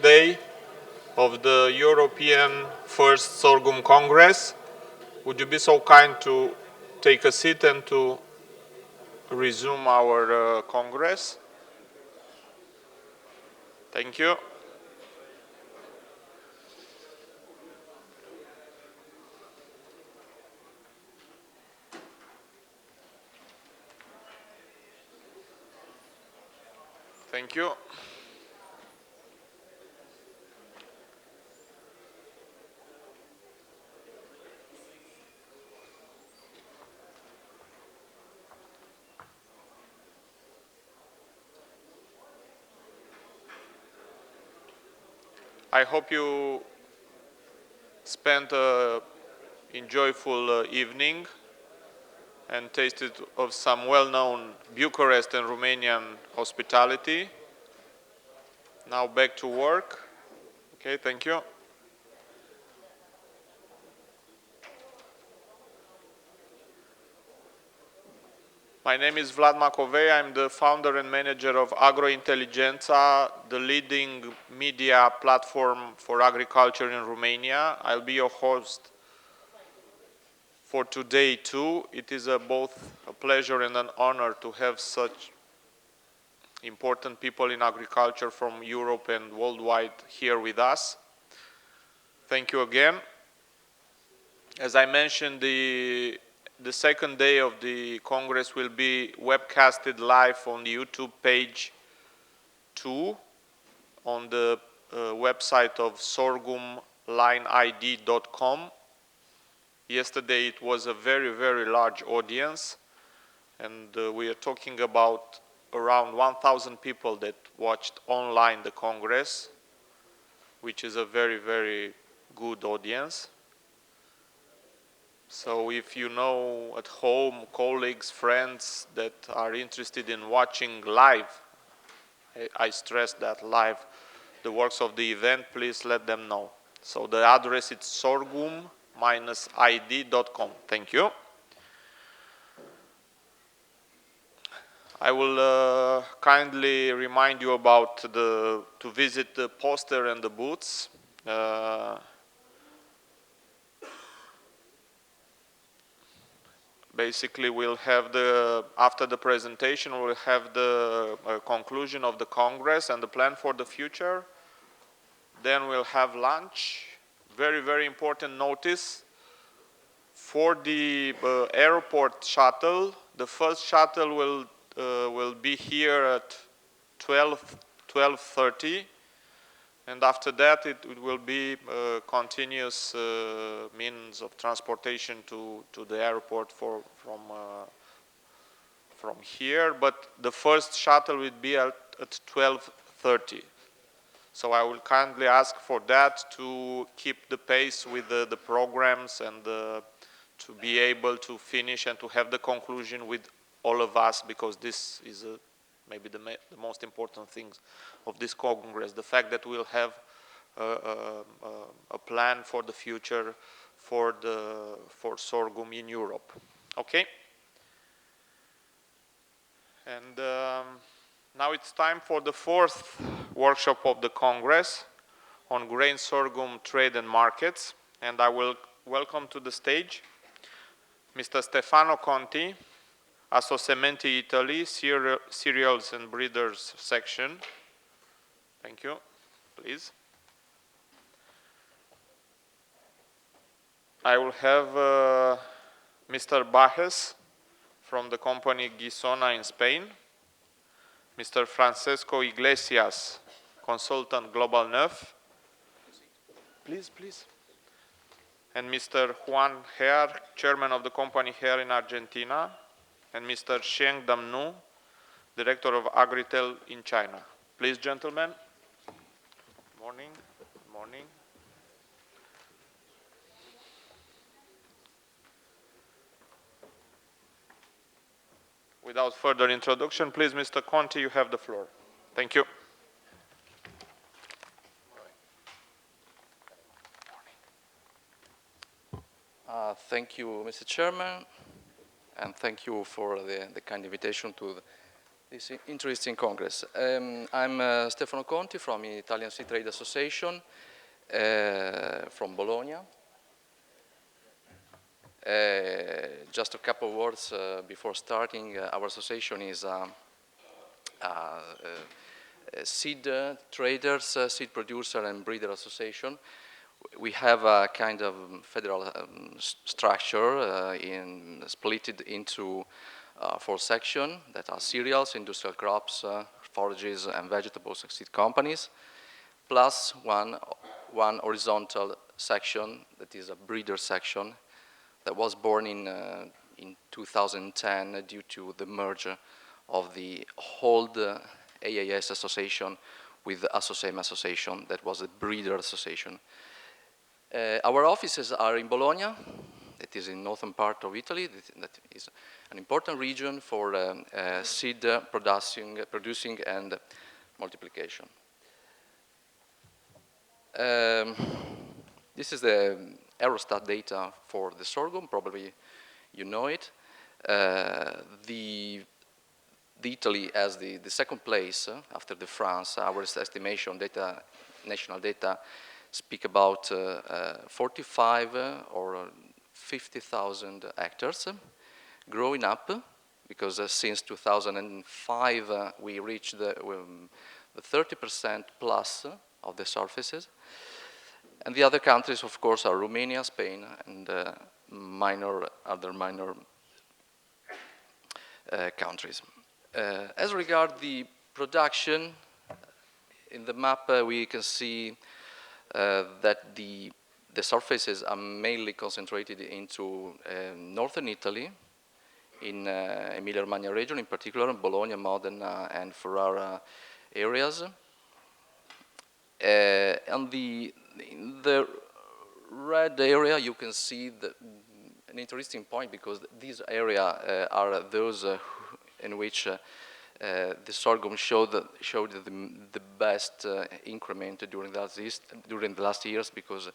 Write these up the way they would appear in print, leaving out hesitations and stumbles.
day of the European First Sorghum Congress. Would you be so kind to take a seat and to resume our Congress? Thank you. Thank you. I hope you spent an enjoyable evening and tasted of some well-known Bucharest and Romanian hospitality. Now back to work. Okay, thank you. My name is Vlad Macovei. I'm the founder and manager of Agrointeligența, the leading media platform for agriculture in Romania. I'll be your host for today too. It is both a pleasure and an honor to have such important people in agriculture from Europe and worldwide here with us. Thank you again. As I mentioned, the second day of the Congress will be webcasted live on the YouTube page 2 on the website of sorghumlineid.com. Yesterday it was a very, very large audience, and we are talking about around 1,000 people that watched online the Congress, which is a very, very good audience. So if you know at home, colleagues, friends that are interested in watching live, I stress that live, the works of the event, please let them know. So the address is sorghum-id.com. Thank you. I will kindly remind you about to visit the poster and the booths. Basically, we'll have after the presentation, we'll have the conclusion of the Congress and the plan for the future. Then we'll have lunch. Very, very important notice. For the airport shuttle, the first shuttle will be here at 12:30. And after that, it will be continuous means of transportation to the airport from here. But the first shuttle will be at 12:30. So I will kindly ask for that to keep the pace with the programs and to be able to finish and to have the conclusion with all of us, because this is maybe the most important things of this Congress, the fact that we'll have a plan for the future for sorghum in Europe. Okay? And now it's time for the fourth workshop of the Congress on grain sorghum trade and markets. And I will welcome to the stage Mr. Stefano Conti, ASSOSEMENTI Italy, Cereals and Breeders Section. Thank you. Please. I will have Mr. Bajes from the company Gisona in Spain, Mr. Francesco Iglesias, consultant Global Neuf. Please, please. And Mr. Juan Her, chairman of the company here in Argentina, and Mr. Sheng Damnu, director of Agritel in China. Please, gentlemen. Good morning. Good morning. Without further introduction, please, Mr. Conti, you have the floor. Thank you. Thank you, Mr. Chairman, and thank you for the kind invitation to This interesting Congress. I'm Stefano Conti from Italian Seed Trade Association from Bologna. Just a couple of words before starting. Our association is seed traders, seed producer and breeder association. We have a kind of federal structure split it into 4 sections that are cereals, industrial crops, forages and vegetables and seed companies, plus one horizontal section that is a breeder section that was born in 2010 due to the merger of the old AAS association with the ASSOSEMENTI association that was a breeder association. Our offices are in Bologna. It is in northern part of Italy. That is an important region for seed producing and multiplication. This is the Eurostat data for the sorghum. Probably you know it. Italy has the second place after the France. Our estimation data, national data, speak about 45 or 50,000 hectares growing up, because since 2005 we reached the 30% plus of the surfaces. And the other countries, of course, are Romania, Spain, and other minor countries. As regard the production, in the map we can see that the surfaces are mainly concentrated into northern Italy, in Emilia-Romagna region, in particular Bologna, Modena, and Ferrara areas. And in the red area you can see an interesting point, because these areas are those in which the sorghum showed the best increment during the last years, because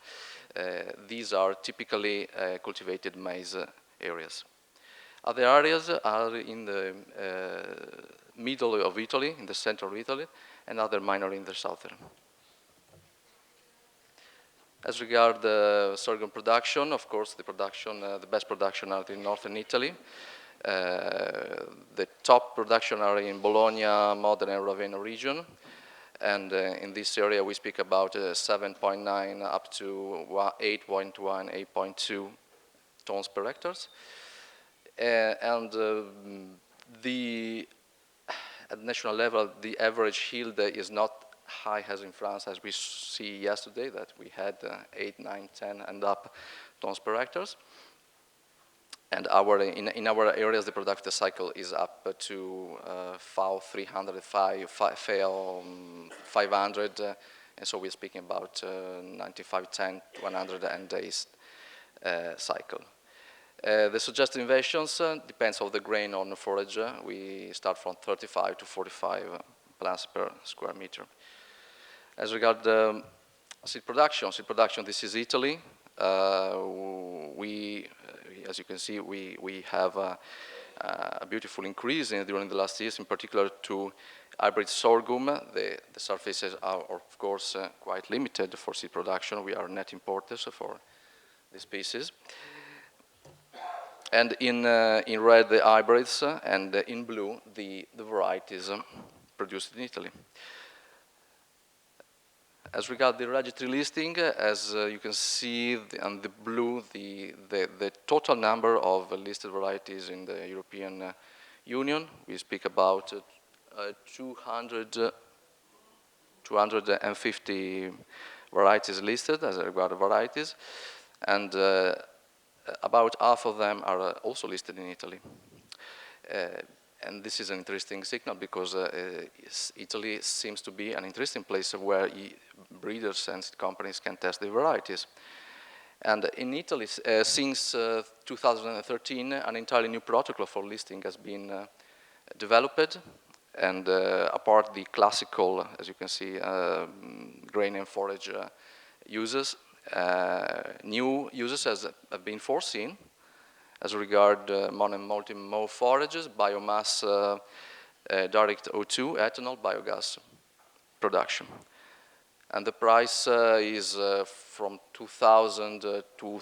these are typically cultivated maize areas. Other areas are in the middle of Italy, in the center of Italy, and other minor in the southern. As regard the sorghum production, of course, the best production are in northern Italy. The top production are in Bologna, Modena, and Ravenna region, and in this area we speak about 7.9 up to 8.1, 8.2 tons per hectare. And at national level, the average yield is not high as in France, as we see yesterday, that we had 8, 9, 10 and up tons per hectare. And in our areas, the productive cycle is up to 300, 500, and so we're speaking about 95, 10, 100 days cycle. The suggested innovations depends on the grain on the forage. We start from 35 to 45 plants per square meter. As regard the seed production, this is Italy. As you can see, we have a beautiful increase during the last years, in particular to hybrid sorghum. The surfaces are, of course, quite limited for seed production. We are net importers for the species. And in red, the hybrids, and in blue, the varieties produced in Italy. As regard the registry listing, as you can see on the blue, the total number of listed varieties in the European Union, we speak about 250 varieties listed as regard varieties, and about half of them are also listed in Italy. And this is an interesting signal, because Italy seems to be an interesting place where breeders and companies can test the varieties. And in Italy, since 2013, an entirely new protocol for listing has been developed, and apart the classical, as you can see, grain and forage uses, new uses have been foreseen as regard mono and multi-mow forages, biomass direct O2 ethanol biogas production. And the price is from 2,000 to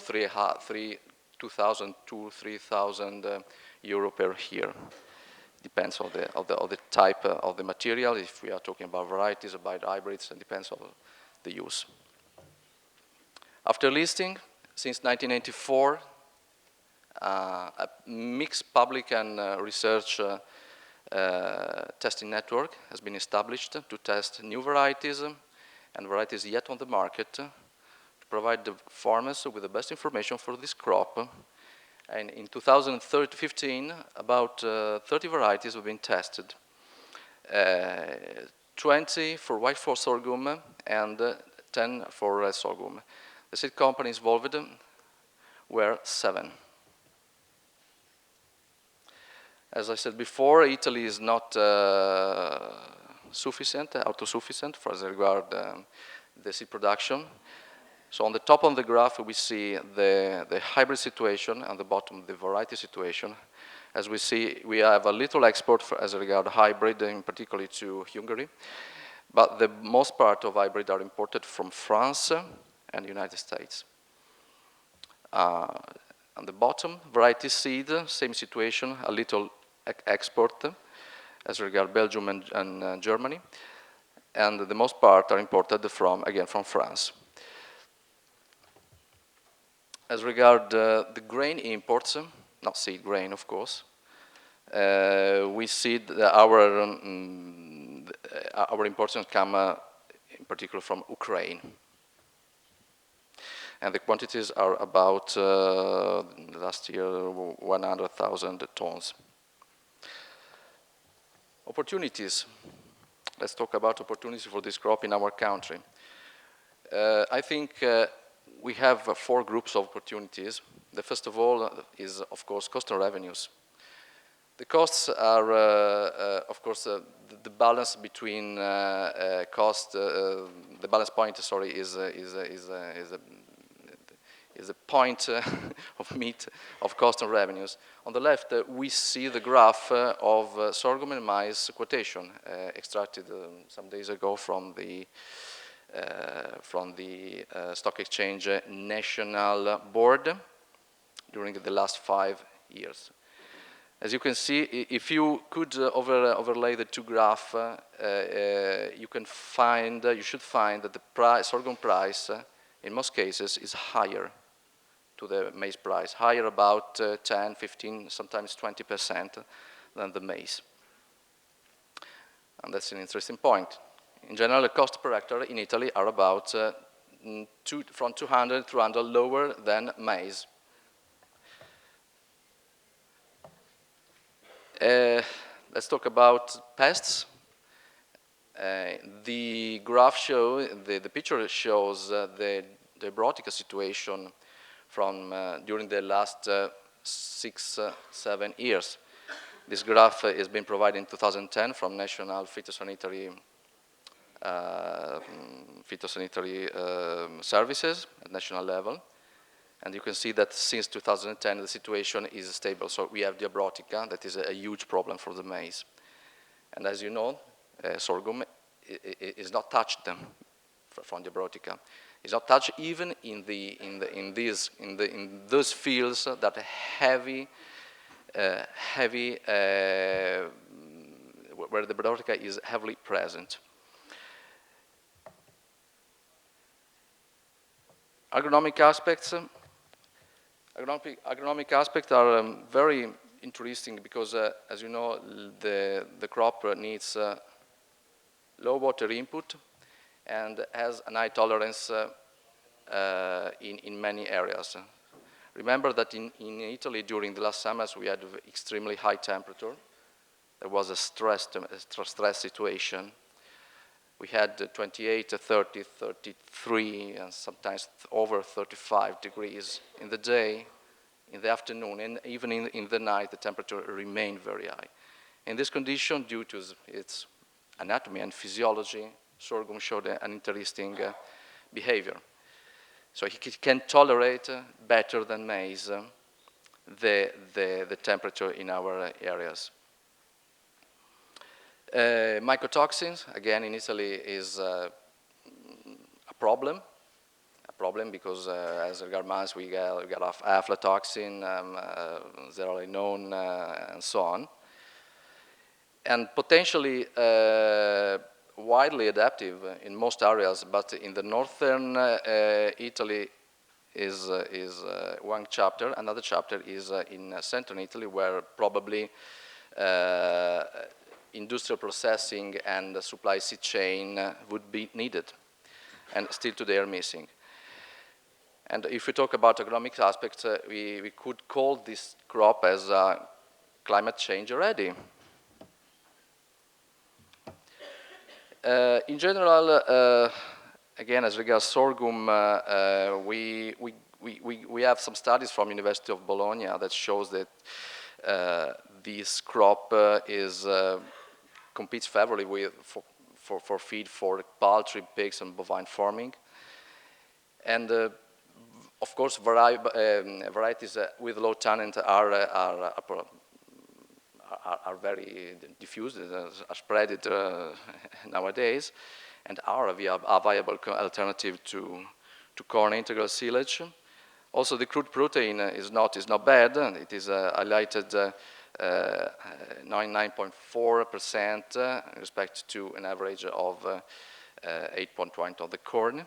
3,000 euro per year. Depends on the type of the material. If we are talking about varieties, about hybrids, it depends on the use. After listing, since 1984, a mixed public and research testing network has been established to test new varieties and varieties yet on the market to provide the farmers with the best information for this crop. And in 2015, about 30 varieties have been tested. 20 for white for sorghum and 10 for red sorghum. The seed companies involved were 7. As I said before, Italy is not autosufficient as regard the seed production. So on the top of the graph, we see the hybrid situation, and the bottom, the variety situation. As we see, we have a little export as regard hybrid, in particular to Hungary. But the most part of hybrid are imported from France and the United States. On the bottom, variety seed, same situation, a little export as regard Belgium and Germany. And the most part are imported from, again, from France. As regard the grain imports, not seed grain, of course, we see that our imports come in particular from Ukraine. And the quantities are about, last year, 100,000 tons. Opportunities. Let's talk about opportunities for this crop in our country. I think we have 4 groups of opportunities. The first of all is, of course, cost and revenues. The costs are, of course, the balance between cost. The balance point, sorry, is a point of meat of cost and revenues. On the left, we see the graph of sorghum and maize quotation extracted some days ago from the Stock Exchange National Board during the last 5 years. As you can see, if you could overlay the 2 graphs, you should find that the sorghum price, in most cases, is higher to the maize price, higher about 10, 15, sometimes 20% than the maize. And that's an interesting point. In general, the cost per hectare in Italy are about from 200 to 300 lower than maize. Let's talk about pests. The graph shows, the picture shows the abrotica situation from during the last 6, 7 years. This graph has been provided in 2010 from National Phytosanitary Services at national level. And you can see that since 2010, the situation is stable. So we have the abrotica, that is a huge problem for the maize. And as you know, sorghum is not touched from the abrotica. It's not touched even in those fields that are heavy, where the abrotica is heavily present. Agronomic aspects. Agronomic aspects are very interesting because, as you know, the crop needs low water input and has a high tolerance in many areas. Remember that in Italy during the last summers we had extremely high temperature. There was a stress situation. We had 28, 30, 33, and sometimes over 35 degrees in the day, in the afternoon, and even in the night, the temperature remained very high. In this condition, due to its anatomy and physiology, sorghum showed an interesting behavior. So it can tolerate better than maize the temperature in our areas. Mycotoxins, again, in Italy is a problem because as regards mice, we got aflatoxin, zearalenone, and so on. And potentially widely adaptive in most areas, but in the northern Italy is one chapter. Another chapter is in central Italy, where probably industrial processing and the supply chain would be needed, and still today are missing. And if we talk about agronomic aspects, we could call this crop as climate change ready. In general, again, as regards sorghum, we have some studies from University of Bologna that shows that this crop competes favorably for feed for poultry, pigs, and bovine farming. And of course, varieties with low tannin are very diffused, are spread nowadays, and are a viable alternative to corn integral silage. Also, the crude protein is not bad. It is highlighted 99.4% in respect to an average of 8.1 of the corn.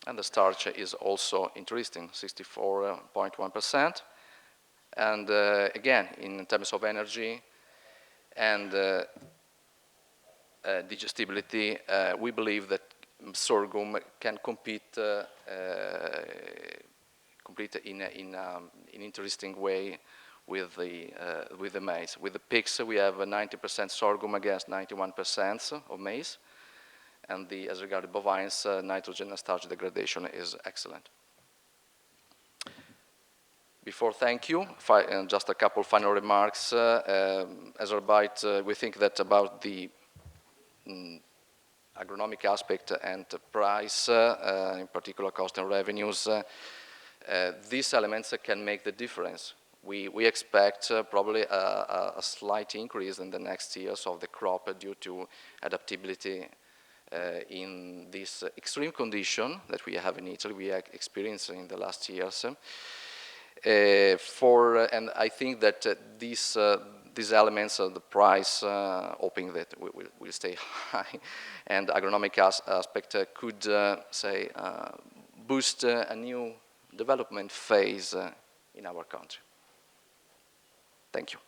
And the starch is also interesting, 64.1%. And again, in terms of energy and digestibility, we believe that sorghum can compete in an interesting way with the maize. With the pigs, we have 90% sorghum against 91% of maize. And as regards bovines, nitrogen and starch degradation is excellent. Before thank you, just a couple final remarks. As Arbeit, we think that about the agronomic aspect and price, in particular cost and revenues, these elements can make the difference. We expect probably a slight increase in the next years of the crop due to adaptability in this extreme condition that we have in Italy, we are experiencing in the last years. And I think that these elements of the price, hoping that will stay high, and agronomic aspect could, say, boost a new development phase in our country. Thank you.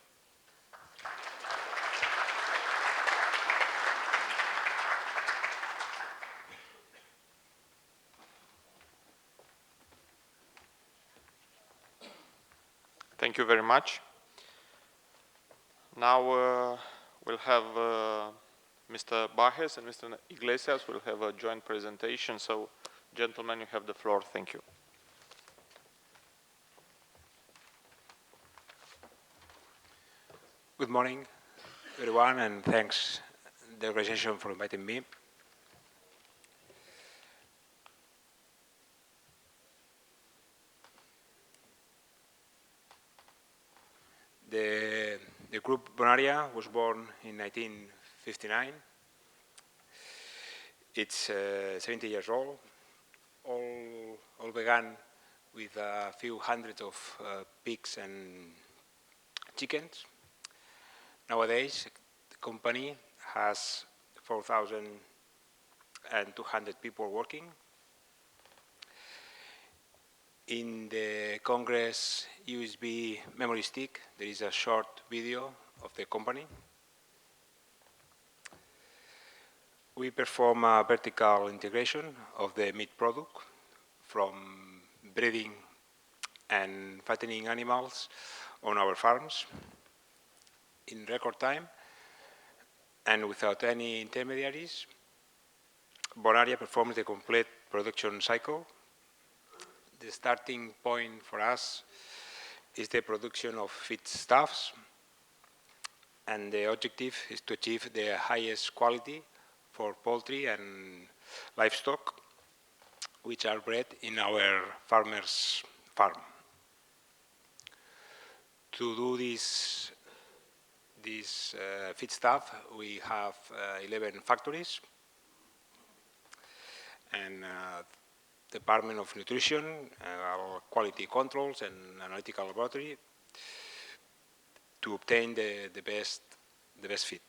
Thank you very much. Now we'll have Mr. Bajes and Mr. Iglesias will have a joint presentation. So, gentlemen, you have the floor. Thank you. Good morning, everyone, and thanks the organization for inviting me. The group Bonaria was born in 1959. It's 70 years old. All began with a few hundreds of pigs and chickens. Nowadays, the company has 4,200 people working. In the Congres USB memory stick, there is a short video of the company. We perform a vertical integration of the meat product from breeding and fattening animals on our farms in record time and without any intermediaries. Bonaria performs the complete production cycle. The starting point for us is the production of feedstuffs, and the objective is to achieve the highest quality for poultry and livestock, which are bred in our farmers' farm. To do this this feedstuff, we have 11 factories and Department of Nutrition, our quality controls and analytical laboratory to obtain the best feed.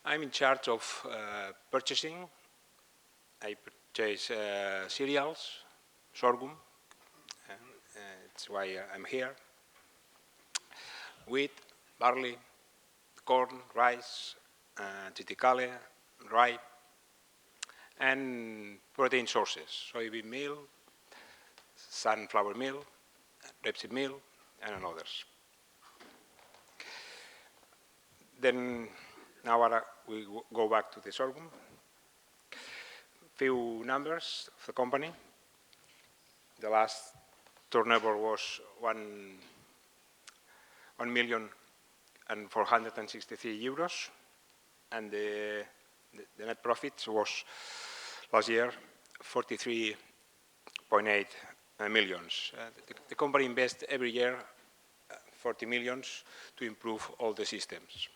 I'm in charge of purchasing. I purchase cereals, sorghum, that's why I'm here, wheat, barley, corn, rice, triticale, rye, and protein sources, soybean meal, sunflower meal, rapeseed meal, and others. Then now we go back to the sorghum. Few numbers of the company. The last turnover was 1,463,000 euros, and the net profit was last year 43.8 millions. The company invests every year 40 millions to improve all the systems.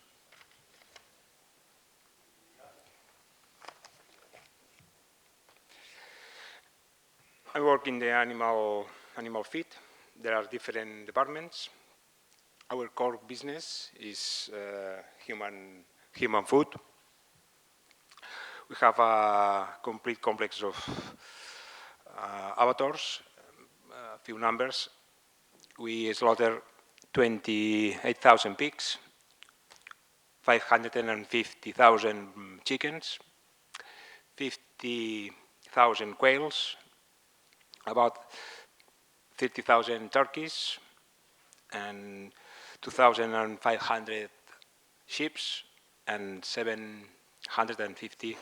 I work in the animal feed. There are different departments. Our core business is human food. We have a complete complex of abattoirs. A few numbers. We slaughter 28,000 pigs, 550,000 chickens, 50,000 quails, about 30,000 turkeys, and 2,500 sheep, and 750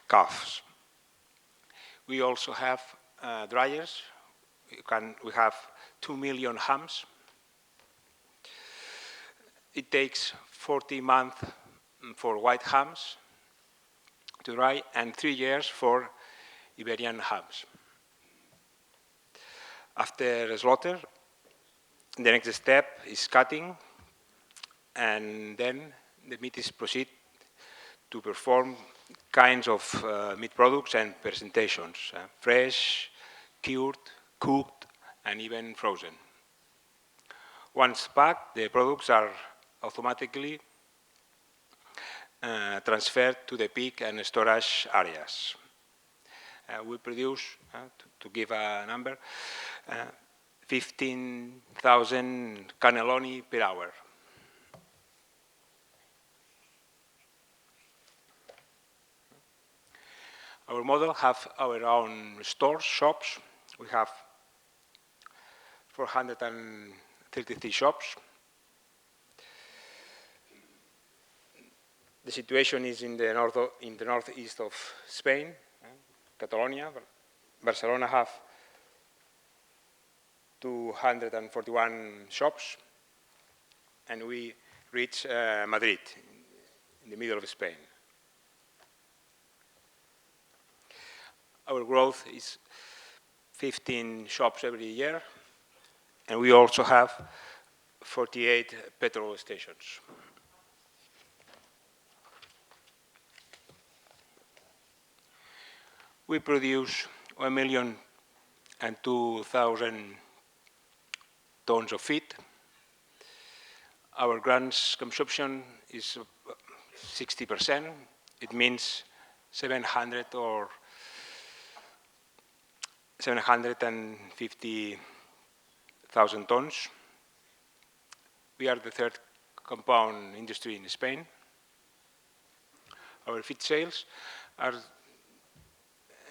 calves. We also have dryers. We have 2 million hams. It takes 40 months for white hams to dry and 3 years for Iberian hams. After slaughter, the next step is cutting, and then the meat is proceeded to perform kinds of meat products and presentations, fresh, cured, cooked, and even frozen. Once packed, the products are automatically transferred to the pig and storage areas. We produce, to give a number, 15,000 cannelloni per hour. Our model have our own stores, shops. We have 433 shops. The situation is in the northeast of Spain, Catalonia. Barcelona have 241 shops, and we reach Madrid, in the middle of Spain. Our growth is 15 shops every year, and we also have 48 petrol stations. We produce 1,002,000 tons of feed. Our GRAN's consumption is 60%. It means 750,000 tons. We are the third compound industry in Spain. Our feed sales are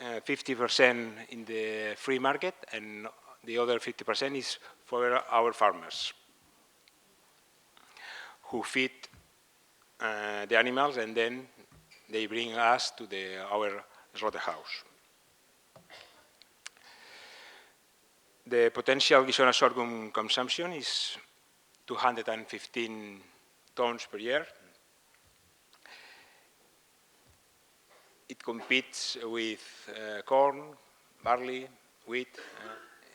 50% in the free market, and the other 50% is for our farmers who feed the animals, and then they bring us to our slaughterhouse. The potential Guisona sorghum consumption is 215 tons per year. It competes with corn, barley, wheat,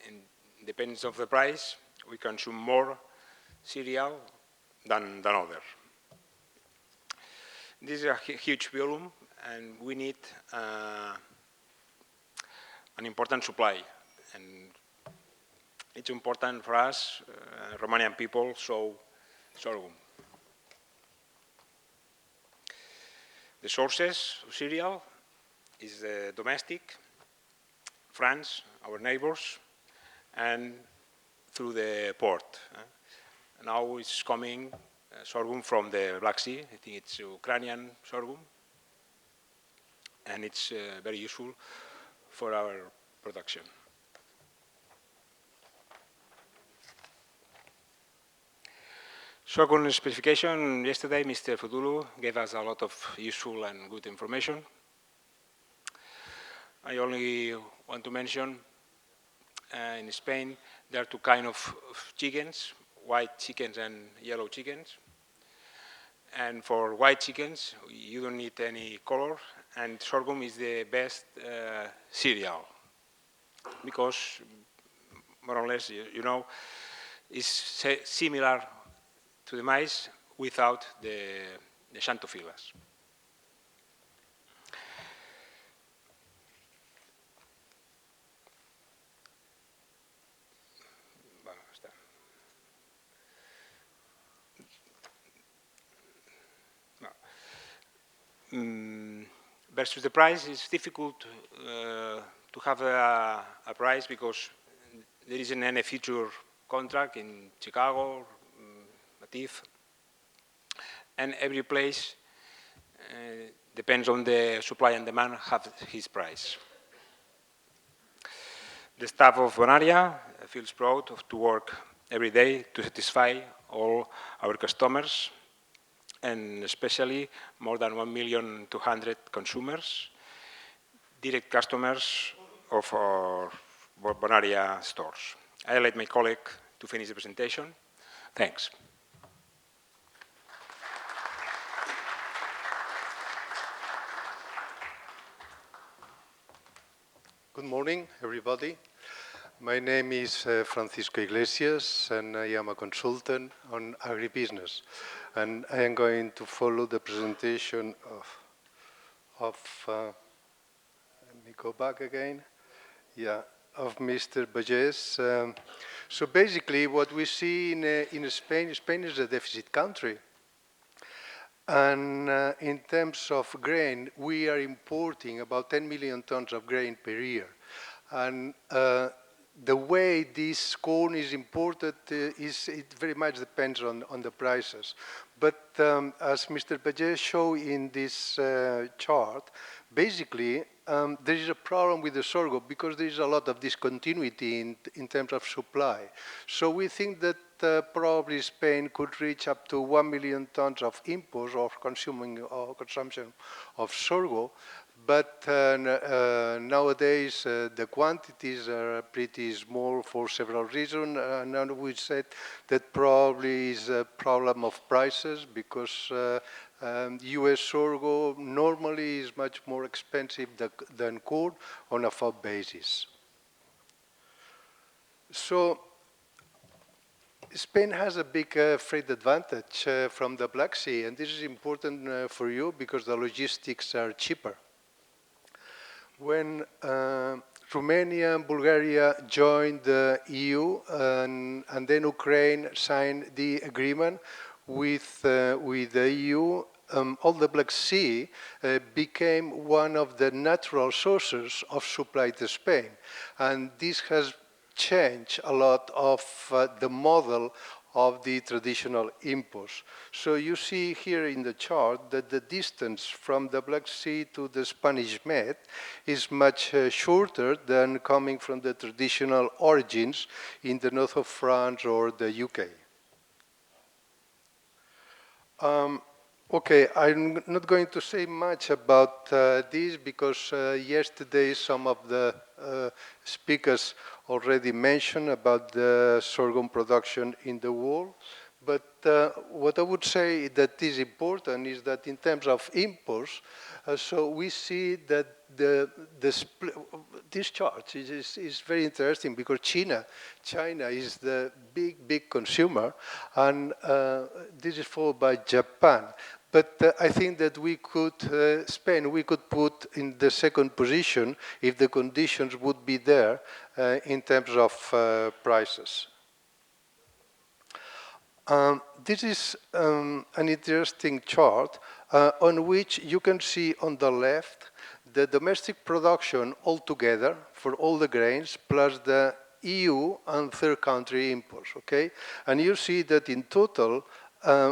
and depends on the price. We consume more cereal than other. This is a huge volume, and we need an important supply. And it's important for us, Romanian people, sow sorghum. The sources of cereal is domestic, France, our neighbors, and through the port. Now it's coming sorghum from the Black Sea. I think it's Ukrainian sorghum, and it's very useful for our production. Sorghum specification, yesterday Mr. Fudulu gave us a lot of useful and good information. I only want to mention in Spain there are two kinds of chickens, white chickens and yellow chickens. And for white chickens, you don't need any color, and sorghum is the best cereal because more or less, you know, it's similar to the maize without the xanthophyllus. Versus the price, it's difficult to have a price because there isn't any future contract in Chicago, Matif, and every place depends on the supply and demand have his price. The staff of Bonaria feels proud to work every day to satisfy all our customers, and especially more than 1,200,000 consumers, direct customers of our Bonaria stores. I'll let my colleague to finish the presentation. Thanks. Good morning, everybody. My name is Francisco Iglesias, and I am a consultant on agribusiness. And I am going to follow the presentation of let me go back again. Yeah, of Mr. Bages. So basically, what we see in Spain is a deficit country. And in terms of grain, we are importing about 10 million tons of grain per year. And the way this corn is imported, it very much depends on the prices. But as Mr. Bages showed in this chart, basically, there is a problem with the sorghum because there is a lot of discontinuity in terms of supply. So we think that probably Spain could reach up to 1 million tons of imports or consumption of sorghum. But nowadays, the quantities are pretty small for several reasons. Now we said that probably is a problem of prices because US sorghum normally is much more expensive than corn on a FOB basis. So Spain has a big freight advantage from the Black Sea, and this is important for you because the logistics are cheaper. When Romania and Bulgaria joined the EU and then Ukraine signed the agreement with the EU, all the Black Sea became one of the natural sources of supply to Spain. And this has changed a lot of the model of the traditional imports. So you see here in the chart that the distance from the Black Sea to the Spanish Med is much shorter than coming from the traditional origins in the north of France or the UK. Okay, I'm not going to say much about this because yesterday some of the speakers already mentioned about the sorghum production in the world. But what I would say that is important is that in terms of imports, so we see that this chart is very interesting because China is the big consumer, and this is followed by Japan. But I think that we could, Spain, we could put in the second position if the conditions would be there in terms of prices. This is an interesting chart on which you can see on the left the domestic production altogether for all the grains plus the EU and third country imports, okay? And you see that in total,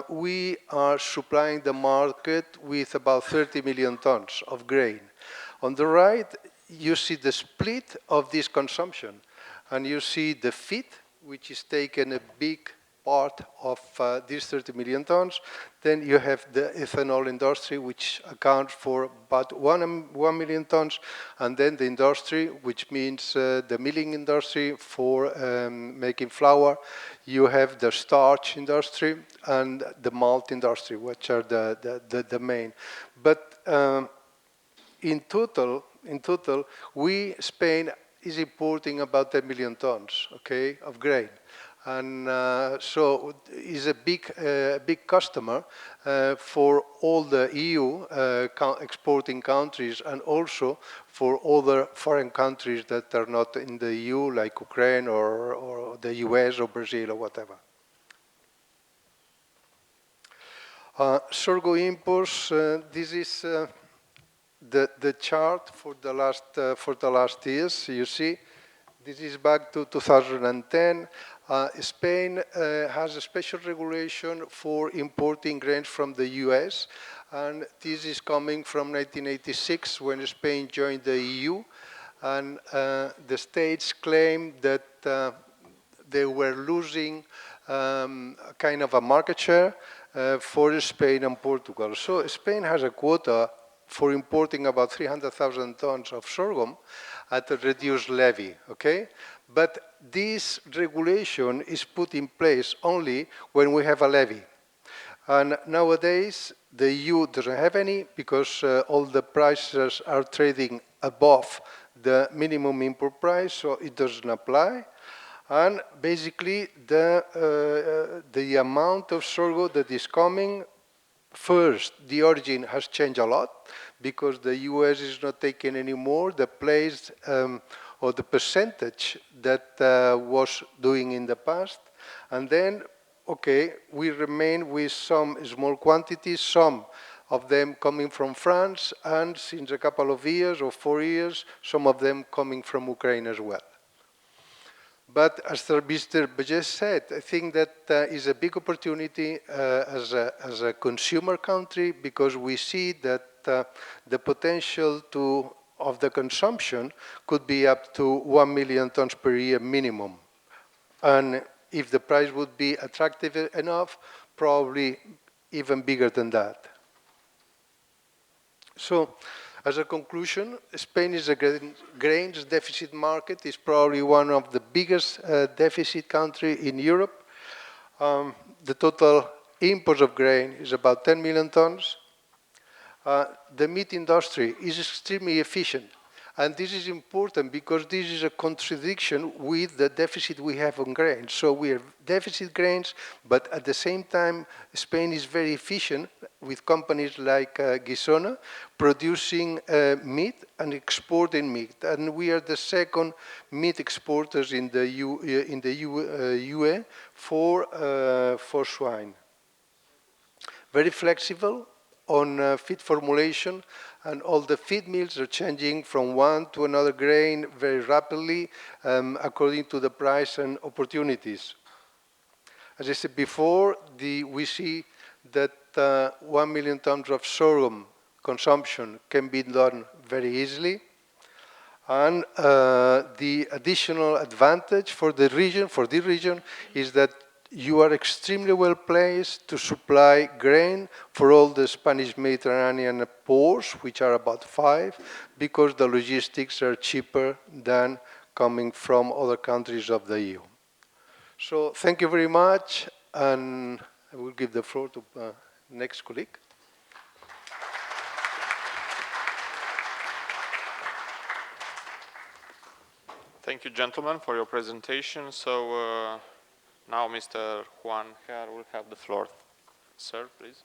we are supplying the market with about 30 million tons of grain. On the right, you see the split of this consumption, and you see the feed, which is taken a big part of these 30 million tons. Then you have the ethanol industry, which accounts for about 1 million tons, and then the industry, which means the milling industry for making flour. You have the starch industry and the malt industry, which are the main. But in total, Spain is importing about 10 million tons, okay, of grain. And so is a big customer for all the EU exporting countries, and also for other foreign countries that are not in the EU, like Ukraine or the US or Brazil or whatever. Sorghum imports. This is the chart for the last years. You see, this is back to 2010. Spain has a special regulation for importing grains from the US, and this is coming from 1986 when Spain joined the EU, and the states claim that they were losing kind of a market share for Spain and Portugal. So Spain has a quota for importing about 300,000 tons of sorghum at a reduced levy, okay? But this regulation is put in place only when we have a levy. And nowadays, the EU doesn't have any because all the prices are trading above the minimum import price, so it doesn't apply. And basically, the amount of sorghum that is coming, first, the origin has changed a lot because the US is not taking anymore the place or the percentage that was doing in the past. And then, okay, we remain with some small quantities, some of them coming from France, and since a couple of years or 4 years, some of them coming from Ukraine as well. But as Mr. Bajes said, I think that is a big opportunity as a consumer country, because we see that the potential of the consumption could be up to 1 million tons per year minimum. And if the price would be attractive enough, probably even bigger than that. So, as a conclusion, Spain is a grains deficit market. It's probably one of the biggest deficit countries in Europe. The total imports of grain is about 10 million tons. The meat industry is extremely efficient. And this is important because this is a contradiction with the deficit we have on grains. So we have deficit grains, but at the same time, Spain is very efficient with companies like Gisona producing meat and exporting meat. And we are the second meat exporters in the UE for swine. Very flexible on feed formulation, and all the feed mills are changing from one to another grain very rapidly according to the price and opportunities. As I said before, we see that 1 million tons of sorghum consumption can be done very easily. And the additional advantage for this region, is that you are extremely well placed to supply grain for all the Spanish Mediterranean ports, which are about 5, because the logistics are cheaper than coming from other countries of the EU. So thank you very much, and I will give the floor to next colleague. Thank you, gentlemen, for your presentation. So now Mr. Juan Her will have the floor. Sir, please.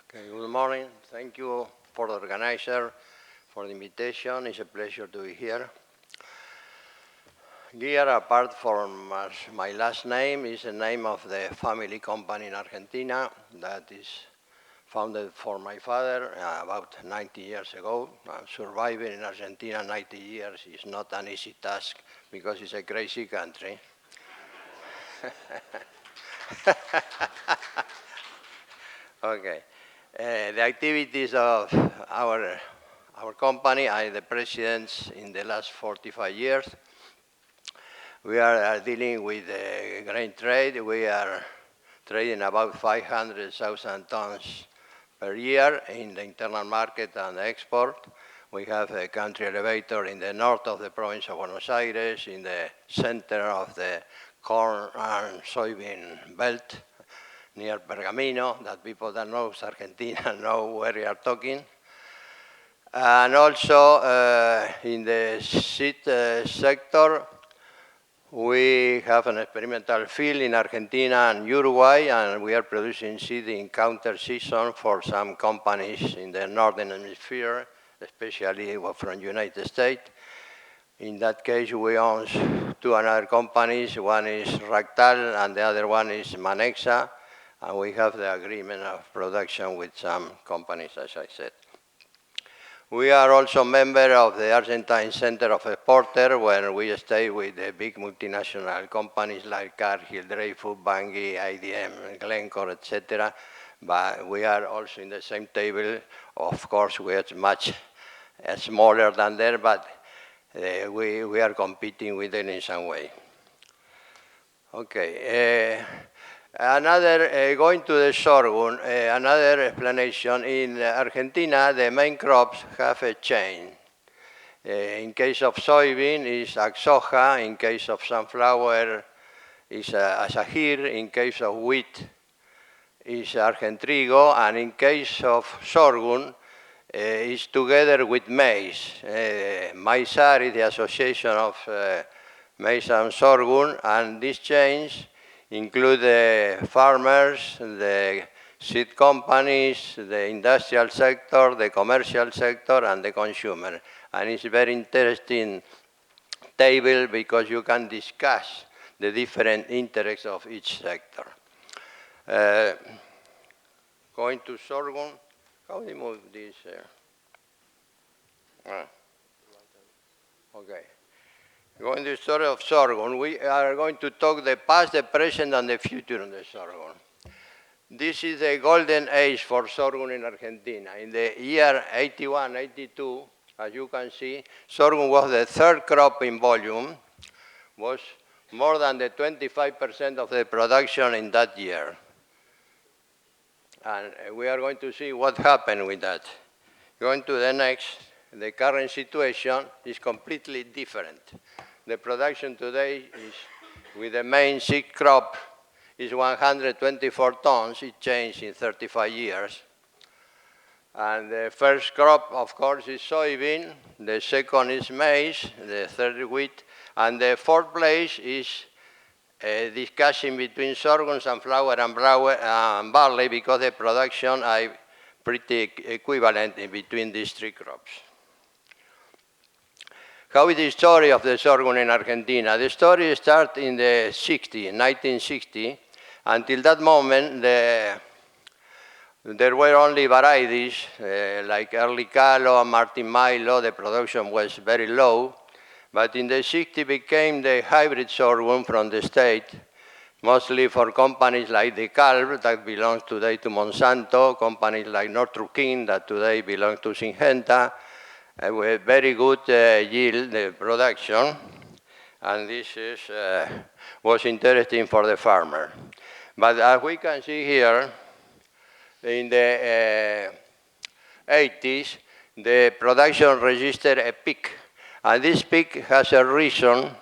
Okay, good morning. Thank you for the organizer for the invitation. It's a pleasure to be here. Gear, apart from my last name, is the name of the family company in Argentina that is founded for my father about 90 years ago. Surviving in Argentina 90 years is not an easy task because it's a crazy country. Okay. The activities of our company, I am the president in the last 45 years. We are dealing with grain trade. We are trading about 500,000 tons per year in the internal market and export. We have a country elevator in the north of the province of Buenos Aires, in the center of the corn and soybean belt, near Pergamino, that people that know Argentina know where we are talking. And also in the seed sector, we have an experimental field in Argentina and Uruguay, and we are producing seed in counter season for some companies in the northern hemisphere, especially from United States. In that case, we own two other companies. One is Ractal and the other one is Manexa. And we have the agreement of production with some companies, as I said. We are also member of the Argentine Center of Exporter, where we stay with the big multinational companies like Cargill, Dreyfus, Bunge, IDM, Glencore, etc. But we are also in the same table. Of course, we are much smaller than there, but we are competing with them in some way. Okay. Going to the sorghum, another explanation. In Argentina, the main crops have a chain. In case of soybean, it's axoja. In case of sunflower, it's azahir. In case of wheat, it's argentrigo. And in case of sorghum, it's together with maize. MAISAR is the association of maize and sorghum, and these chains include the farmers, the seed companies, the industrial sector, the commercial sector, and the consumer. And it's a very interesting table because you can discuss the different interests of each sector. Going to sorghum, how do you move this? Okay. Going to the story of sorghum, we are going to talk the past, the present, and the future of the sorghum. This is the golden age for sorghum in Argentina. In the year 81, 82, as you can see, sorghum was the third crop in volume, was more than the 25% of the production in that year. And we are going to see what happened with that. Going to the next, the current situation is completely different. The production today is, with the main seed crop, is 124 tons. It changed in 35 years. And the first crop, of course, is soybean. The second is maize. The third wheat. And the fourth place is a discussion between sorghum, sunflower, and barley, because the production are pretty equivalent in between these three crops. How is the story of the sorghum in Argentina? The story starts in the 1960. Until that moment, there were only varieties like Early Calo and Martin Milo. The production was very low. But in the 60s became the hybrid sorghum from the state, mostly for companies like the Calv that belongs today to Monsanto, companies like Nortrukin that today belong to Syngenta, with very good yield production, and this was interesting for the farmer. But as we can see here, in the 80s, the production registered a peak, and this peak has a reason.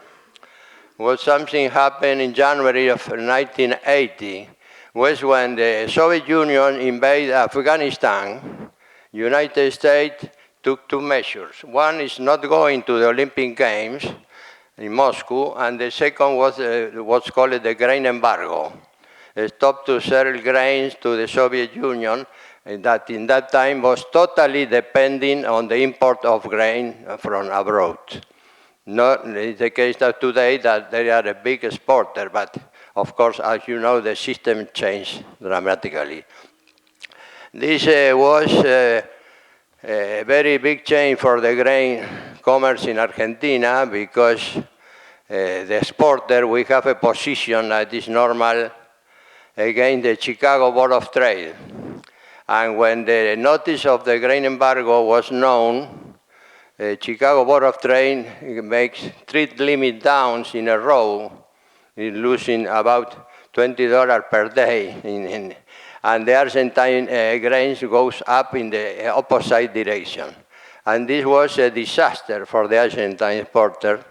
was something happened in January of 1980, was when the Soviet Union invaded Afghanistan. United States took two measures. One is not going to the Olympic Games in Moscow, and the second was what's called the grain embargo. A stop to sell grains to the Soviet Union, that in that time was totally depending on the import of grain from abroad. Not the case of today that they are a big exporter, but of course, as you know, the system changed dramatically. This was a very big change for the grain commerce in Argentina because the exporter, we have a position that is normal against the Chicago Board of Trade. And when the notice of the grain embargo was known, the Chicago Board of Trade makes 3 limit downs in a row, losing about $20 per day. And the Argentine grains goes up in the opposite direction. And this was a disaster for the Argentine exporter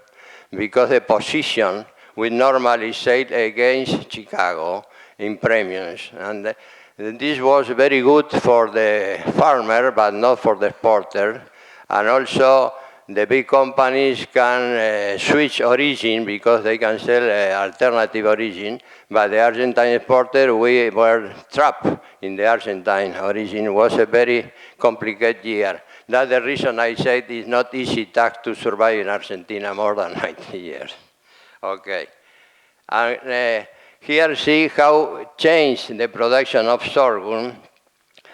because the position we normally sail against Chicago in premiums. And this was very good for the farmer, but not for the exporter. And also, the big companies can switch origin because they can sell alternative origin. But the Argentine exporter, we were trapped in the Argentine origin. It was a very complicated year. That's the reason I said it's not easy task to survive in Argentina more than 90 years. Okay. And here see how changed the production of sorghum.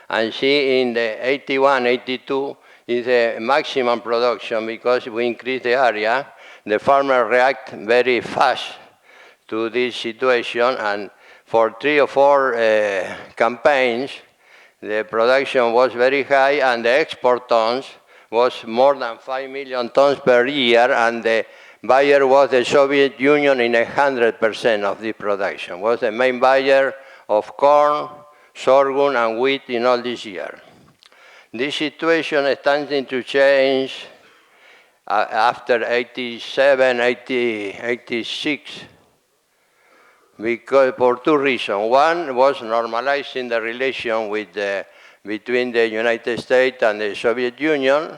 And see in the 81, 82, is the maximum production because we increase the area. The farmer react very fast to this situation, and for 3 or 4 campaigns, the production was very high, and the export tons was more than 5 million tons per year, and the buyer was the Soviet Union in 100% of the production. Was the main buyer of corn, sorghum, and wheat in all this year. This situation is starting to change after 87, 86, because for 2 reasons. One was normalizing the relation with between the United States and the Soviet Union,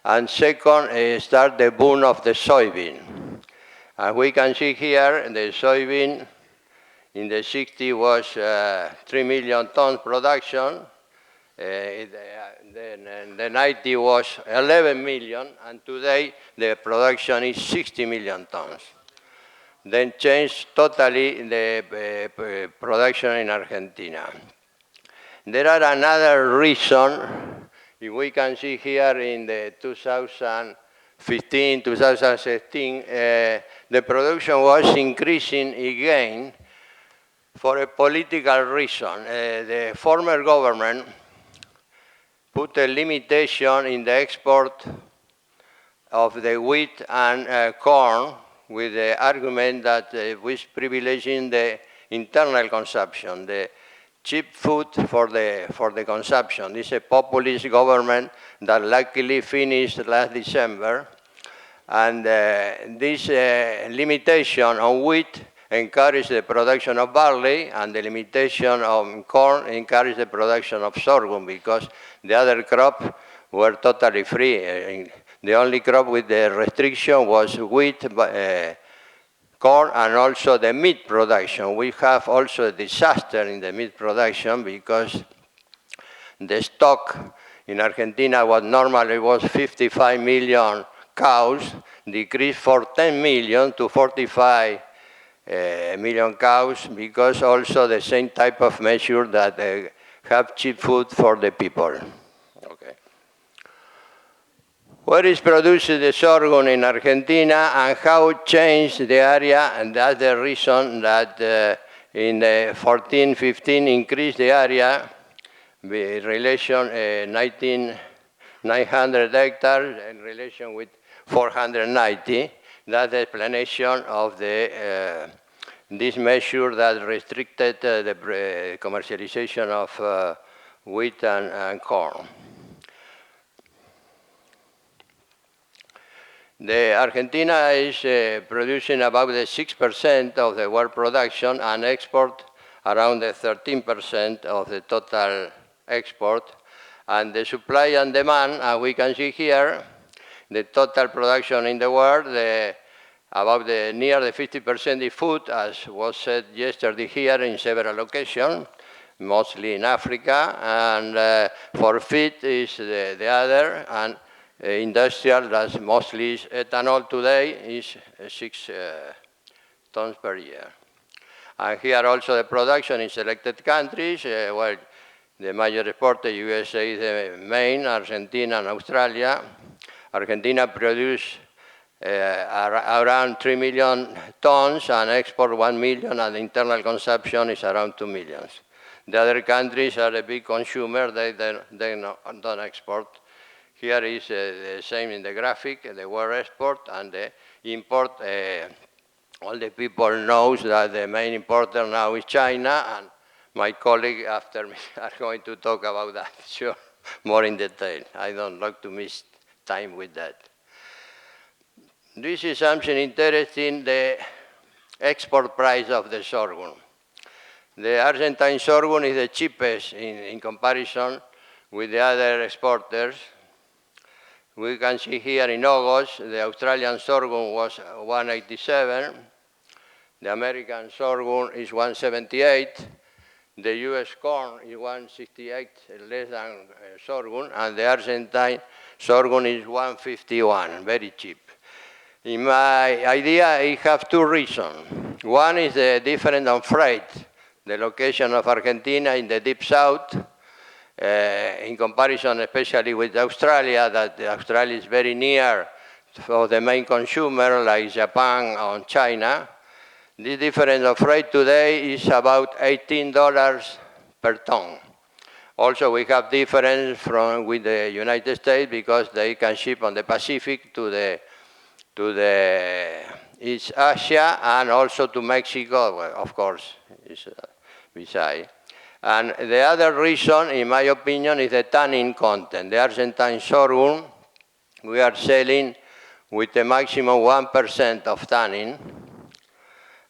and second, start the boom of the soybean. As we can see here, the soybean in the 60s was 3 million tons production. Then the 90 was 11 million, and today the production is 60 million tons. Then changed totally the production in Argentina. There are another reason. If we can see here in the 2015, 2016, the production was increasing again for a political reason. The former government put a limitation in the export of the wheat and corn with the argument that was privileging the internal consumption, the cheap food for the consumption. This is a populist government that luckily finished last December. And this limitation on wheat encouraged the production of barley, and the limitation on corn encouraged the production of sorghum, because the other crops were totally free. The only crop with the restriction was wheat, corn, and also the meat production. We have also a disaster in the meat production because the stock in Argentina, what normally was 55 million cows, decreased for 10 million to 45 million cows, because also the same type of measure that have cheap food for the people. Okay. Where is produced the sorghum in Argentina, and how changed the area? And that's the reason that in 14, 15 increased the area with relation 900 hectares in relation with 490. That's the explanation of this measure that restricted the commercialization of wheat and corn. Argentina is producing about the 6% of the world production and export around the 13% of the total export. And the supply and demand, as we can see here, the total production in the world, about near the 50% is food, as was said yesterday here in several locations, mostly in Africa, and for feed is the other, and industrial, that's mostly is ethanol today, is 6 tons per year. And here also the production in selected countries, well, the major exporter, USA is the main, Argentina and Australia. Argentina produce around 3 million tons and export 1 million, and internal consumption is around 2 million. The other countries are a big consumer, they don't export. Here is the same in the graphic, the world export and the import. All the people knows that the main importer now is China, and my colleague after me are going to talk about that, sure, more in detail. I don't like to miss time with that. This is something interesting, the export price of the sorghum. The Argentine sorghum is the cheapest in comparison with the other exporters. We can see here in August, the Australian sorghum was 187, the American sorghum is 178, the US corn is 168, less than sorghum, and the Argentine sorghum is 151, very cheap. In my idea, I have two reasons. One is the difference on freight, the location of Argentina in the deep south, in comparison especially with Australia, that Australia is very near for the main consumer like Japan or China. The difference of freight today is about $18 per ton. Also, we have difference with the United States because they can ship on the Pacific to the East Asia and also to Mexico, well, of course, is beside. And the other reason, in my opinion, is the tannin content. The Argentine sorghum, we are selling with a maximum 1% of tannin.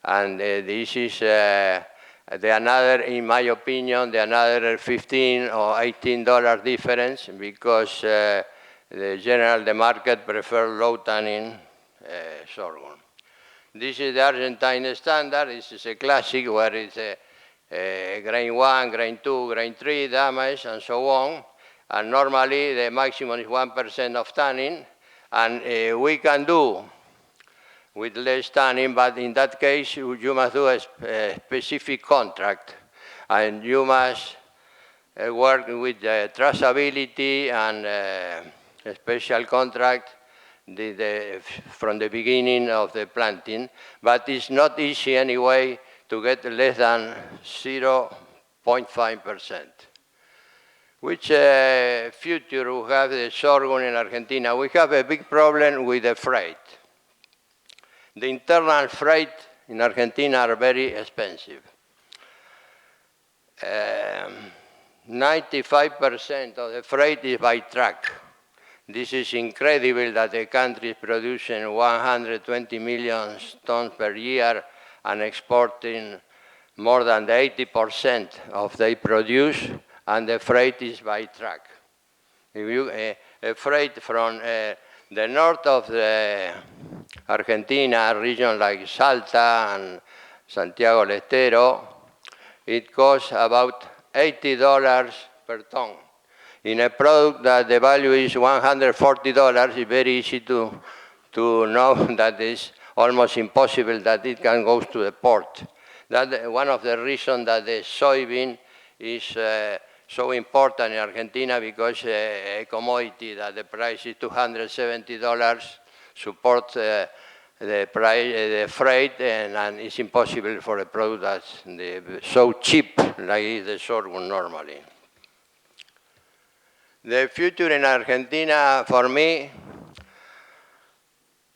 And this is another, in my opinion, another $15 or $18 difference because the market prefer low tannin sorghum. This is the Argentine standard. This is a classic where it's grain 1, grain 2, grain 3, damage, and so on. And normally the maximum is 1% of tannin. And we can do with less tannin, but in that case, you must do a specific contract. And you must work with traceability and a special contract from the beginning of the planting. But it's not easy anyway to get less than 0.5%. Which future we have the sorghum in Argentina? We have a big problem with the freight. The internal freight in Argentina are very expensive. 95% of the freight is by truck. This is incredible that the country is producing 120 million tons per year and exporting more than the 80% of they produce, and the freight is by truck. If you freight from the north of the Argentina region like Salta and Santiago del Estero, it costs about $80 per ton. In a product that the value is $140, it's very easy to know that it's almost impossible that it can go to the port. That's one of the reasons that the soybean is so important in Argentina, because a commodity that the price is $270 supports the price, the freight, and it's impossible for a product that's so cheap like the sorghum normally. The future in Argentina, for me,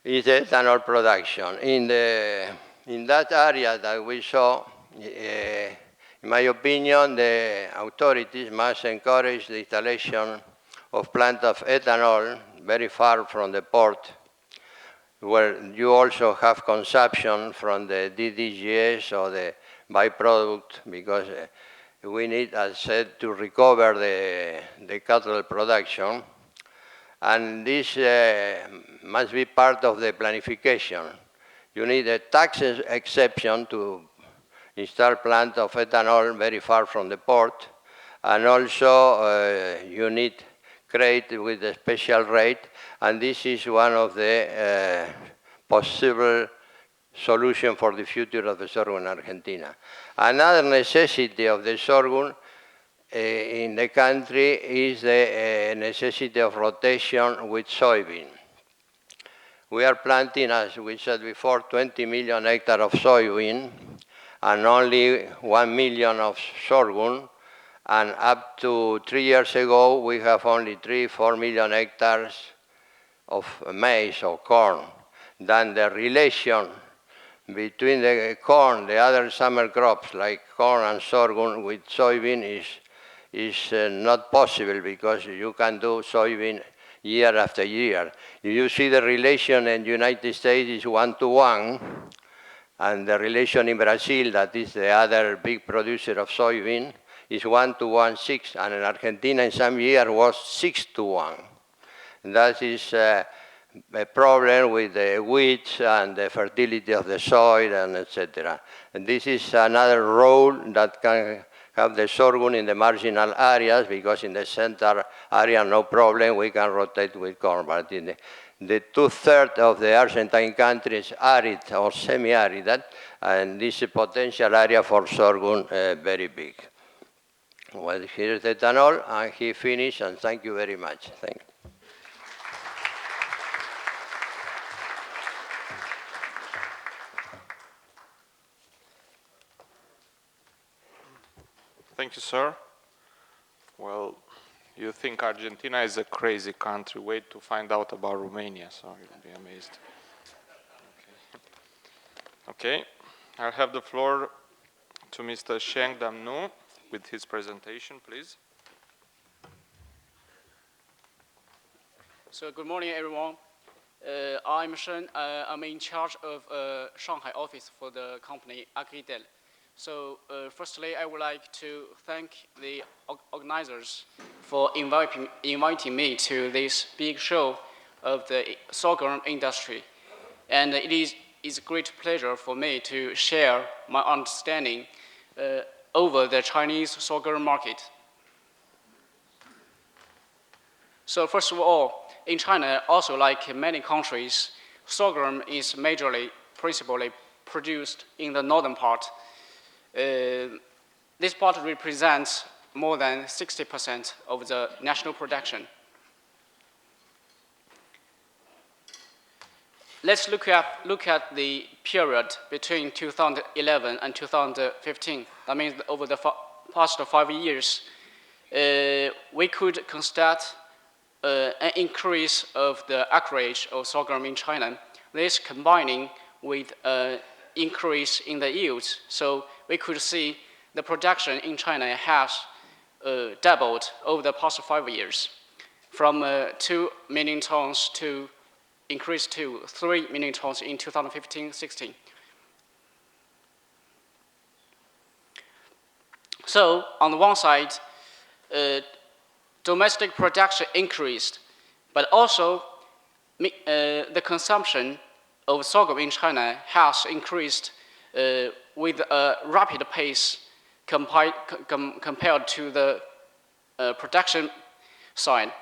is ethanol production. In that area that we saw, in my opinion, the authorities must encourage the installation of plants of ethanol very far from the port. where you also have consumption from the DDGS or the byproduct, because we need, as said, to recover the cattle production. And this must be part of the planification. You need a tax exception to install plant of ethanol very far from the port. And also you need credit with a special rate. And this is one of the possible solution for the future of the sorghum in Argentina. Another necessity of the sorghum in the country is the necessity of rotation with soybean. We are planting, as we said before, 20 million hectares of soybean and only 1 million of sorghum. And up to 3 years ago, we have only 3-4 million hectares of maize or corn. Then the relation between the corn, the other summer crops like corn and sorghum with soybean is not possible, because you can do soybean year after year. You see the relation in the United States is 1-to-1, and the relation in Brazil, that is the other big producer of soybean, is 1-to-1.6, and in Argentina in some years was 6-to-1. That is a problem with the weeds and the fertility of the soil, and etc. And this is another role that can have the sorghum in the marginal areas, because in the center area, no problem, we can rotate with corn. But in the 2/3 of the Argentine country is arid or semi-arid, and this is a potential area for sorghum very big. Well, here's the ethanol, and he finished, and thank you very much. Thank you. Thank you, sir. Well, you think Argentina is a crazy country. Wait to find out about Romania, so you'll be amazed. Okay. I'll have the floor to Mr. Sheng Damnu with his presentation, please. So good morning, everyone. I'm Shen. I'm in charge of Shanghai office for the company AGRONOMIC. So firstly, I would like to thank the organizers for inviting me to this big show of the sorghum industry. And it is a great pleasure for me to share my understanding over the Chinese sorghum market. So first of all, in China, also like many countries, sorghum is principally produced in the northern part. This part represents more than 60% of the national production. Let's look at the period between 2011 and 2015. That means over the past 5 years, we could constate an increase of the acreage of sorghum in China. This combining with an increase in the yields. So we could see the production in China has doubled over the past 5 years, from 2 million tons to increased to 3 million tons in 2015-16. So on the one side, domestic production increased, but also the consumption of sorghum in China has increased with a rapid pace compared to the production side.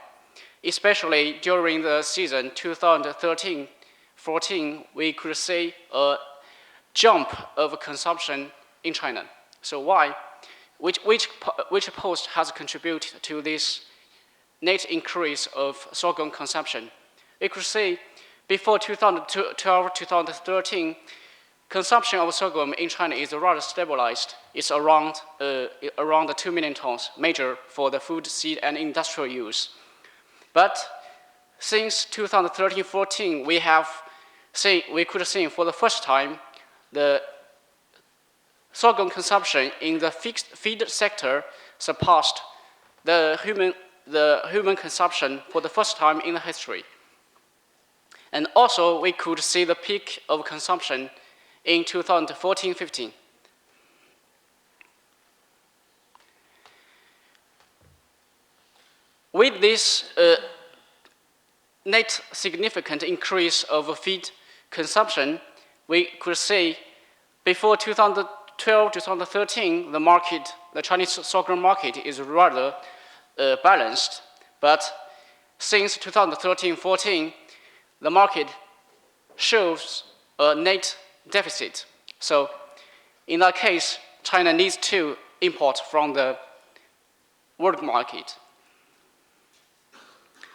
Especially during the season 2013-14, we could see a jump of consumption in China. So why? Which post has contributed to this net increase of sorghum consumption? We could see before 2012-2013, consumption of sorghum in China is rather stabilized. It's around 2 million tons, major for the food, seed, and industrial use. But since 2013-14, we could see for the first time the sorghum consumption in the fixed feed sector surpassed the human consumption for the first time in the history. And also, we could see the peak of consumption in 2014-15. With this net significant increase of feed consumption, we could see before 2012-2013, the market, the Chinese sorghum market is rather balanced. But since 2013-14, the market shows a net deficit. So in that case, China needs to import from the world market.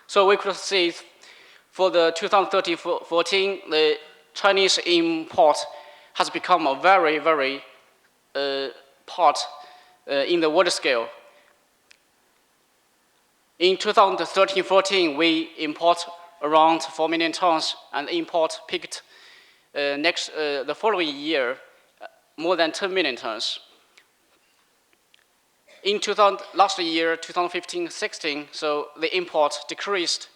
So we could see for the 2013-14, the Chinese import has become a very, very part in the world scale. In 2013-14, we import around 4 million tons, and import peaked the following year more than 10 million tons. In last year, 2015-16, so the import decreased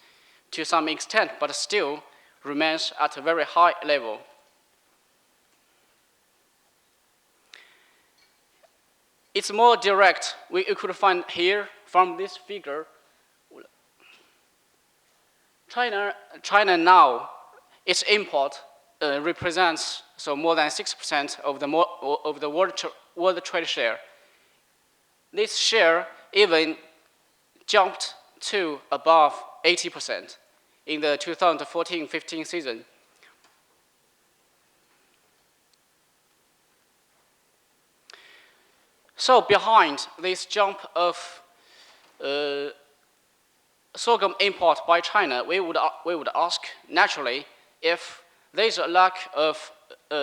to some extent, but still remains at a very high level. It's more direct. We could find here from this figure, China now, its import represents so more than 6% of the world trade share. This share even jumped to above 80% in the 2014-15 season. So behind this jump of sorghum import by China, we would ask naturally if there's a lack of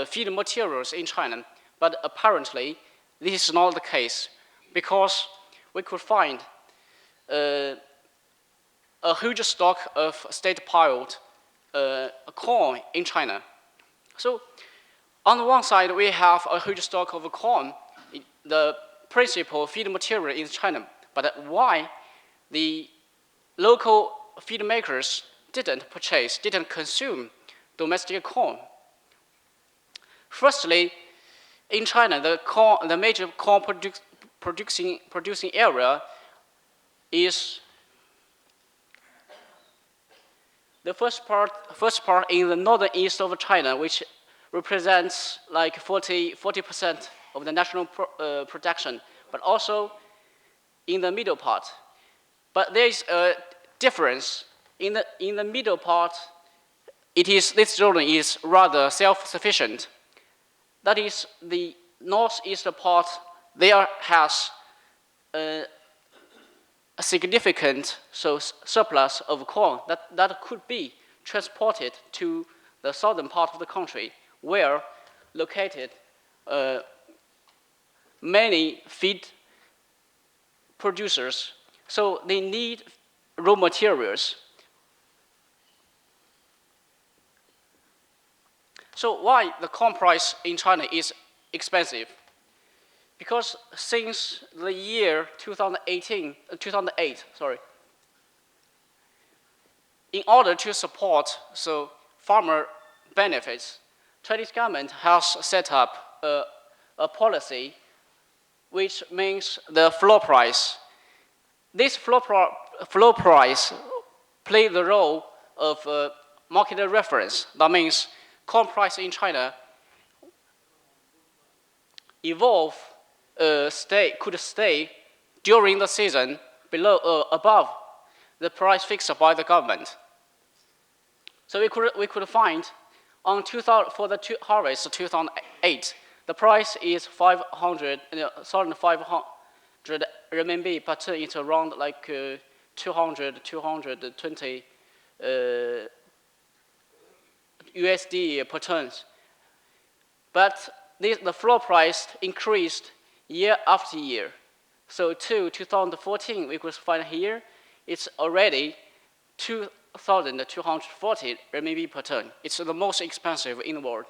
feed materials in China, but apparently this is not the case, because we could find a huge stock of stockpiled corn in China. So on the one side, we have a huge stock of corn, the principal feed material in China, but why the local feed makers didn't consume domestic corn? Firstly, in China, the major corn producing area is the first part in the northern east of China, which represents like 40% of the national production, but also in the middle part. But there is a difference. In the middle part, this zone is rather self-sufficient. That is, the northeast part, there has a significant surplus of corn that could be transported to the southern part of the country, where located many feed producers. So they need raw materials. So why the corn price in China is expensive? Because since the year 2008, in order to support farmer benefits, Chinese government has set up a policy which means the floor price. This floor price plays the role of market reference. That means corn price in China could stay during the season above the price fixed by the government. So we could find for the harvest 2008, the price is 1,500 RMB per ton. It's around like 220 USD per ton. But the floor price increased year after year. So to 2014, we could find here, it's already 2,240 RMB per ton. It's the most expensive in the world.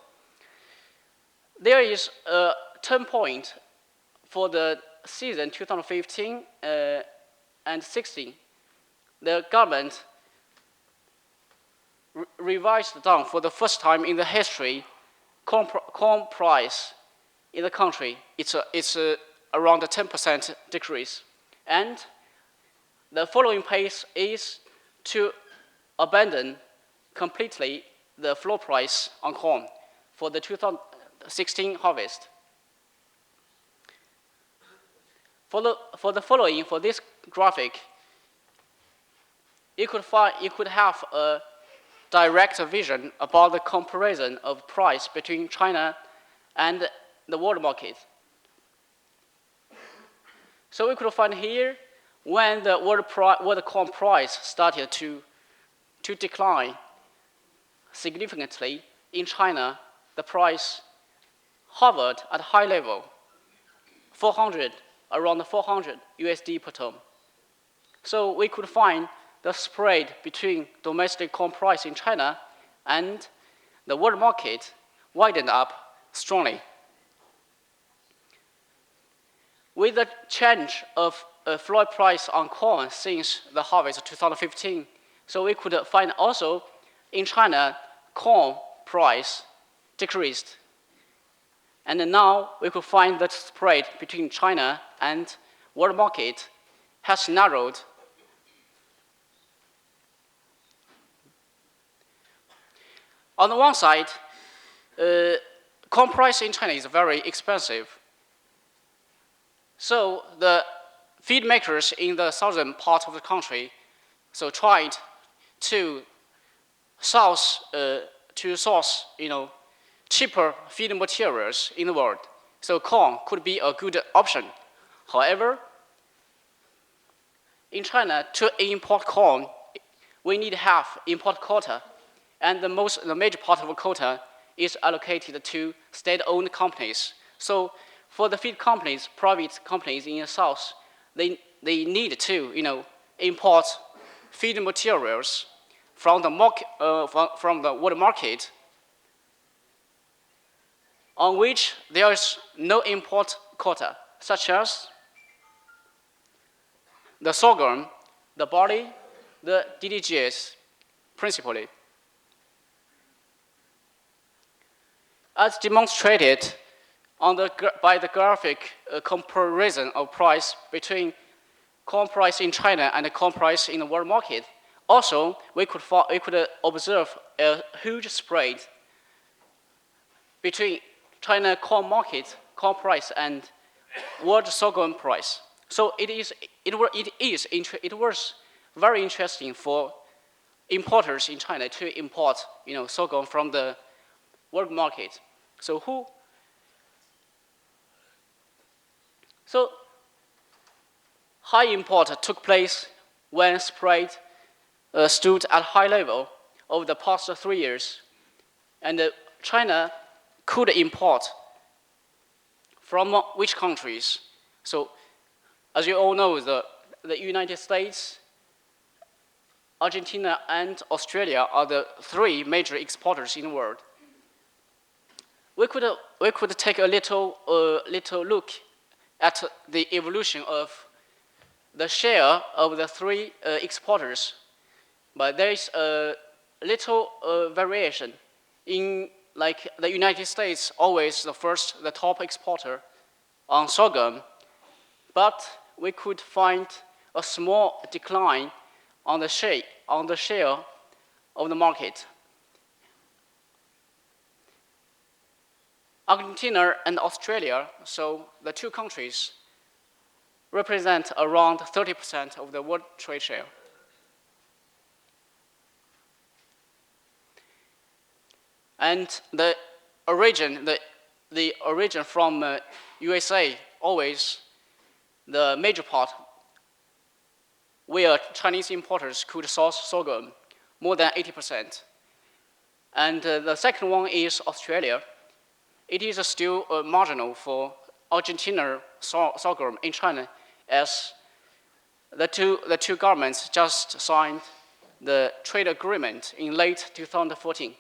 There is a turn point for the season 2015 and 16. The government revised down for the first time in the history, corn price in the country. It's around a 10% decrease. And the following pace is to abandon completely the floor price on corn for the 2016 harvest. For this graphic, you could have a direct vision about the comparison of price between China and the world market. So we could find here when the world corn price started to decline significantly in China, the price hovered at a high level, around 400 USD per ton. So we could find the spread between domestic corn price in China and the world market widened up strongly. With the change of floor price on corn since the harvest of 2015, so we could find also in China, corn price decreased. And now we could find that spread between China and world market has narrowed. On the one side, corn price in China is very expensive. So the feed makers in the southern part of the country tried to source cheaper feed materials in the world. So corn could be a good option. However, in China, to import corn, we need to have import quota. And the major part of the quota is allocated to state-owned companies. So for the feed companies, private companies in the south, they need to import feed materials from the world market, on which there is no import quota, such as the sorghum, the barley, the DDGs, principally. As demonstrated by the graphic comparison of price between corn price in China and the corn price in the world market, also we could observe a huge spread between China corn market, corn price, and world sorghum price. So it was very interesting for importers in China to import sorghum from the world market. So high import took place when spread stood at high level over the past 3 years, and China could import from which countries? So, as you all know, the United States, Argentina, and Australia are the 3 major exporters in the world. We could take a little look at the evolution of the share of the 3 exporters, but there is a little variation. In like the United States, always the top exporter on sorghum, but we could find a small decline on the share of the market. Argentina and Australia, so the 2 countries, represent around 30% of the world trade share. And the origin from USA, always the major part where Chinese importers could source sorghum, more than 80%. And the second one is Australia. It is still marginal for Argentina sorghum in China, as the two governments just signed the trade agreement in late 2014.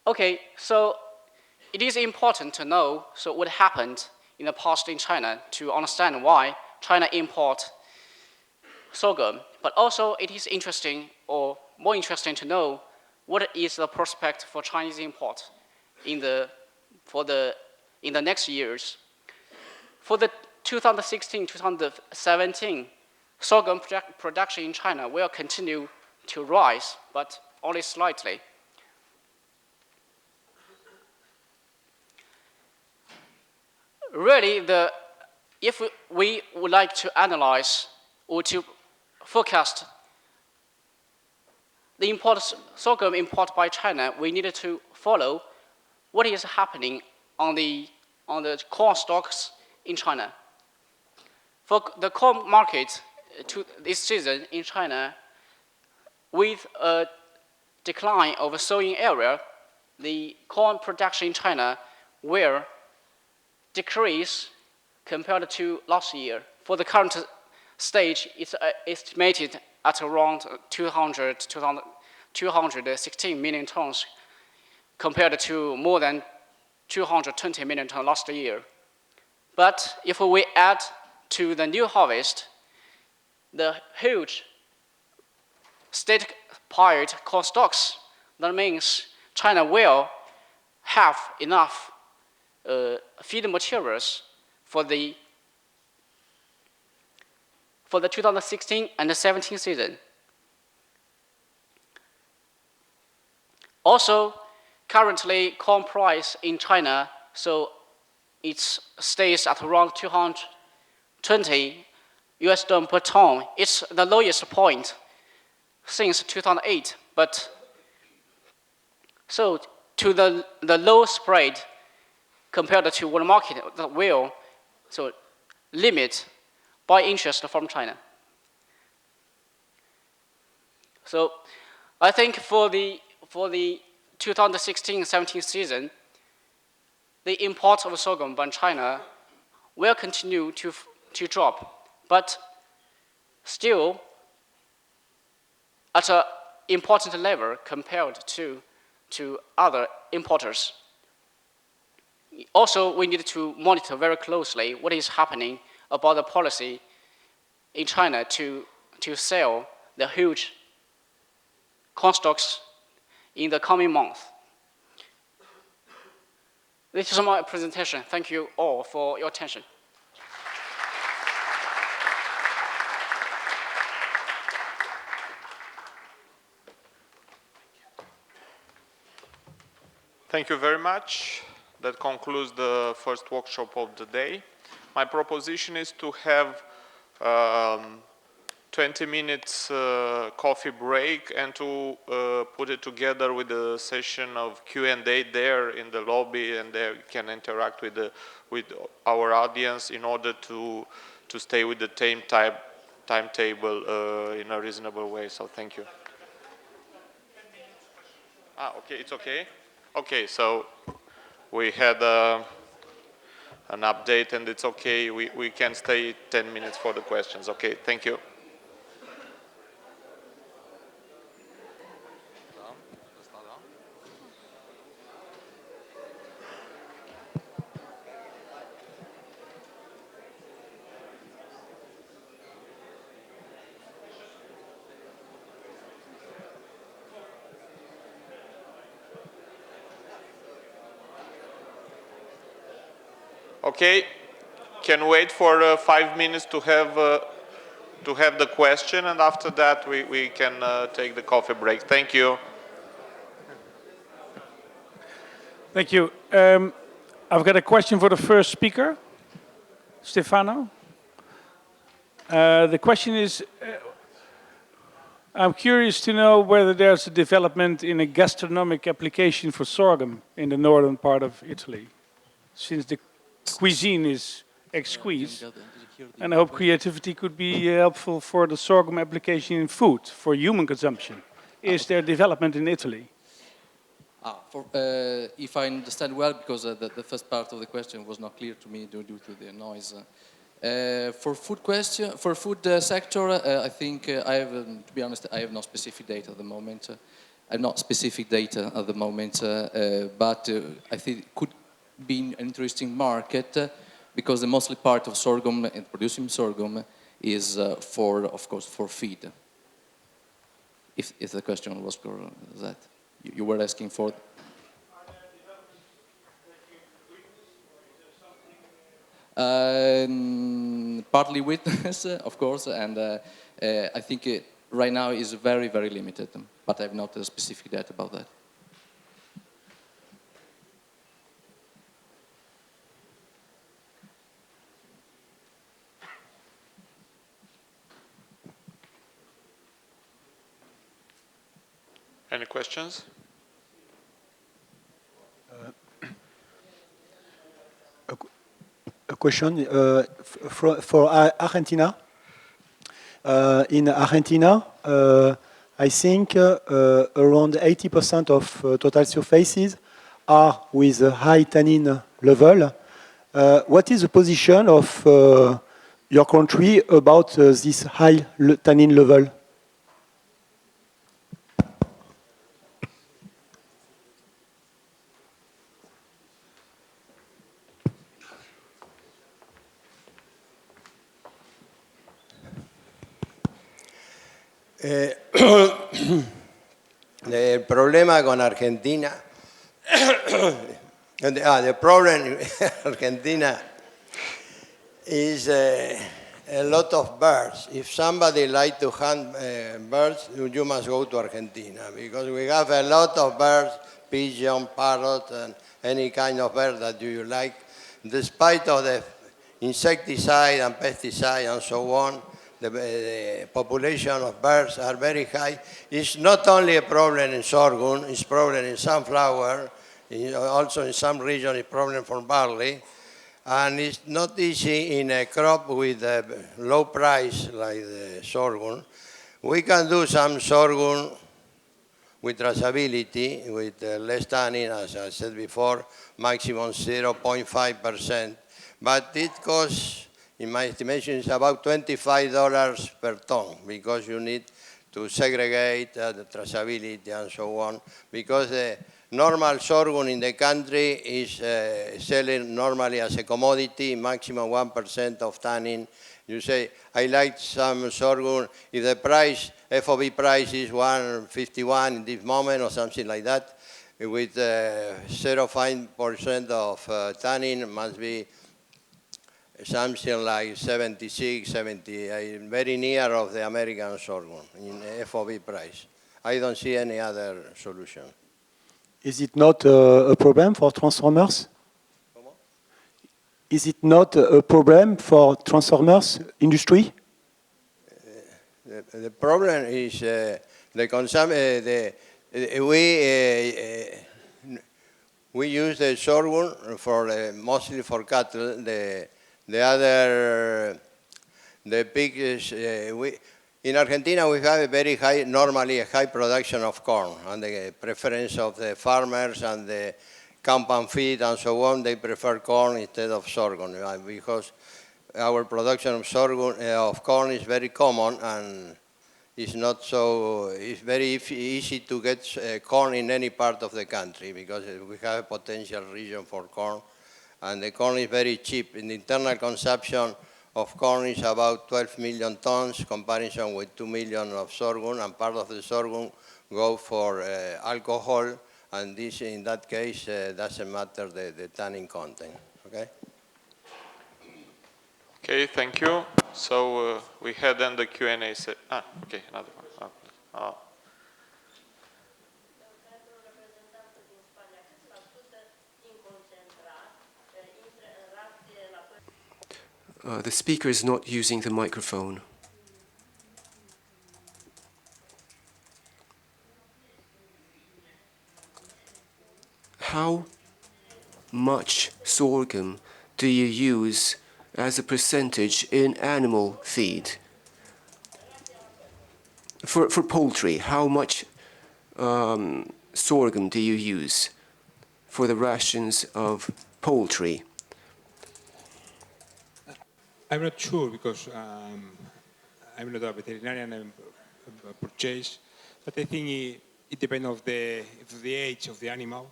Okay, so it is important to know what happened in the past in China to understand why China import sorghum, but also it is interesting or more interesting to know what is the prospect for Chinese import in the next years. For the 2016-2017, sorghum production in China will continue to rise, but only slightly. Really, if we would like to analyze or to forecast the sorghum import by China, we needed to follow what is happening on the corn stocks in China. For the corn market this season in China, with a decline of sowing area, the corn production in China will decrease compared to last year. For the current stage, it's estimated at around 216 million tons compared to more than 220 million tons last year. But if we add to the new harvest, the huge state-piled corn stocks, that means China will have enough feed materials for the 2016 and the 17 season. Also, currently corn price in China, so it stays at around 220 US dollars per ton. It's the lowest point since 2008, but so to the low spread compared to world market that will limit buy interest from China. So I think for the 2016-17 season, the import of sorghum by China will continue to drop, but still at an important level compared to other importers. Also, we need to monitor very closely what is happening about the policy in China to sell the huge corn stocks in the coming month. This is my presentation. Thank you all for your attention. Thank you very much. That concludes the first workshop of the day. My proposition is to have 20 minutes coffee break and to put it together with a session of Q&A there in the lobby, and there you can interact with our audience in order to stay with the timetable in a reasonable way. So thank you. Okay, it's okay. Okay, so we had an update and it's okay. We can stay 10 minutes for the questions. Okay, thank you. Okay, can wait for 5 minutes to have the question, and after that we can take the coffee break. Thank you. Thank you. I've got a question for the first speaker, Stefano. The question is, I'm curious to know whether there's a development in a gastronomic application for sorghum in the northern part of Italy, since the cuisine is exquisite, and I hope creativity could be helpful for the sorghum application in food for human consumption. Is there development in Italy? If I understand well, because the first part of the question was not clear to me due to the noise. For food sector, I think I have, to be honest, I have no specific data at the moment. I have not specific data at the moment, but I think it could be an interesting market because the mostly part of sorghum and producing sorghum is for, of course, for feed. If the question was that you were asking for. Partly witness, of course, and I think right now is very, very limited, but I have not specific data about that. Any questions? A question for Argentina. In Argentina, I think around 80% of total surfaces are with a high tannin level. What is the position of your country about this high tannin level? El problema con Argentina, the problem in Argentina is a lot of birds. If somebody likes to hunt birds, you must go to Argentina because we have a lot of birds, pigeon, parrot, and any kind of bird that you like. Despite of the insecticide and pesticide and so on, the population of birds are very high. It's not only a problem in sorghum, it's a problem in sunflower, also in some regions it's a problem for barley. And it's not easy in a crop with a low price like the sorghum. We can do some sorghum with traceability, with less tannin, as I said before, maximum 0.5%. But it costs, in my estimation, it's about $25 per ton because you need to segregate the traceability and so on. Because the normal sorghum in the country is selling normally as a commodity, maximum 1% of tannin. You say, I like some sorghum, if the price, FOB price is 151 in this moment or something like that, with 0.5% of tannin must be something like 76, 70, very near of the American sorghum in FOB price. I don't see any other solution. Is it not a problem for transformers? Is it not a problem for transformers industry? The problem is the consumption. We use the sorghum for mostly for cattle. The pigs. In Argentina, we have a very high, normally a high production of corn, and the preference of the farmers and the compound feed and so on, they prefer corn instead of sorghum because our production of sorghum of corn is very common and it's not so. It's very easy to get corn in any part of the country because we have a potential region for corn, and the corn is very cheap. In the internal consumption of corn is about 12 million tons, comparison with 2 million of sorghum, and part of the sorghum go for alcohol, and this, in that case, doesn't matter the tannin content, okay? Okay, thank you. So we had then the Q&A. Okay, another one. The speaker is not using the microphone. How much sorghum do you use as a percentage in animal feed? For poultry, how much sorghum do you use for the rations of poultry? I'm not sure because I'm not a veterinarian, I'm a purchase, but I think it depends on the age of the animal.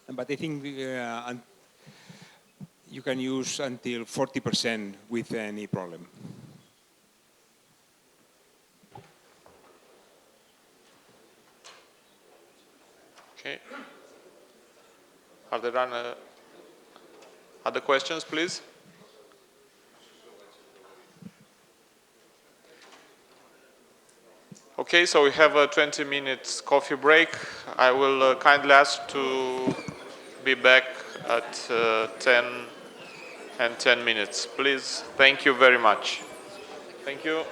But I think you can use until 40% with any problem. Okay. Are there any other questions, please? Okay, so we have a 20 minutes coffee break. I will kindly ask to be back at 10 and 10 minutes. Please, thank you very much. Thank you.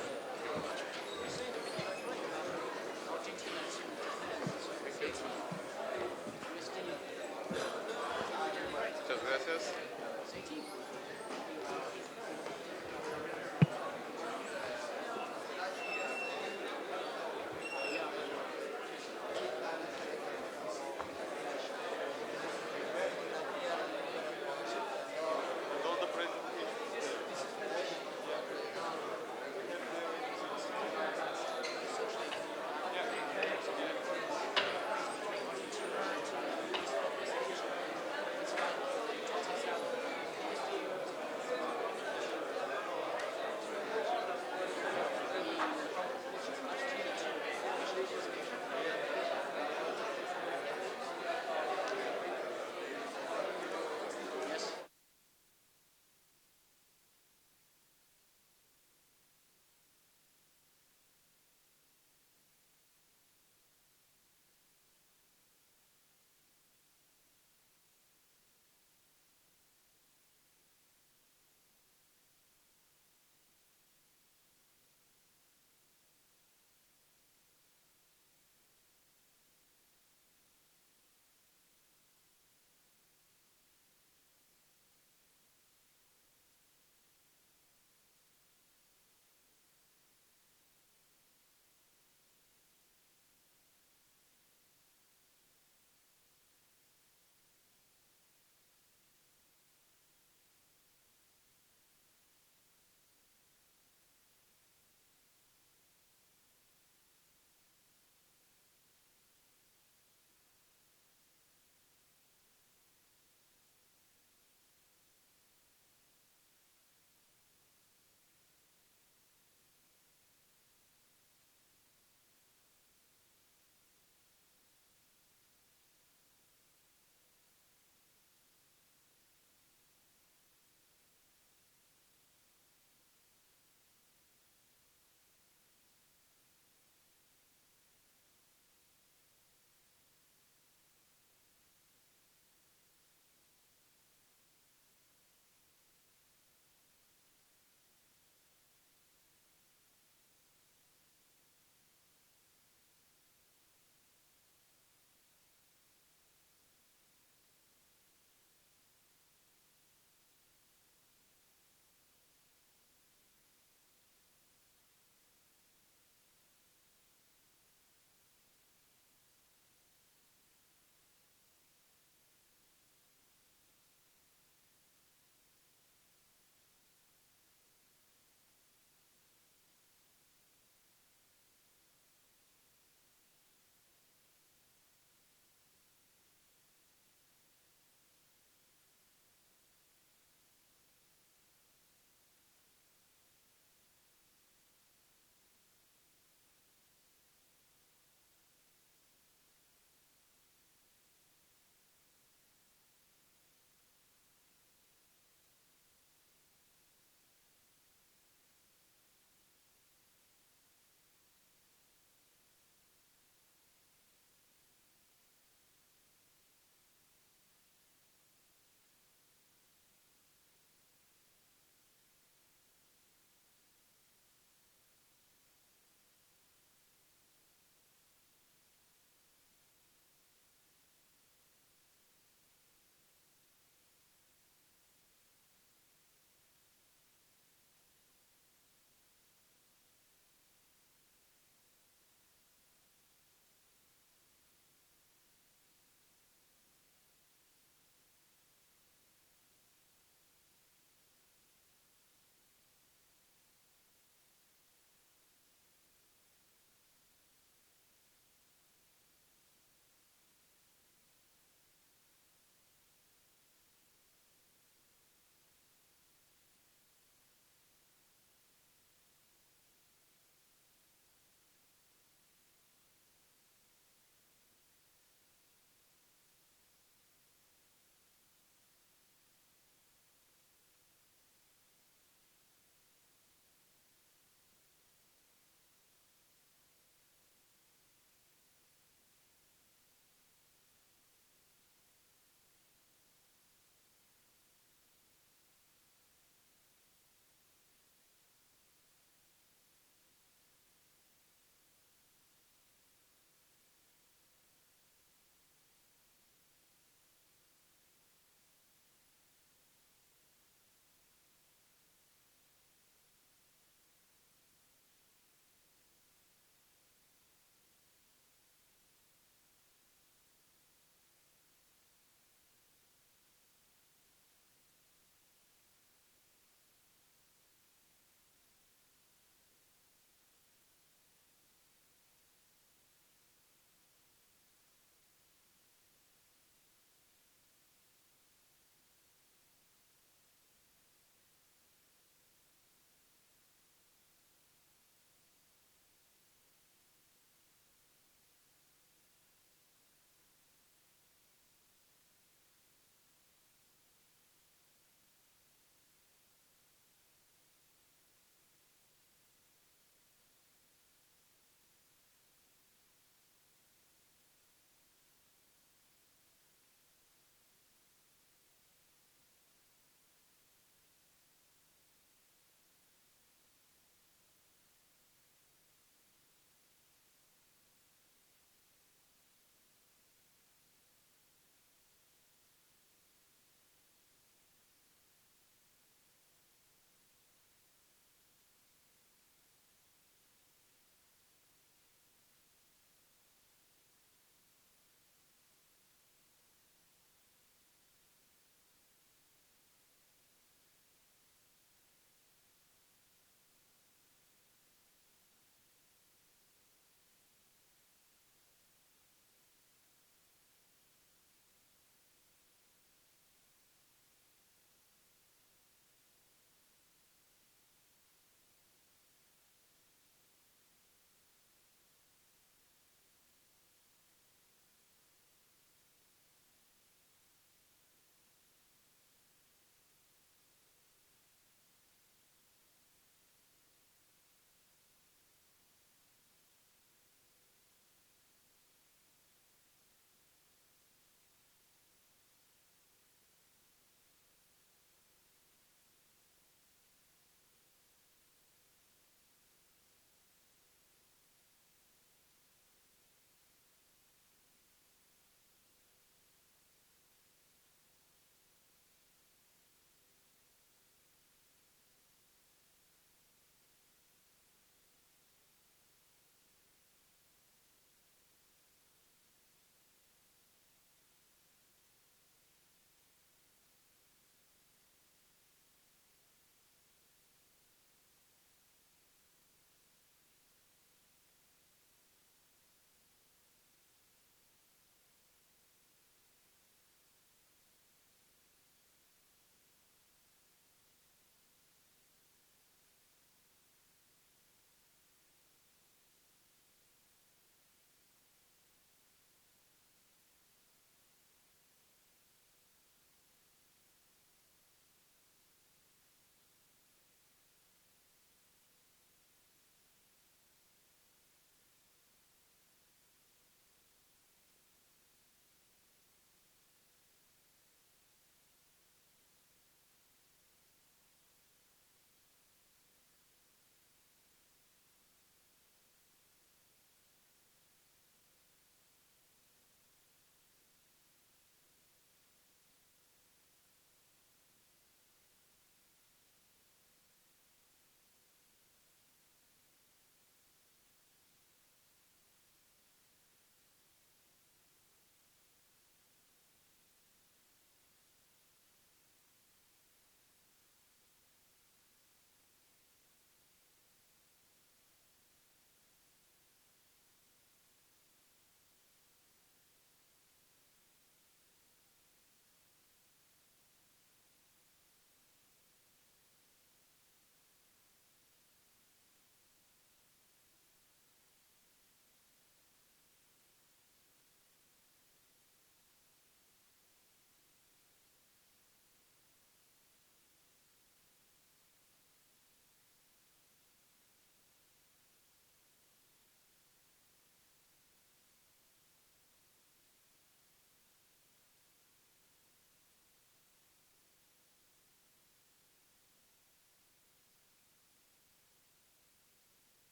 Muchas gracias.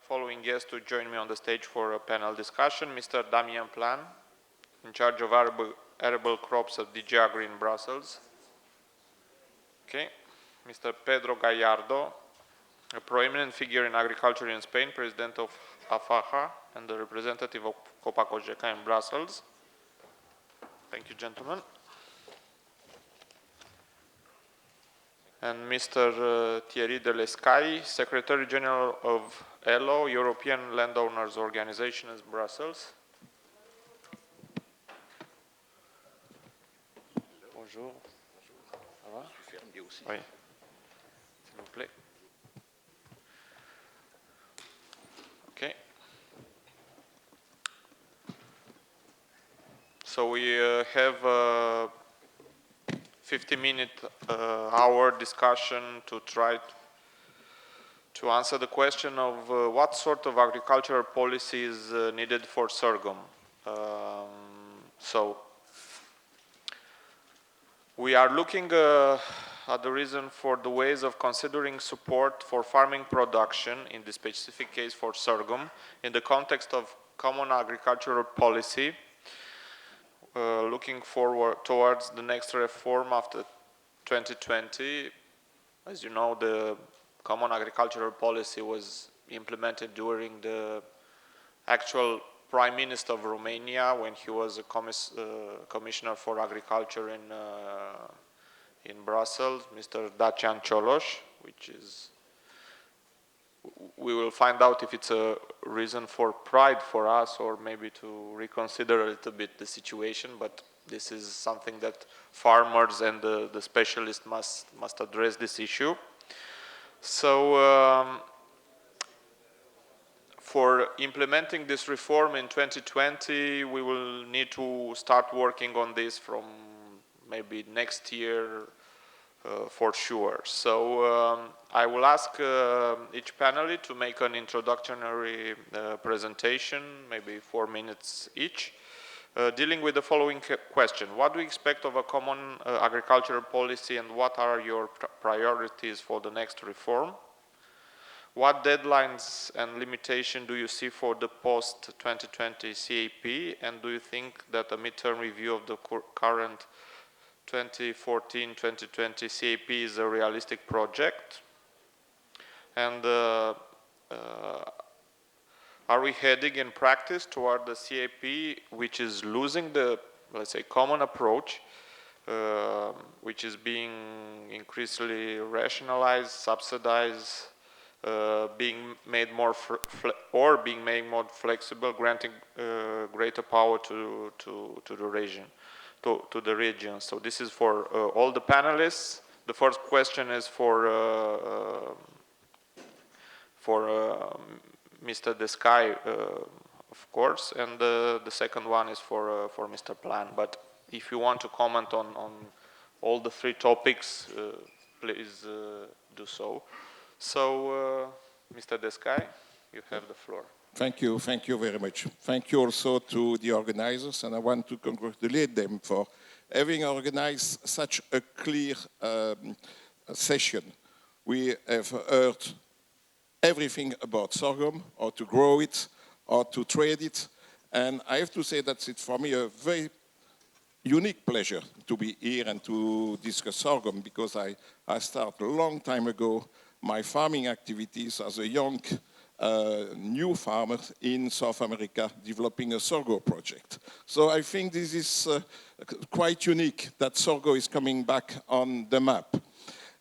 following guests to join me on the stage for a panel discussion. Mr. Damien Plan, in charge of arable crops at DG Agri in Brussels. Okay. Mr. Pedro Gallardo, a prominent figure in agriculture in Spain, president of AFAJA and the representative of Copacogeca in Brussels. Thank you, gentlemen. And Mr. Thierry Delescay, Secretary General of ELO, European Landowners Organization in Brussels. Bonjour. Ça va? Oui. S'il vous plaît. Okay. So we have a 50-minute hour discussion to try to answer the question of what sort of agricultural policy is needed for sorghum. So we are looking at the reason for the ways of considering support for farming production, in the specific case for sorghum, in the context of common agricultural policy, looking forward towards the next reform after 2020. As you know, the common agricultural policy was implemented during the actual Prime Minister of Romania when he was a Commissioner for Agriculture in Brussels, Mr. Dacian Cioloș, which is, we will find out if it's a reason for pride for us or maybe to reconsider a little bit the situation, but this is something that farmers and the specialists must address this issue. So for implementing this reform in 2020, we will need to start working on this from maybe next year for sure. So I will ask each panelist to make an introductory presentation, maybe 4 minutes each, dealing with the following question. What do you expect of a common agricultural policy and what are your priorities for the next reform? What deadlines and limitations do you see for the post-2020 CAP, and do you think that a midterm review of the current 2014-2020 CAP is a realistic project? And are we heading in practice toward the CAP, which is losing the, let's say, common approach, which is being increasingly rationalized, subsidized, being made more flexible, granting greater power to the region, to the region. So this is for all the panelists. The first question is for Mr. Descay, of course, and the second one is for Mr. Plan. But if you want to comment on all the three topics, please do so. So, Mr. Descay, you have the floor. Thank you very much. Thank you also to the organizers, and I want to congratulate them for having organized such a clear session. We have heard everything about sorghum, how to grow it, how to trade it, and I have to say that it's for me a very unique pleasure to be here and to discuss sorghum, because I started a long time ago my farming activities as a young new farmer in South America, developing a sorghum project. So I think this is quite unique that sorghum is coming back on the map.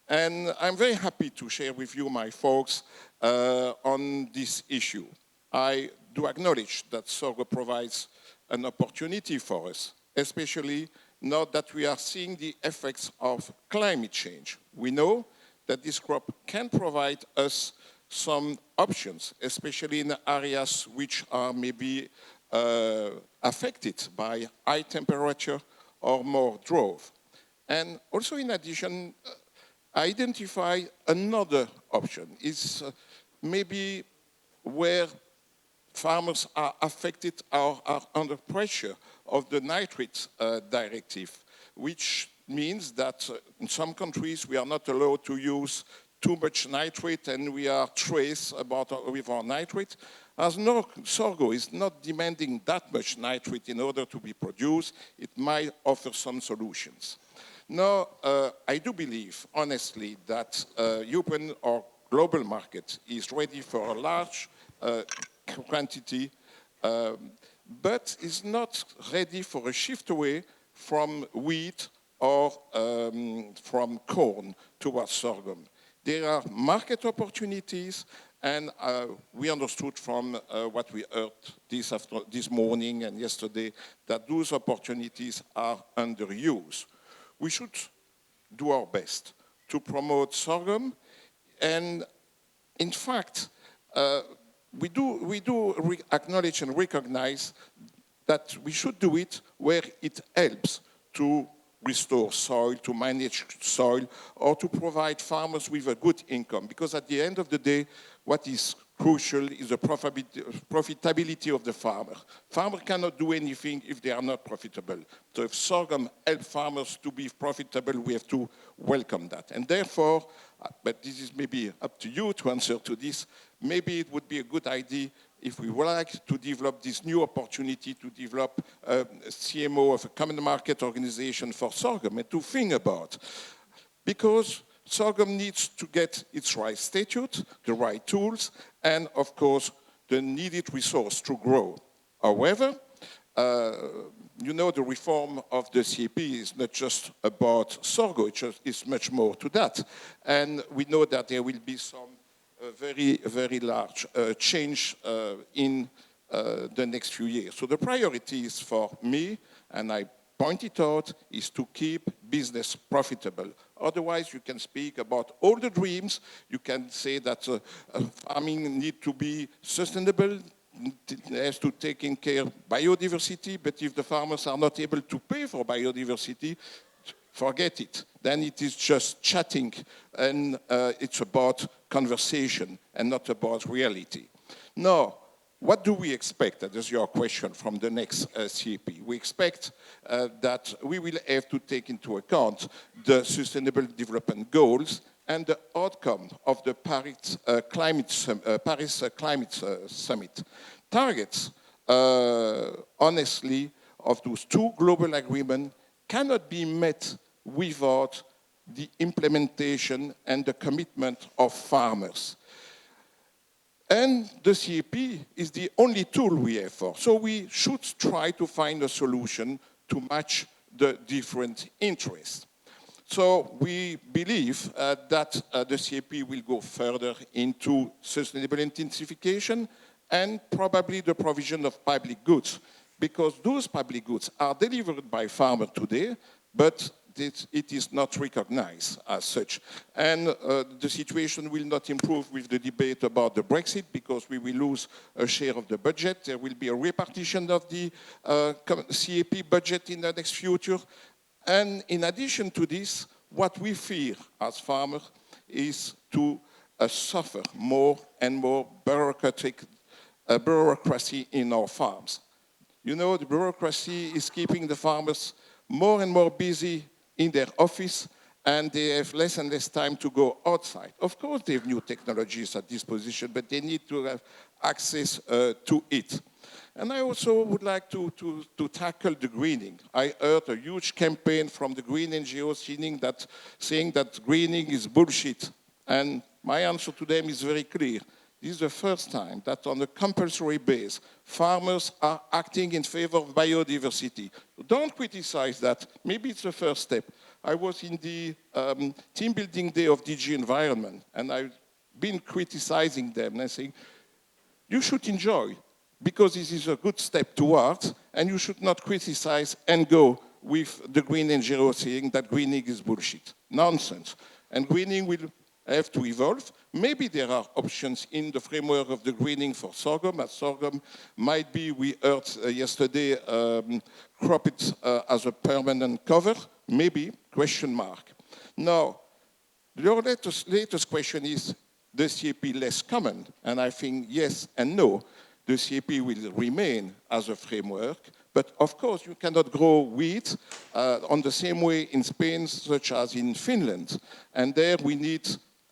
And I'm very happy to share with you, my folks, on this issue. I do acknowledge that sorghum provides an opportunity for us, especially now that we are seeing the effects of climate change. We know that this crop can provide us some options, especially in areas which are maybe affected by high temperature or more drought. And also, in addition, identify another option is maybe where farmers are affected or are under pressure of the nitrate directive, which means that in some countries we are not allowed to use too much nitrate and we are trace with our nitrate. As no, sorghum is not demanding that much nitrate in order to be produced, it might offer some solutions. Now, I do believe, honestly, that European or global market is ready for a large quantity, but is not ready for a shift away from wheat or from corn towards sorghum. There are market opportunities, and we understood from what we heard this morning and yesterday that those opportunities are under use. We should do our best to promote sorghum, and in fact, we do acknowledge and recognize that we should do it where it helps to restore soil, to manage soil, or to provide farmers with a good income. Because at the end of the day, what is crucial is the profitability of the farmer. Farmer cannot do anything if they are not profitable. So if sorghum helps farmers to be profitable, we have to welcome that. And therefore, but this is maybe up to you to answer to this, maybe it would be a good idea if we would like to develop this new opportunity to develop a CMO of a common market organization for sorghum and to think about. Because sorghum needs to get its right statute, the right tools, and of course, the needed resource to grow. However, you know, the reform of the CAP is not just about sorghum, it's much more to that. And we know that there will be some very, very large change in the next few years. So the priorities for me, and I point it out, is to keep business profitable. Otherwise, you can speak about all the dreams. You can say that farming needs to be sustainable, has to take care of biodiversity, but if the farmers are not able to pay for biodiversity, forget it. Then it is just chatting, and it's about conversation and not about reality. Now, what do we expect? That is your question from the next CAP. We expect that we will have to take into account the Sustainable Development Goals and the outcome of the Paris Climate Summit. Targets, honestly, of those two global agreements cannot be met without the implementation and the commitment of farmers. And the CAP is the only tool we have for. So we should try to find a solution to match the different interests. So we believe that the CAP will go further into sustainable intensification and probably the provision of public goods, because those public goods are delivered by farmers today, but it is not recognized as such. And the situation will not improve with the debate about the Brexit, because we will lose a share of the budget. There will be a repartition of the CAP budget in the next future. And in addition to this, what we fear as farmers is to suffer more and more bureaucracy in our farms. You know, the bureaucracy is keeping the farmers more and more busy in their office, and they have less and less time to go outside. Of course, they have new technologies at disposition, but they need to have access to it. And I also would like to tackle the greening. I heard a huge campaign from the green NGOs saying that greening is bullshit. And my answer to them is very clear. This is the first time that on a compulsory basis, farmers are acting in favor of biodiversity. Don't criticize that. Maybe it's the first step. I was in the team building day of DG Environment, and I've been criticizing them and saying, you should enjoy, because this is a good step towards, and you should not criticize and go with the green NGO saying that greening is bullshit. Nonsense. And greening will have to evolve. Maybe there are options in the framework of the greening for sorghum, as sorghum might be, we heard yesterday, crop it as a permanent cover, maybe, question mark. Now, your latest question is the CAP less common, and I think yes and no. The CAP will remain as a framework, but of course you cannot grow wheat on the same way in Spain such as in Finland, and there we need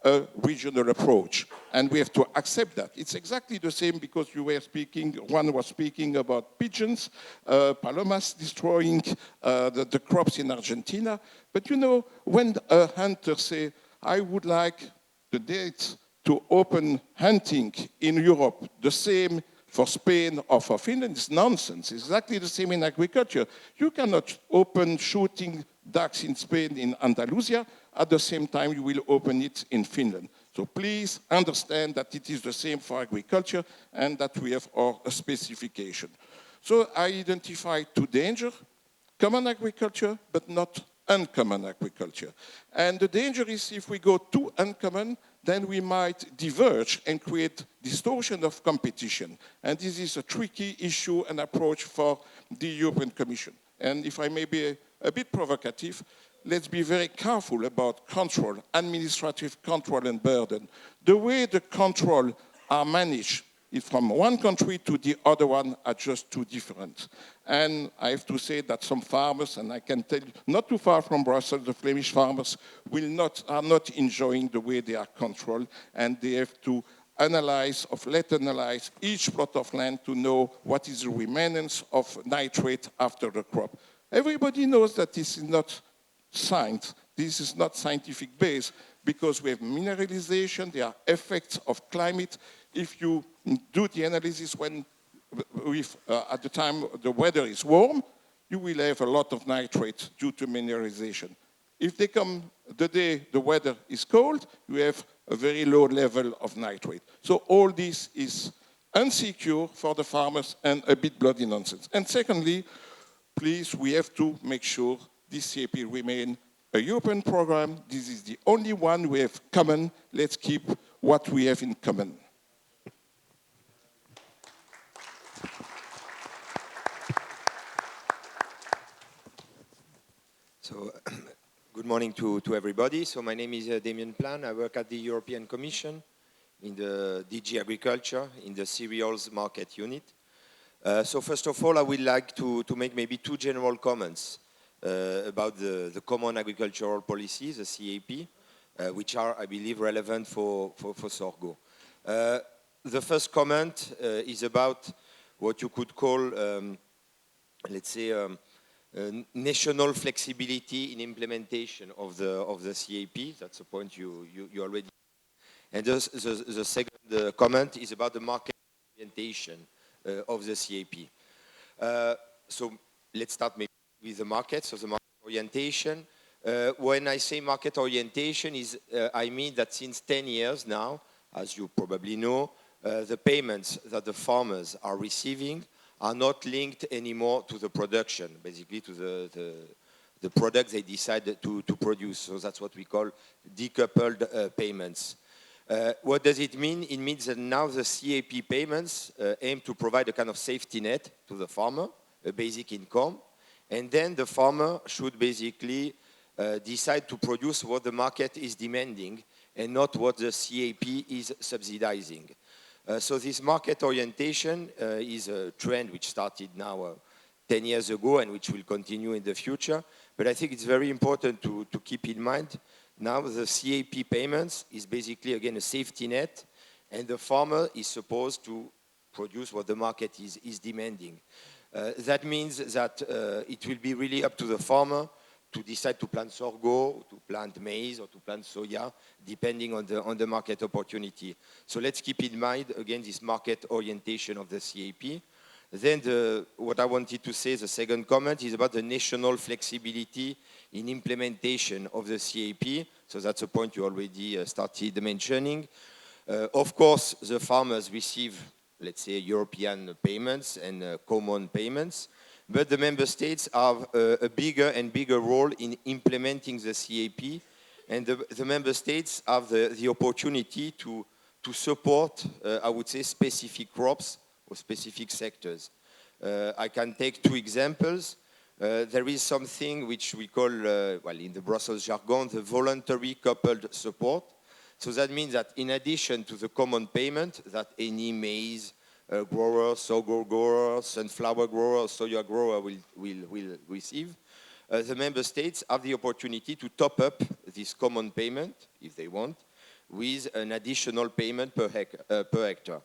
a regional approach. And we have to accept that. It's exactly the same because you were speaking, one was speaking about pigeons, palomas destroying the crops in Argentina. But you know, when a hunter say, I would like the date to open hunting in Europe, the same for Spain or for Finland, it's nonsense. It's exactly the same in agriculture. You cannot open shooting ducks in Spain, in Andalusia, at the same time you will open it in Finland. So please understand that it is the same for agriculture and that we have our specification. So I identified two dangers, common agriculture, but not uncommon agriculture. And the danger is if we go too uncommon, then we might diverge and create distortion of competition. And this is a tricky issue and approach for the European Commission. And if I may be a bit provocative, let's be very careful about control, administrative control and burden. The way the control are managed from one country to the other one are just too different. And I have to say that some farmers, and I can tell you, not too far from Brussels, the Flemish farmers are not enjoying the way they are controlled, and they have to analyze each plot of land to know what is the remnants of nitrate after the crop. Everybody knows that this is not science. This is not scientific based because we have mineralization, there are effects of climate. If you do the analysis at the time the weather is warm, you will have a lot of nitrate due to mineralization. If they come the day the weather is cold, you have a very low level of nitrate. So all this is unsecure for the farmers and a bit bloody nonsense. And secondly, please, we have to make sure this CAP remain a European program. This is the only one we have common. Let's keep what we have in common. So, good morning to everybody. So my name is Damien Plan. I work at the European Commission in the DG Agriculture in the cereals market unit. So first of all, I would like to make maybe two general comments about the Common Agricultural Policy, the CAP, which are, I believe, relevant for sorghum. The first comment is about what you could call, let's say, national flexibility in implementation of the CAP. That's a point you already. And the second comment is about the market orientation of the CAP. So let's start maybe with the market. So the market orientation. When I say market orientation, I mean that since 10 years now, as you probably know, the payments that the farmers are receiving are not linked anymore to the production, basically to the products they decide to produce. So that's what we call decoupled payments. What does it mean? It means that now the CAP payments aim to provide a kind of safety net to the farmer, a basic income, and then the farmer should basically decide to produce what the market is demanding and not what the CAP is subsidizing. So this market orientation is a trend which started now 10 years ago and which will continue in the future. But I think it's very important to keep in mind now the CAP payments is basically, again, a safety net, and the farmer is supposed to produce what the market is demanding. That means that it will be really up to the farmer to decide to plant sorghum, to plant maize, or to plant soya, depending on the market opportunity. So let's keep in mind, again, this market orientation of the CAP. Then what I wanted to say, the second comment, is about the national flexibility in implementation of the CAP. So that's a point you already started mentioning. Of course, the farmers receive, let's say, European payments and common payments, but the member states have a bigger and bigger role in implementing the CAP, and the member states have the opportunity to support, I would say, specific crops or specific sectors. I can take two examples. There is something which we call, well, in the Brussels jargon, the voluntary coupled support. So that means that in addition to the common payment that any maize grower, sorghum grower, sunflower grower, soya grower will receive, the member states have the opportunity to top up this common payment, if they want, with an additional payment per hectare.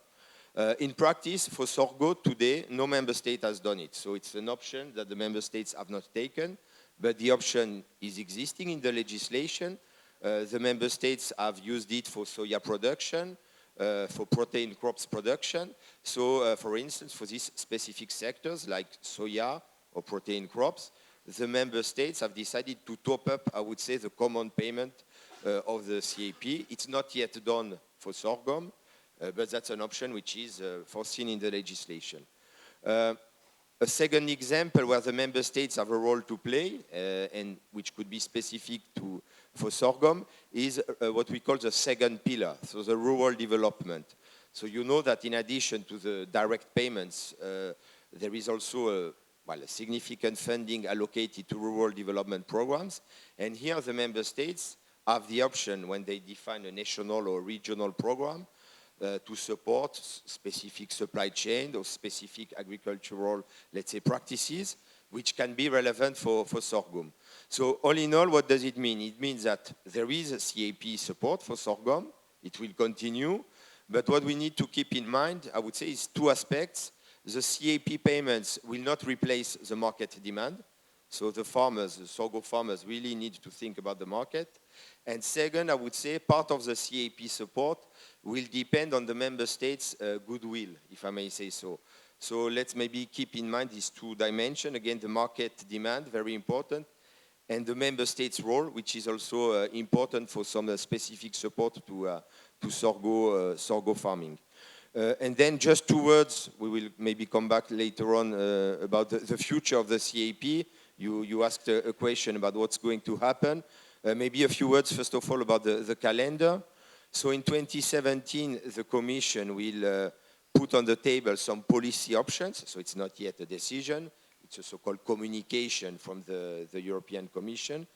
In practice, for sorghum today, no member state has done it. So it's an option that the member states have not taken, but the option is existing in the legislation. The member states have used it for soya production, for protein crops production. So, for instance, for these specific sectors like soya or protein crops, the member states have decided to top up, I would say, the common payment of the CAP. It's not yet done for sorghum, but that's an option which is foreseen in the legislation. A second example where the member states have a role to play, and which could be specific for sorghum, is what we call the second pillar, so the rural development. So you know that in addition to the direct payments, there is also a significant funding allocated to rural development programs. And here the member states have the option, when they define a national or regional program, to support specific supply chain or specific agricultural, let's say, practices, which can be relevant for sorghum. So all in all, what does it mean? It means that there is a CAP support for sorghum. It will continue. But what we need to keep in mind, I would say, is two aspects. The CAP payments will not replace the market demand. So the farmers, the sorghum farmers, really need to think about the market. And second, I would say part of the CAP support will depend on the member states' goodwill, if I may say so. So let's maybe keep in mind these two dimensions. Again, the market demand, very important, and the member states' role, which is also important for some specific support to sorghum farming. And then just 2 words, we will maybe come back later on about the future of the CAP. You asked a question about what's going to happen. Maybe a few words, first of all, about the calendar. So in 2017, the Commission will put on the table some policy options. So it's not yet a decision. It's a so-called communication from the European Commission.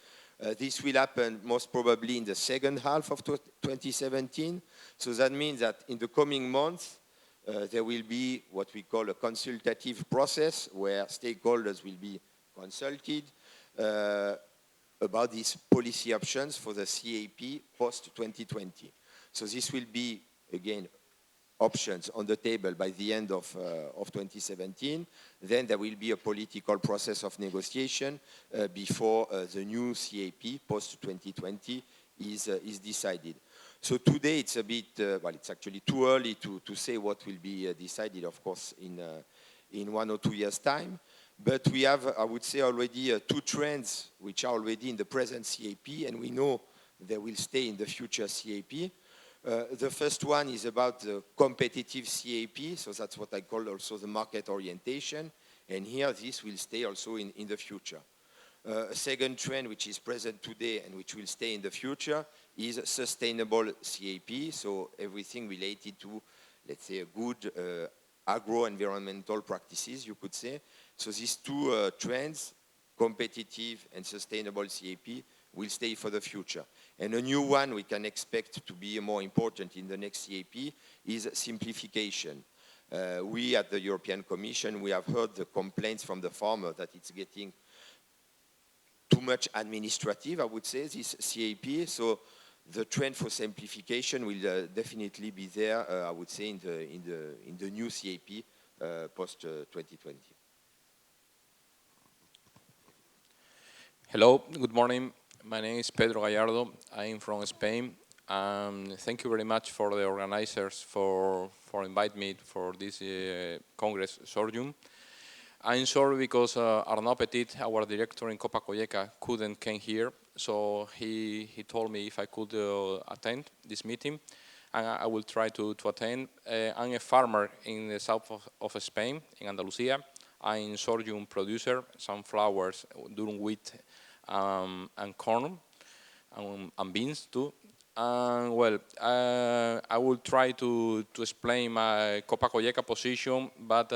This will happen most probably in the second half of 2017. So that means that in the coming months, there will be what we call a consultative process where stakeholders will be consulted about these policy options for the CAP post-2020. So this will be, again, options on the table by the end of 2017. Then there will be a political process of negotiation before the new CAP post-2020 is decided. So today it's a bit, it's actually too early to say what will be decided, of course, in 1 or 2 years' time. But we have, I would say, already 2 trends which are already in the present CAP, and we know they will stay in the future CAP. The first one is about the competitive CAP, so that's what I call also the market orientation, and here this will stay also in the future. A second trend which is present today and which will stay in the future is sustainable CAP, so everything related to, let's say, a good agro-environmental practices, you could say. So these 2 trends, competitive and sustainable CAP, will stay for the future. And a new one we can expect to be more important in the next CAP is simplification. We at the European Commission, we have heard the complaints from the farmer that it's getting too much administrative, I would say, this CAP. So the trend for simplification will definitely be there, I would say, in the new CAP post-2020. Hello, good morning. My name is Pedro Gallardo. I'm from Spain. Thank you very much for the organizers for inviting me for this Congress Sorghum. I'm sorry because Arnaud Petit, our director in Copa Cogeca, couldn't come here. So he told me if I could attend this meeting, and I will try to attend. I'm a farmer in the south of Spain, in Andalusia. I'm a sorghum producer, sunflowers, durum wheat, and corn, and beans too. Well, I will try to explain my Copa Cogeca position, but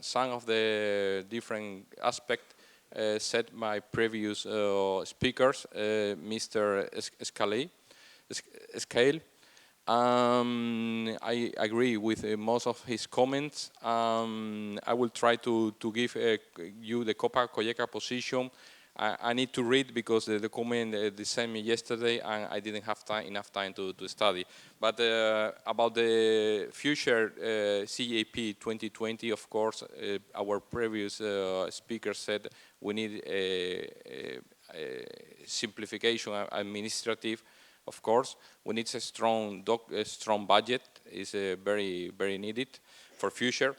some of the different aspects said my previous speakers, Mr. Scale. I agree with most of his comments. I will try to give you the Copa Cogeca position I need to read because the document they sent me yesterday and I didn't have enough time to study. But about the future CAP 2020, of course, our previous speaker said we need a simplification administrative. Of course, we need a strong budget. Is very needed for future.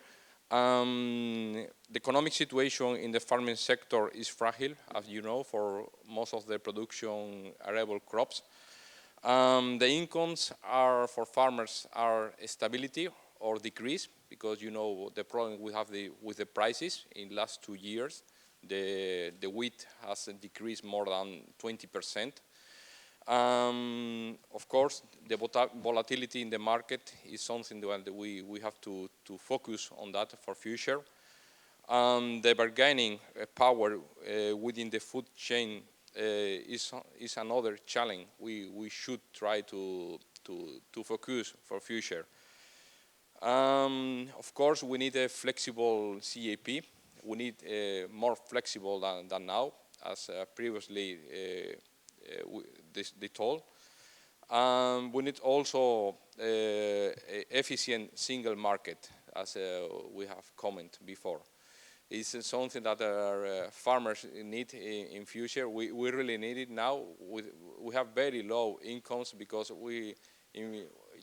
The economic situation in the farming sector is fragile, as you know, for most of the production arable crops. The incomes are for farmers are stability or decrease, because you know the problem we have with the prices in last 2 years. The wheat has decreased more than 20%. Of course, the volatility in the market is something that we have to focus on that for future. The bargaining power within the food chain is another challenge we should try to focus for future. Of course, we need a flexible CAP. We need more flexible than now, as previously they told. We need also efficient single market, as we have commented before. It's something that our farmers need in future. We really need it now. We have very low incomes because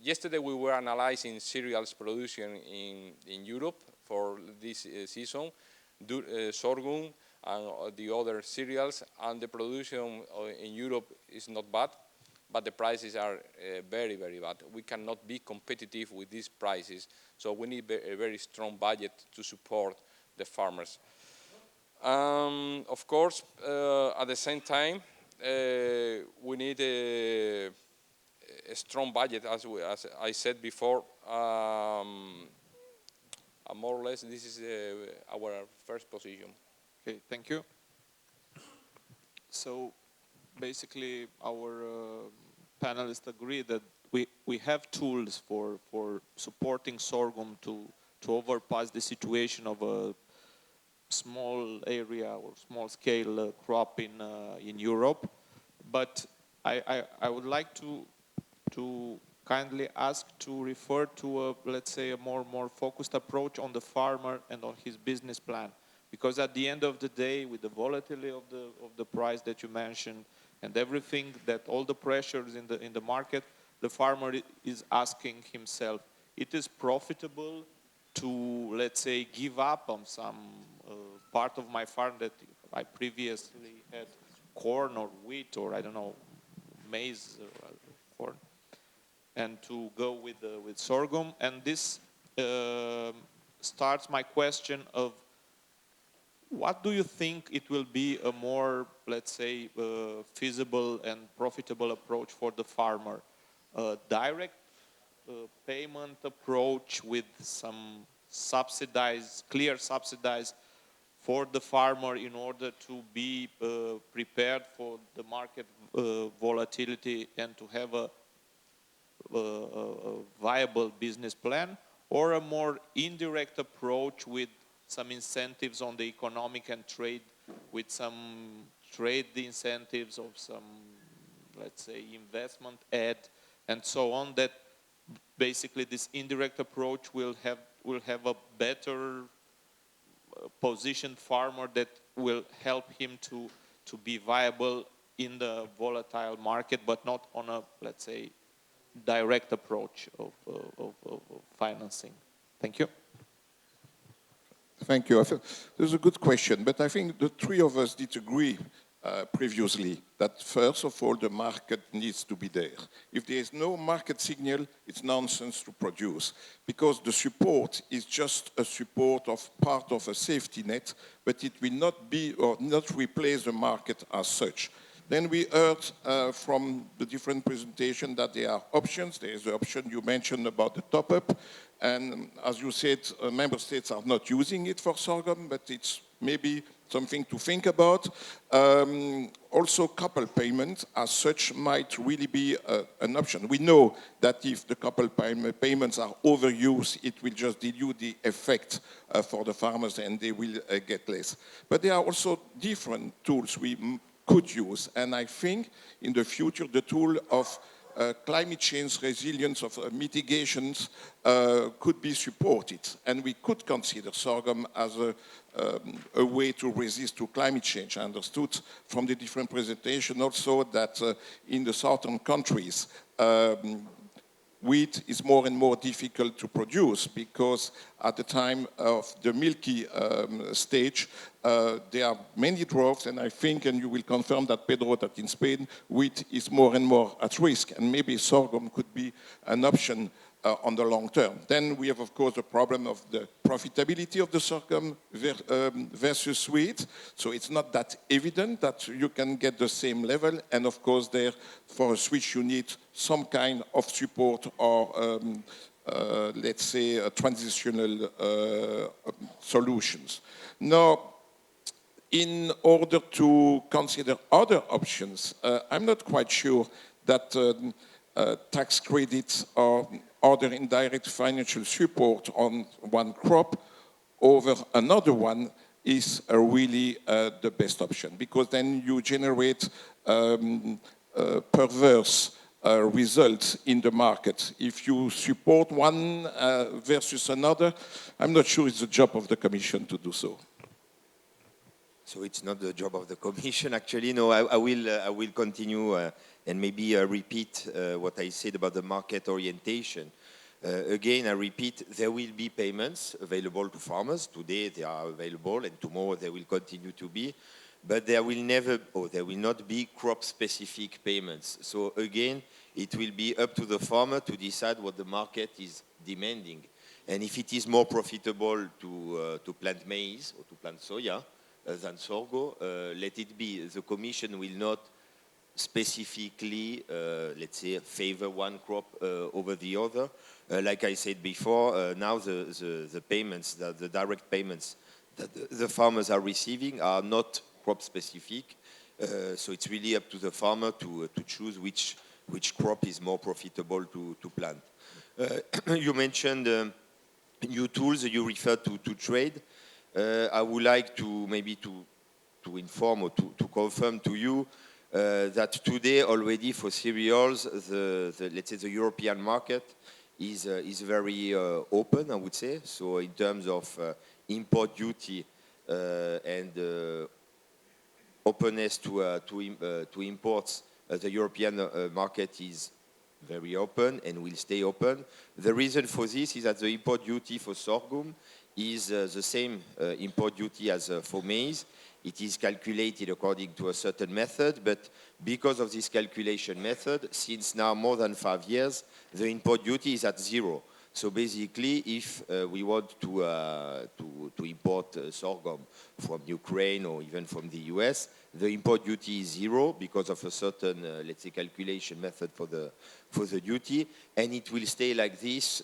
yesterday we were analyzing cereals production in Europe for this season, sorghum and the other cereals, and the production in Europe is not bad, but the prices are very bad. We cannot be competitive with these prices, so we need a very strong budget to support the farmers. Of course, at the same time, we need a strong budget, as I said before. More or less, this is our first position. Okay, thank you. So basically, our panelists agree that we have tools for supporting sorghum to overpass the situation of a small area or small scale crop in Europe. But I would like to kindly ask to refer to let's say a more focused approach on the farmer and on his business plan. Because at the end of the day, with the volatility of the price that you mentioned and everything, that all the pressures in the market, the farmer is asking himself, it is profitable to, let's say, give up on some part of my farm that I previously had corn or wheat or I don't know, maize or corn, and to go with sorghum. And this starts my question of, what do you think it will be a more, let's say, feasible and profitable approach for the farmer? A direct payment approach with some clear subsidies for the farmer in order to be prepared for the market volatility and to have a viable business plan, or a more indirect approach with some incentives on the economic and trade, with some trade incentives of some, let's say, investment aid and so on, that basically this indirect approach will have a better positioned farmer that will help him to be viable in the volatile market, but not on a, let's say, direct approach of financing. Thank you. Thank you. I think this is a good question, but I think the three of us did agree previously that first of all the market needs to be there. If there is no market signal, it's nonsense to produce, because the support is just a support of part of a safety net, but it will not be or not replace the market as such. Then we heard from the different presentations that there are options. There is the option you mentioned about the top-up, and as you said, member states are not using it for sorghum, but it's maybe something to think about. Also, couple payments as such might really be an option. We know that if the couple payments are overused, it will just dilute the effect for the farmers and they will get less. But there are also different tools we could use, and I think in the future the tool of climate change resilience of mitigations could be supported, and we could consider sorghum as a way to resist to climate change. I understood from the different presentation also that in the southern countries wheat is more and more difficult to produce because at the time of the milky stage, there are many droughts, and I think, and you will confirm that, Pedro, that in Spain, wheat is more and more at risk, and maybe sorghum could be an option on the long term. Then we have, of course, the problem of the profitability of the sorghum versus wheat. So it's not that evident that you can get the same level. And of course, there, for a switch, you need some kind of support or, let's say, transitional solutions. Now, in order to consider other options, I'm not quite sure that tax credits or other indirect financial support on one crop over another one is really the best option, because then you generate perverse results in the market. If you support one versus another, I'm not sure it's the job of the Commission to do so. So it's not the job of the Commission, actually. No, I will continue and maybe repeat what I said about the market orientation. Again, I repeat, there will be payments available to farmers. Today they are available, and tomorrow they will continue to be. But there will never, or there will not be crop-specific payments. So again, it will be up to the farmer to decide what the market is demanding. And if it is more profitable to plant maize or to plant soya than sorghum, let it be. The Commission will not specifically, let's say, favor one crop over the other. Like I said before, now the payments, the direct payments that the farmers are receiving are not crop-specific. So it's really up to the farmer to choose which crop is more profitable to plant. You mentioned new tools, you referred to trade. I would like to maybe to inform or to confirm to you that today already for cereals, let's say the European market is very open, I would say. So in terms of import duty and openness to imports, the European market is very open and will stay open. The reason for this is that the import duty for sorghum is the same import duty as for maize. It is calculated according to a certain method, but because of this calculation method, since now more than 5 years, the import duty is at 0. So basically, if we want to import sorghum from Ukraine or even from the US, the import duty is 0 because of a certain, let's say, calculation method for the duty, and it will stay like this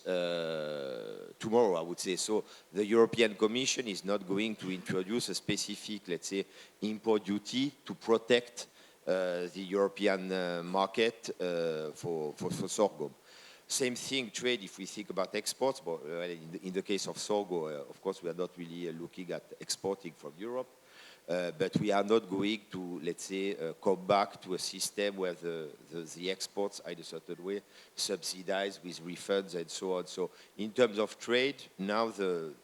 tomorrow, I would say. So the European Commission is not going to introduce a specific, let's say, import duty to protect the European market for sorghum. Same thing, trade, if we think about exports, but in the case of sorghum, of course, we are not really looking at exporting from Europe, but we are not going to, let's say, come back to a system where the exports are in a certain way subsidized with refunds and so on. So in terms of trade, now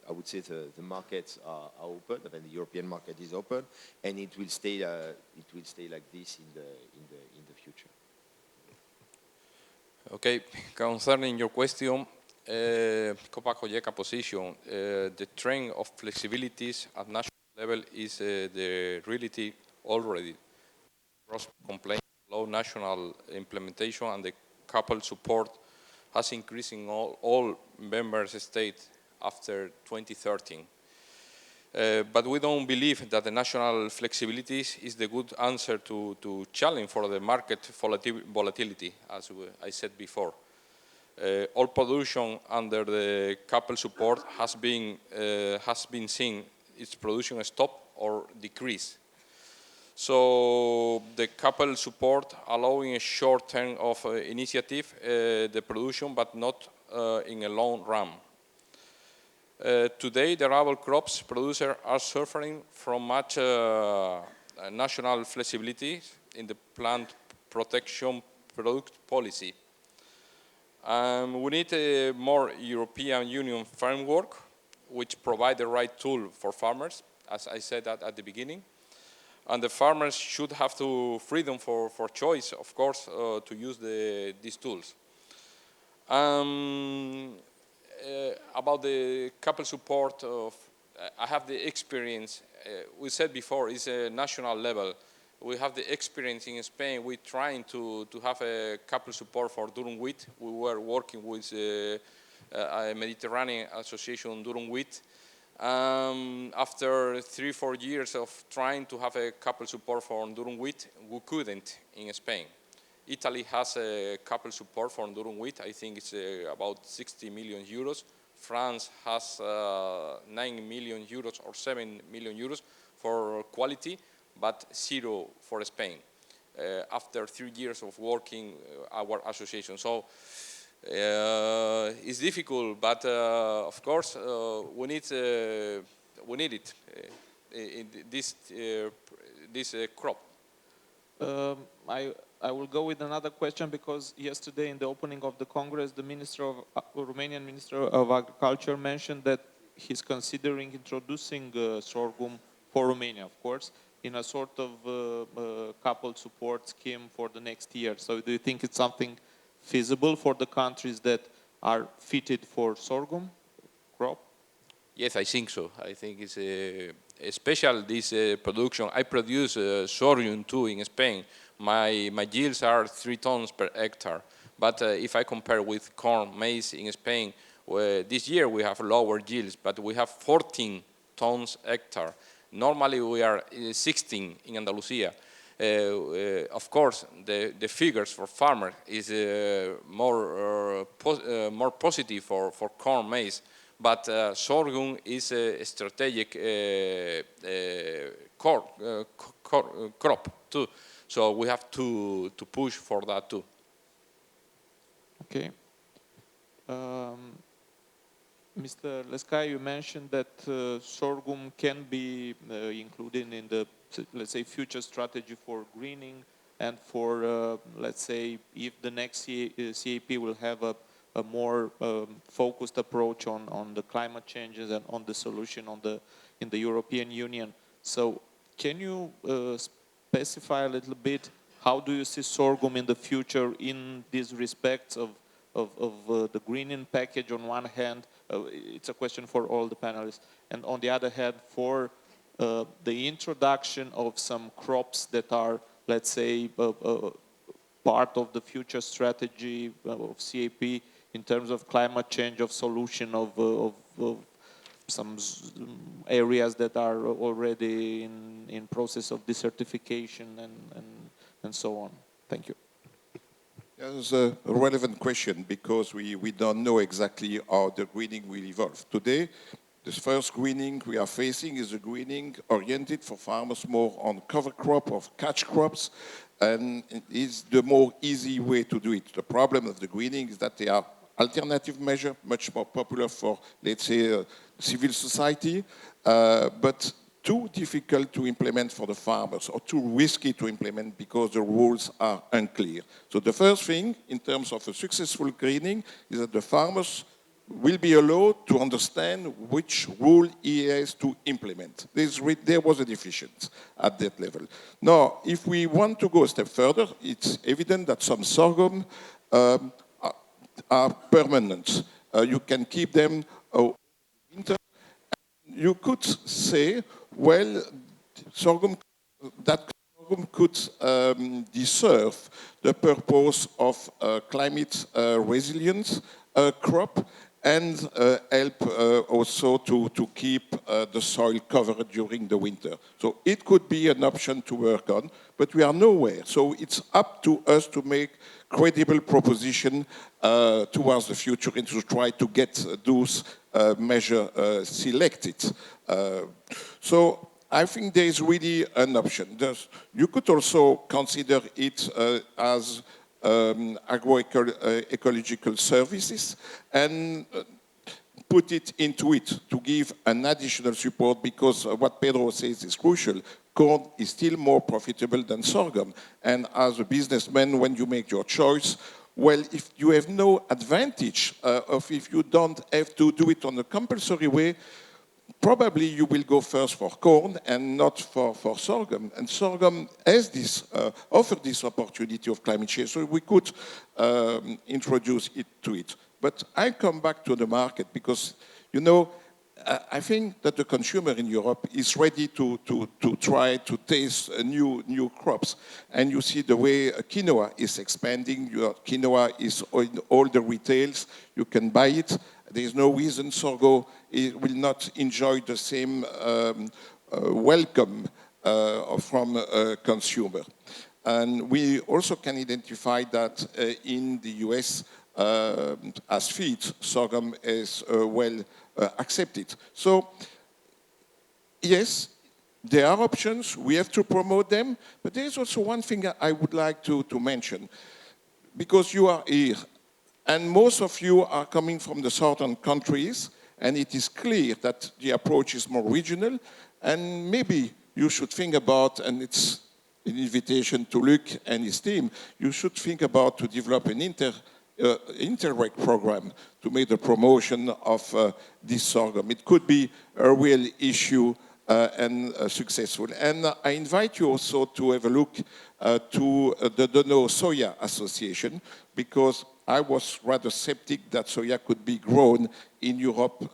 I would say the markets are open, and the European market is open, and it will stay like this in the future. Okay, concerning your question, Copa Cogeca position, the trend of flexibilities at national level is the reality already. Cross complaint, low national implementation, and the coupled support has increased in all member states after 2013. But we don't believe that the national flexibilities is the good answer to challenge for the market volatility, as I said before. All production under the coupled support has been seeing its production stop or decrease. So the couple support allowing a short term of initiative, the production, but not in a long run. Today, the arable crops producers are suffering from much national flexibility in the plant protection product policy. We need a more European Union framework which provide the right tool for farmers, as I said at the beginning. And the farmers should have to freedom for choice, of course, to use these tools. About the couple support, I have the experience. We said before, it's a national level. We have the experience in Spain. We're trying to have a couple support for durum wheat. We were working with a Mediterranean association durum wheat. After 3-4 years of trying to have a couple support for durum wheat, we couldn't in Spain. Italy has a couple support for durum wheat. I think it's about 60 million euros. France has 9 million euros or 7 million euros for quality, but 0 for Spain. After 3 years of working our association. So it's difficult, but of course we need it in this crop. I will go with another question, because yesterday in the opening of the Congress, the Romanian Minister of Agriculture mentioned that he's considering introducing sorghum for Romania, of course, in a sort of coupled support scheme for the next year. So do you think it's something feasible for the countries that are fitted for sorghum crop? Yes, I think so. I think it's special this production. I produce sorghum too in Spain. My yields are 3 tons per hectare. But if I compare with corn, maize in Spain, this year we have lower yields, but we have 14 tons hectare. Normally we are 16 in Andalusia. Of course, the figures for farmers is more positive for corn, maize, but sorghum is a strategic crop too. So we have to push for that too. Okay. Mr. Lescai, you mentioned that sorghum can be included in the, let's say, future strategy for greening and for, let's say, if the next CAP will have a more focused approach on the climate changes and on the solution in the European Union. So can you specify a little bit how do you see sorghum in the future in these respects of the greening package on one hand? It's a question for all the panelists. And on the other hand, for the introduction of some crops that are, let's say, part of the future strategy of CAP in terms of climate change, of solution of some areas that are already in process of desertification and so on. Thank you. It's a relevant question because we don't know exactly how the greening will evolve. Today, the first greening we are facing is a greening oriented for farmers more on cover crop or catch crops, and it's the more easy way to do it. The problem of the greening is that they are alternative measure, much more popular for, let's say, civil society, but too difficult to implement for the farmers or too risky to implement because the rules are unclear. So the first thing in terms of a successful greening is that the farmers will be allowed to understand which rule he has to implement. There was a deficiency at that level. Now, if we want to go a step further, it's evident that some sorghum are permanent. You can keep them winter. You could say, well, sorghum could deserve the purpose of climate resilience crop and help also to keep the soil covered during the winter. So it could be an option to work on, but we are nowhere. So it's up to us to make credible proposition towards the future and to try to get those measures selected. So I think there is really an option. You could also consider it as agroecological services and put it into it to give an additional support, because what Pedro says is crucial. Corn is still more profitable than sorghum. And as a businessman, when you make your choice, well, if you have no advantage of if you don't have to do it on a compulsory way, probably you will go first for corn and not for sorghum. And sorghum has this, offered this opportunity of climate change, so we could introduce it to it. But I come back to the market because, you know, I think that the consumer in Europe is ready to try to taste new crops. And you see the way quinoa is expanding. Quinoa is in all the retails. You can buy it. There is no reason sorghum will not enjoy the same welcome from a consumer. And we also can identify that in the US, as feed, sorghum is well accepted. So, yes, there are options, we have to promote them, but there is also one thing I would like to mention, because you are here, and most of you are coming from the southern countries, and it is clear that the approach is more regional, and maybe you should think about, and it's an invitation to Luc and his team, you should think about to develop an Interreg program to make the promotion of this sorghum. It could be a real issue and successful. And I invite you also to have a look to the Dono Soya Association, because I was rather skeptic that soya could be grown in Europe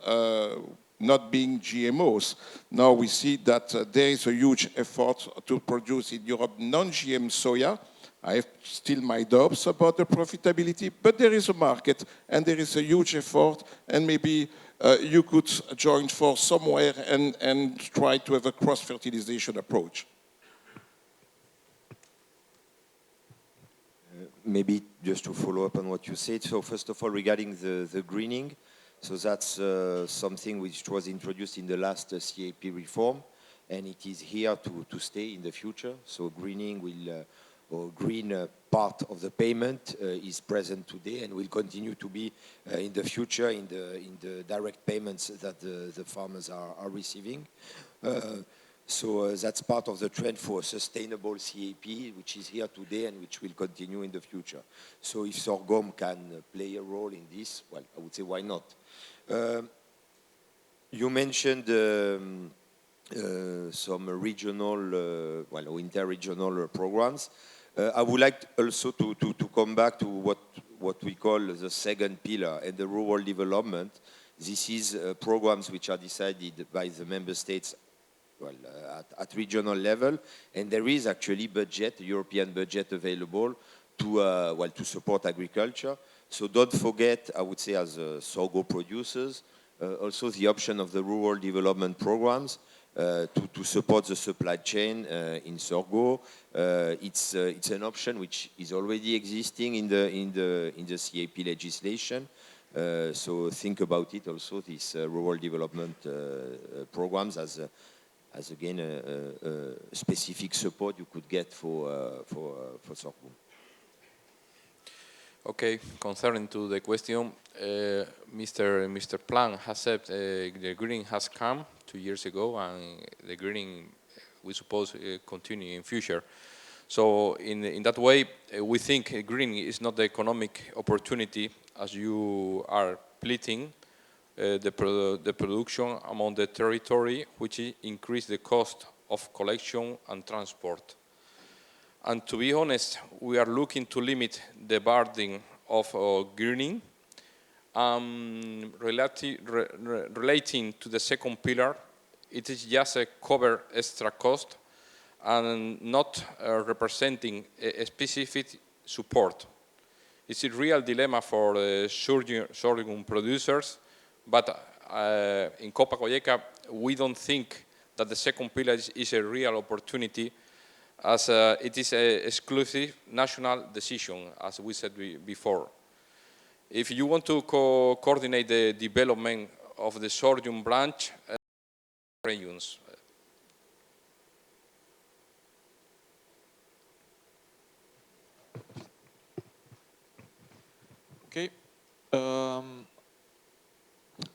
not being GMOs. Now we see that there is a huge effort to produce in Europe non-GM soya. I have still my doubts about the profitability, but there is a market and there is a huge effort, and maybe you could join force somewhere and try to have a cross-fertilization approach. Maybe just to follow up on what you said. So first of all, regarding the greening, so that's something which was introduced in the last CAP reform, and it is here to stay in the future. So greening will or green part of the payment is present today and will continue to be in the future in the direct payments that the farmers are receiving. So that's part of the trend for sustainable CAP, which is here today and which will continue in the future. So if sorghum can play a role in this, well, I would say why not? You mentioned some regional, well, inter-regional programs. I would like also to come back to what we call the second pillar and the rural development. This is programs which are decided by the member states, well, at regional level, and there is actually budget, European budget available to support agriculture. So don't forget, I would say, as sorghum producers, also the option of the rural development programs to support the supply chain in sorghum. It's an option which is already existing in the CAP legislation. So think about it also, these rural development programs as again a specific support you could get for sorghum. Okay, concerning to the question, Mr. Plan has said the greening has come 2 years ago, and the greening, we suppose, continue in future. So in that way, we think greening is not the economic opportunity as you are pleading, the production among the territory, which increase the cost of collection and transport. And to be honest, we are looking to limit the burden of greening. Relating to the second pillar, it is just a cover extra cost and not representing a specific support. It's a real dilemma for sorghum producers, but in Copa Cogeca, we don't think that the second pillar is a real opportunity, as it is an exclusive national decision, as we said before. If you want to coordinate the development of the sorghum branch, regions.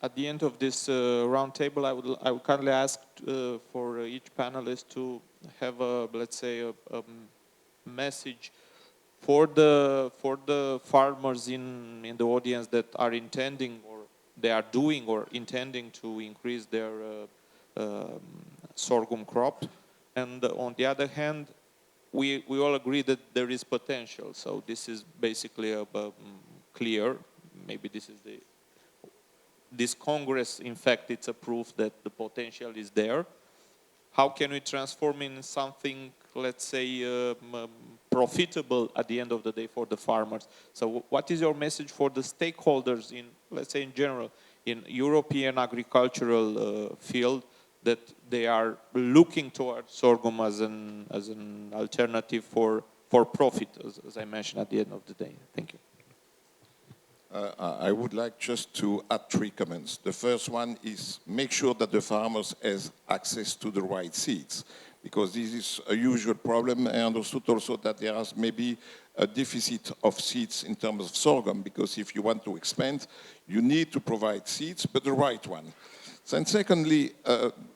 At the end of this roundtable, I would kindly ask for each panelist to have a, let's say, a message for the farmers in the audience that are intending or they are doing or intending to increase their sorghum crop, and on the other hand, we all agree that there is potential. So this is basically clear. Maybe this Congress, in fact, it's a proof that the potential is there. How can we transform in something, let's say, profitable at the end of the day for the farmers? So what is your message for the stakeholders in, let's say in general, in European agricultural field, that they are looking towards sorghum as an alternative for profit, as I mentioned at the end of the day? Thank you. I would like just to add 3 comments. The first one is make sure that the farmers has access to the right seeds, because this is a usual problem. I understood also that there is maybe a deficit of seeds in terms of sorghum, because if you want to expand, you need to provide seeds, but the right one. And secondly,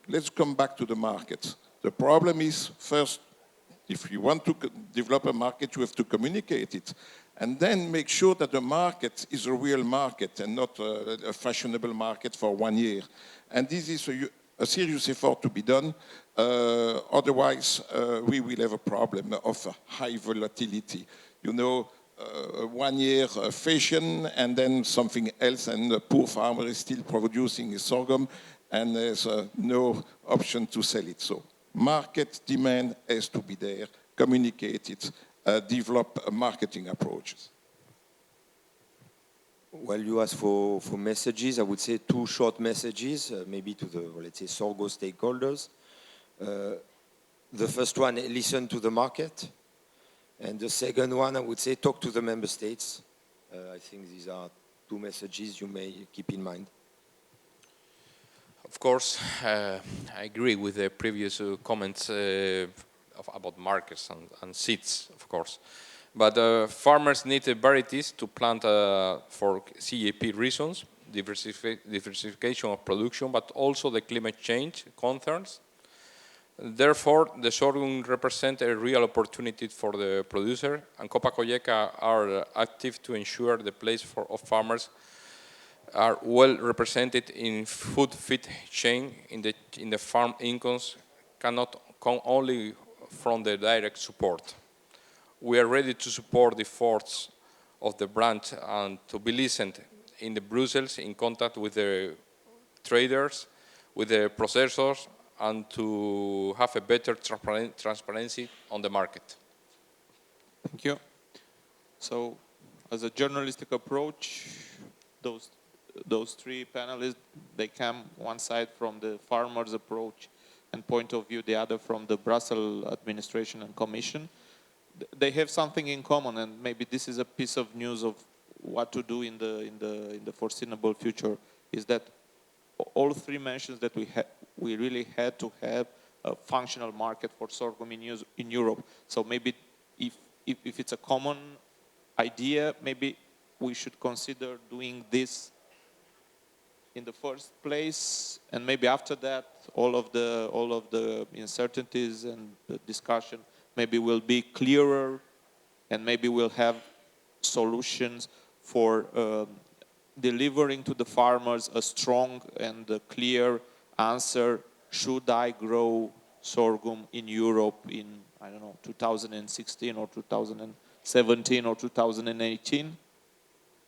let's come back to the market. The problem is, first, if you want to develop a market, you have to communicate it. And then make sure that the market is a real market and not a fashionable market for 1 year. And this is a serious effort to be done. Otherwise, we will have a problem of high volatility. You know, 1 year fashion and then something else, and the poor farmer is still producing his sorghum and there's no option to sell it. So market demand has to be there, communicate it, develop marketing approaches. Well, you asked for messages. I would say 2 short messages, maybe to the, let's say, sorghum stakeholders. The first one, listen to the market. And the second one, I would say, talk to the member states. I think these are 2 messages you may keep in mind. Of course, I agree with the previous comments about markets and seeds, of course. But farmers need varieties to plant for CAP reasons, diversification of production, but also the climate change concerns. Therefore, the sorghum represents a real opportunity for the producer, and Copa Cogeca are active to ensure the place of farmers are well represented in food feed chain. In the farm incomes cannot come only from the direct support. We are ready to support the efforts of the branch and to be listened in the Brussels, in contact with the traders, with the processors, and to have a better transparency on the market. Thank you. So, as a journalistic approach, those 3 panelists, they come one side from the farmers' approach and point of view, the other from the Brussels administration and commission. They have something in common, and maybe this is a piece of news of what to do in the foreseeable future, is that all 3 mentions that we really had to have a functional market for sorghum in Europe. So maybe if it's a common idea, maybe we should consider doing this in the first place, and maybe after that, all of the uncertainties and the discussion maybe will be clearer, and maybe we'll have solutions for delivering to the farmers a strong and a clear answer. Should I grow sorghum in Europe in, I don't know, 2016 or 2017 or 2018?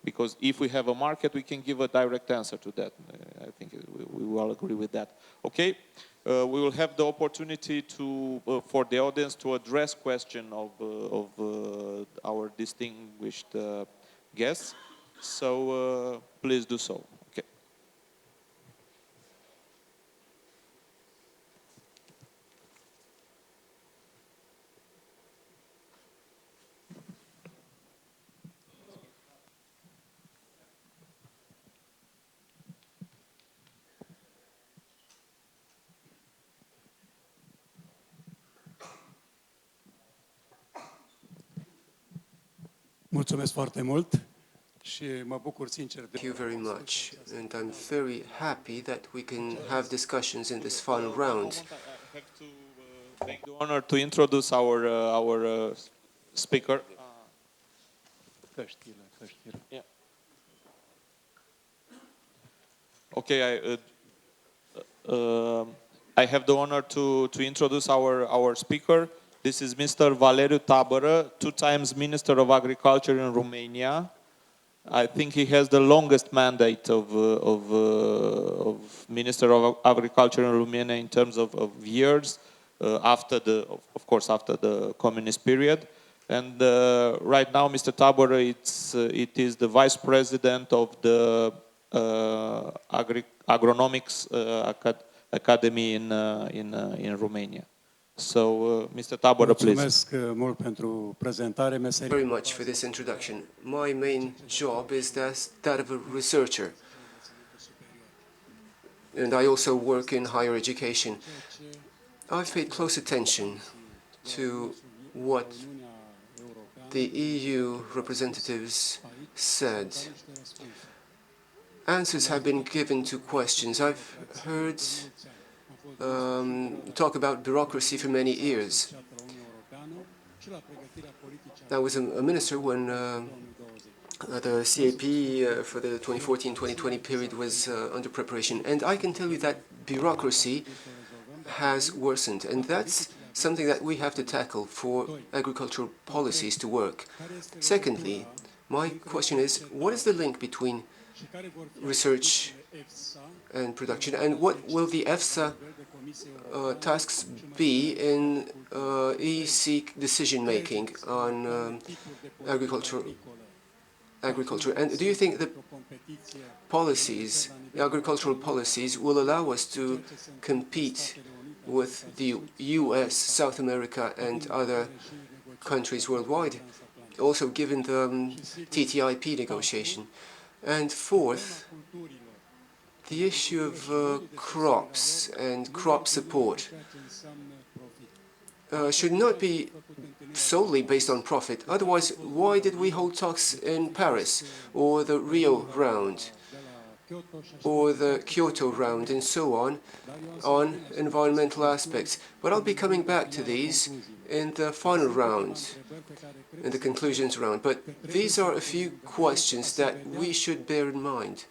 Because if we have a market, we can give a direct answer to that. I think we will agree with that. Okay, we will have the opportunity for the audience to address questions of our distinguished guests. So please do so. Okay. Mulțumesc foarte mult. Thank you very much, and I'm very happy that we can have discussions in this final round. I have to make the honor to introduce our speaker. Yeah. Okay, I have the honor to introduce our speaker. This is Mr. Valeriu Tabără, 2 times Minister of Agriculture in Romania. I think he has the longest mandate of Minister of Agriculture in Romania in terms of years, after of course, after the communist period. And right now, Mr. Tabără, it is the Vice President of the Agronomics Academy in Romania. So, Mr. Tabără, please. Mulțumesc mult pentru prezentare. Very much for this introduction. My main job is that of a researcher. And I also work in higher education. I've paid close attention to what the EU representatives said. Answers have been given to questions. I've heard talk about bureaucracy for many years. I was a minister when the CAP for the 2014-2020 period was under preparation, and I can tell you that bureaucracy has worsened, and that's something that we have to tackle for agricultural policies to work. Secondly, my question is, what is the link between research and production, and what will the EFSA tasks be in EC decision-making on agriculture? And do you think the policies, agricultural policies, will allow us to compete with the US, South America, and other countries worldwide, also given the TTIP negotiation? And fourth, the issue of crops and crop support should not be solely based on profit. Otherwise, why did we hold talks in Paris, or the Rio round, or the Kyoto round, and so on environmental aspects? But I'll be coming back to these in the final round, in the conclusions round. But these are a few questions that we should bear in mind.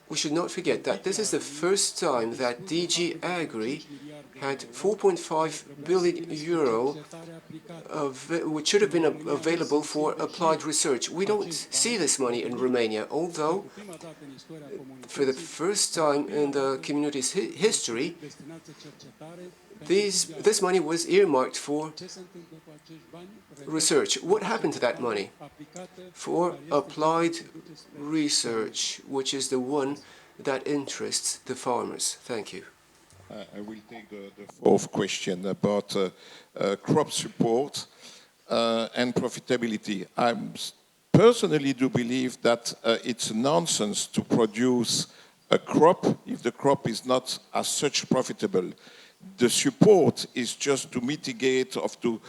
We should not forget that this is the first time that DG Agri had 4.5 billion euro which should have been available for applied research. We don't see this money in Romania, although for the first time in the community's history, this money was earmarked for research. What happened to that money? For applied research, which is the one that interests the farmers. Thank you. I will take the fourth question about crop support and profitability. I personally do believe that it's nonsense to produce a crop if the crop is not as such profitable. The support is just to mitigate, to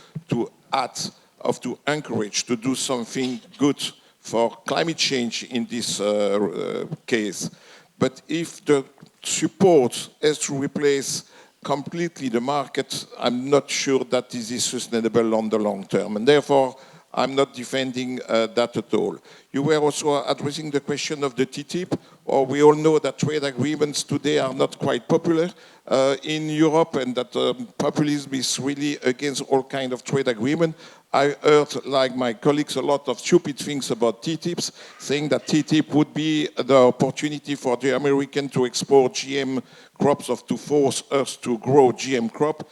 encourage, to do something good for climate change in this case. But if the support has to replace completely the market, I'm not sure that this is sustainable on the long term. And therefore, I'm not defending that at all. You were also addressing the question of the TTIP, or we all know that trade agreements today are not quite popular in Europe, and that populism is really against all kinds of trade agreement. I heard, like my colleagues, a lot of stupid things about TTIPs, saying that TTIP would be the opportunity for the American to export GM crops or to force us to grow GM crop.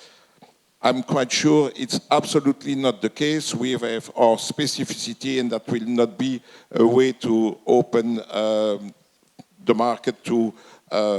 I'm quite sure it's absolutely not the case. We have our specificity, and that will not be a way to open the market to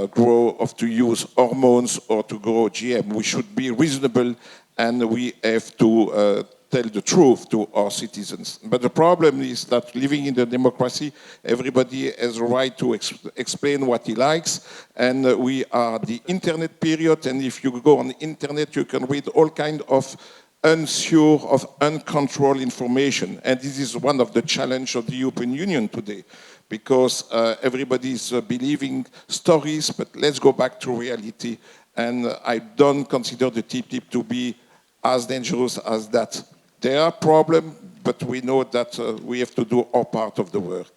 grow or to use hormones or to grow GM. We should be reasonable, and we have to tell the truth to our citizens. But the problem is that living in the democracy, everybody has a right to explain what he likes, and we are the internet period, and if you go on the internet, you can read all kinds of unsure of uncontrolled information. And this is one of the challenges of the European Union today, because everybody is believing stories, but let's go back to reality. And I don't consider the TTIP to be as dangerous as that. There are problems, but we know that we have to do our part of the work.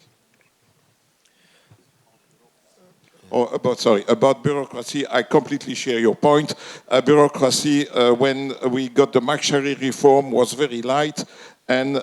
About bureaucracy, I completely share your point. Bureaucracy, when we got the Machari reform, was very light, and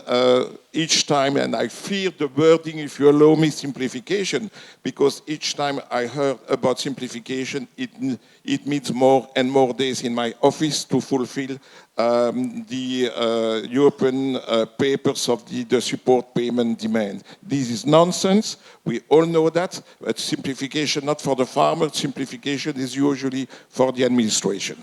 each time, and I fear the wording, if you allow me, simplification, because each time I heard about simplification, it means more and more days in my office to fulfill the European papers of the support payment demand. This is nonsense. We all know that, but simplification not for the farmer, simplification is usually for the administration.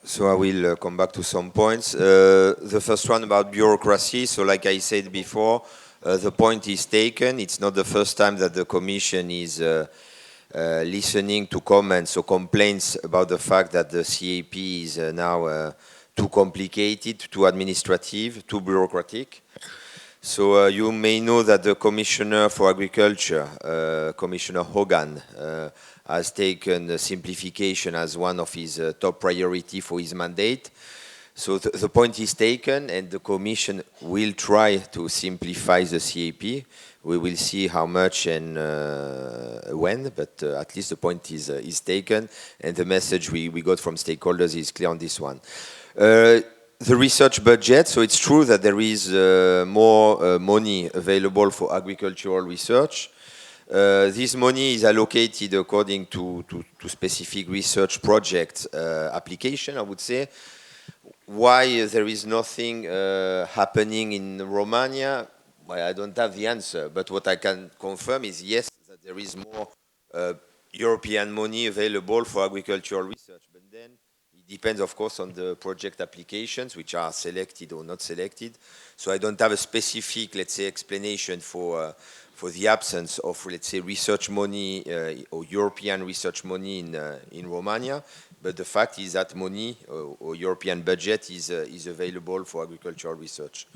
So I will come back to some points. The first one about bureaucracy. So like I said before, the point is taken. It's not the first time that the Commission is listening to comments or complaints about the fact that the CAP is now too complicated, too administrative, too bureaucratic. So you may know that the Commissioner for Agriculture, Commissioner Hogan, has taken simplification as one of his top priority for his mandate. So the point is taken, and the Commission will try to simplify the CAP. We will see how much and when, but at least the point is taken, and the message we got from stakeholders is clear on this one. The research budget, so it's true that there is more money available for agricultural research. This money is allocated according to specific research project application, I would say. Why there is nothing happening in Romania? Well, I don't have the answer, but what I can confirm is yes, that there is more European money available for agricultural research, but then it depends, of course, on the project applications, which are selected or not selected. So I don't have a specific, let's say, explanation for the absence of, let's say, research money or European research money in Romania. But the fact is that money or European budget is available for agricultural research.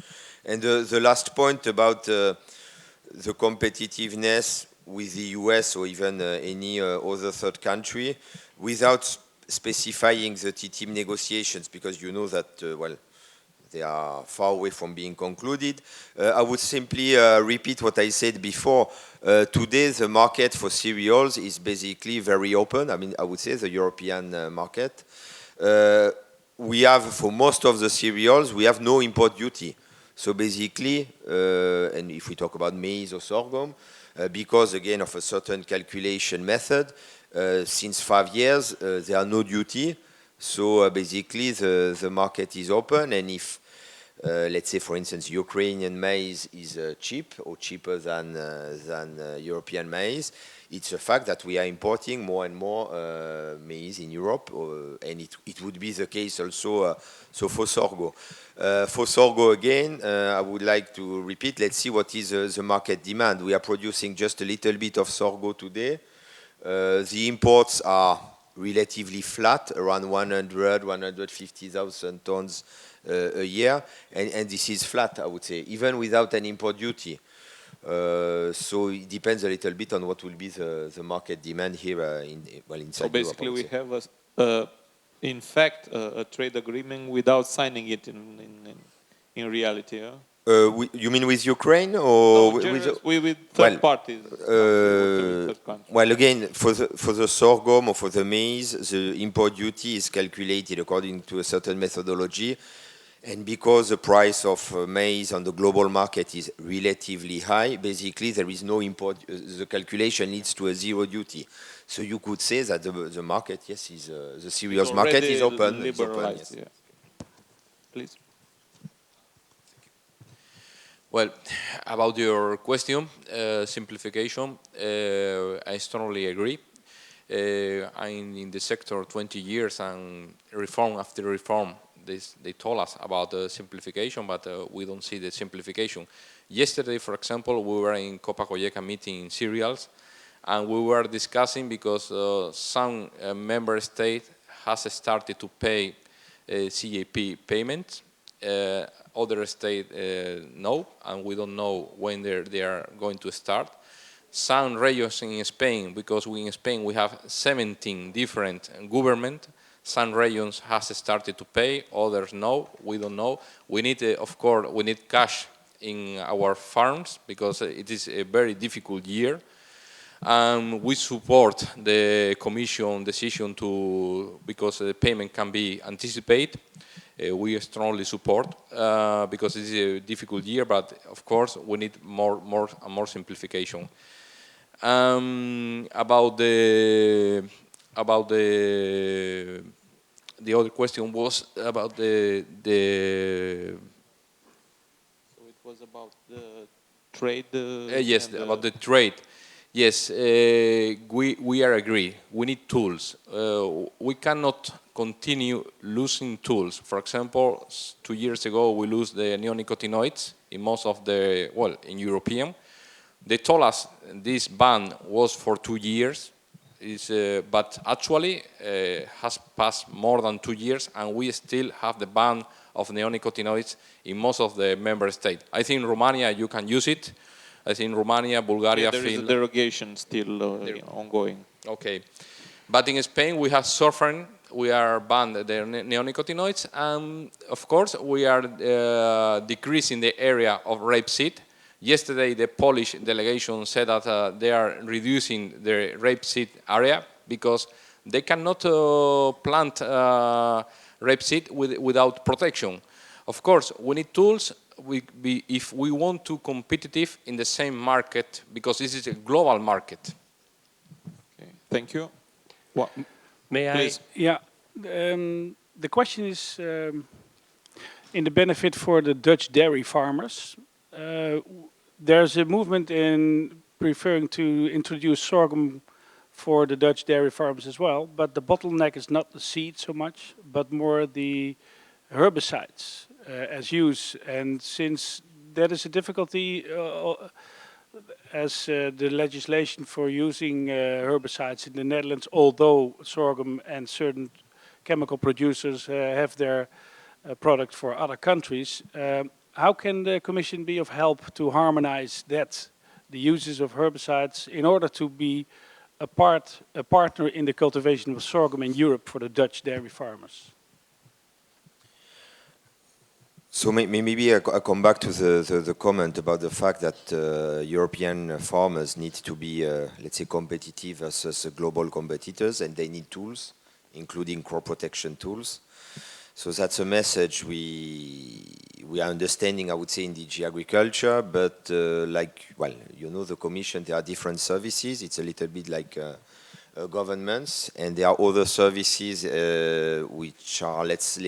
And the last point about the competitiveness with the US or even any other third country, without specifying the TTIP negotiations, because you know that, well, they are far away from being concluded. I would simply repeat what I said before. Today, the market for cereals is basically very open. I mean, I would say the European market. We have, for most of the cereals, we have no import duty. So basically, and if we talk about maize or sorghum, because again of a certain calculation method, since 5 years, there are no duty. So basically, the market is open, and if, let's say, for instance, Ukrainian maize is cheap or cheaper than European maize, it's a fact that we are importing more and more maize in Europe, and it would be the case also so for sorghum. For sorghum, again, I would like to repeat, let's see what is the market demand. We are producing just a little bit of sorghum today. The imports are relatively flat, around 150,000 tons a year, and this is flat, I would say, even without an import duty. So it depends a little bit on what will be the market demand here inside So basically Europe, we have, in fact, a trade agreement without signing it in reality. Yeah? You mean with Ukraine or no, with third parties? Well, again, for the sorghum or for the maize, the import duty is calculated according to a certain methodology. And because the price of maize on the global market is relatively high, basically there is no import. The calculation leads to a zero duty. So you could say that the market, yes, is the cereals market is open. It's open, yes. Yeah. Please. Well, about your question, simplification, I strongly agree. I'm in the sector 20 years, and reform after reform, they told us about the simplification, but we don't see the simplification. Yesterday, for example, we were in Copa Cogeca meeting in cereals, and we were discussing because some member state has started to pay CAP payments. Other states no, and we don't know when they are going to start. Some regions in Spain, because in Spain we have 17 different governments, some regions has started to pay, others no, we don't know. We need, of course, we need cash in our farms because it is a very difficult year. We support the Commission decision because the payment can be anticipated. We strongly support because it is a difficult year, but of course we need more simplification. About the other question was about the So it was about the trade. Yes, about the trade. Yes, we are agree. We need tools. We cannot continue losing tools. For example, 2 years ago we lost the neonicotinoids in most of the, well, in European. They told us this ban was for 2 years, but actually has passed more than 2 years and we still have the ban of neonicotinoids in most of the member states. I think in Romania you can use it. I think Romania, Bulgaria, yeah, there is a derogation still ongoing. Okay. But in Spain we have Sorghum, we are banned the neonicotinoids, and of course we are decreasing the area of rapeseed. Yesterday the Polish delegation said that they are reducing the rapeseed area because they cannot plant rapeseed without protection. Of course, we need tools if we want to be competitive in the same market, because this is a global market. Okay, thank you. May Please. Yeah, the question is in the benefit for the Dutch dairy farmers. There's a movement in preferring to introduce sorghum for the Dutch dairy farmers as well, but the bottleneck is not the seed so much, but more the herbicides as use. And since that is a difficulty, as the legislation for using herbicides in the Netherlands, although sorghum and certain chemical producers have their product for other countries, how can the Commission be of help to harmonize that, the uses of herbicides, in order to be a partner in the cultivation of sorghum in Europe for the Dutch dairy farmers? So maybe I come back to the comment about the fact that European farmers need to be, let's say, competitive versus global competitors, and they need tools, including crop protection tools. So that's a message we are understanding, I would say, in DG Agriculture, but like, well, you know, the Commission, there are different services. It's a little bit like governments, and there are other services which are, let's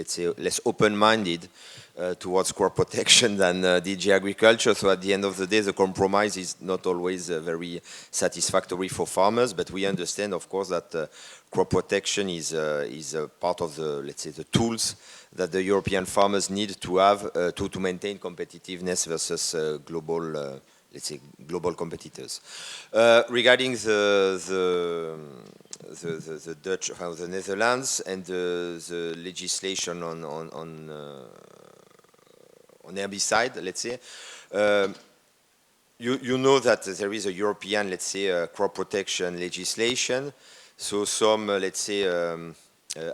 say, less open-minded towards crop protection than DG Agriculture. So at the end of the day, the compromise is not always very satisfactory for farmers, but we understand, of course, that crop protection is a part of the, let's say, the tools that the European farmers need to have to maintain competitiveness versus global, let's say, global competitors. Regarding the Dutch, the Netherlands, and the legislation on herbicide, let's say, you know that there is a European, let's say, crop protection legislation. So some, let's say,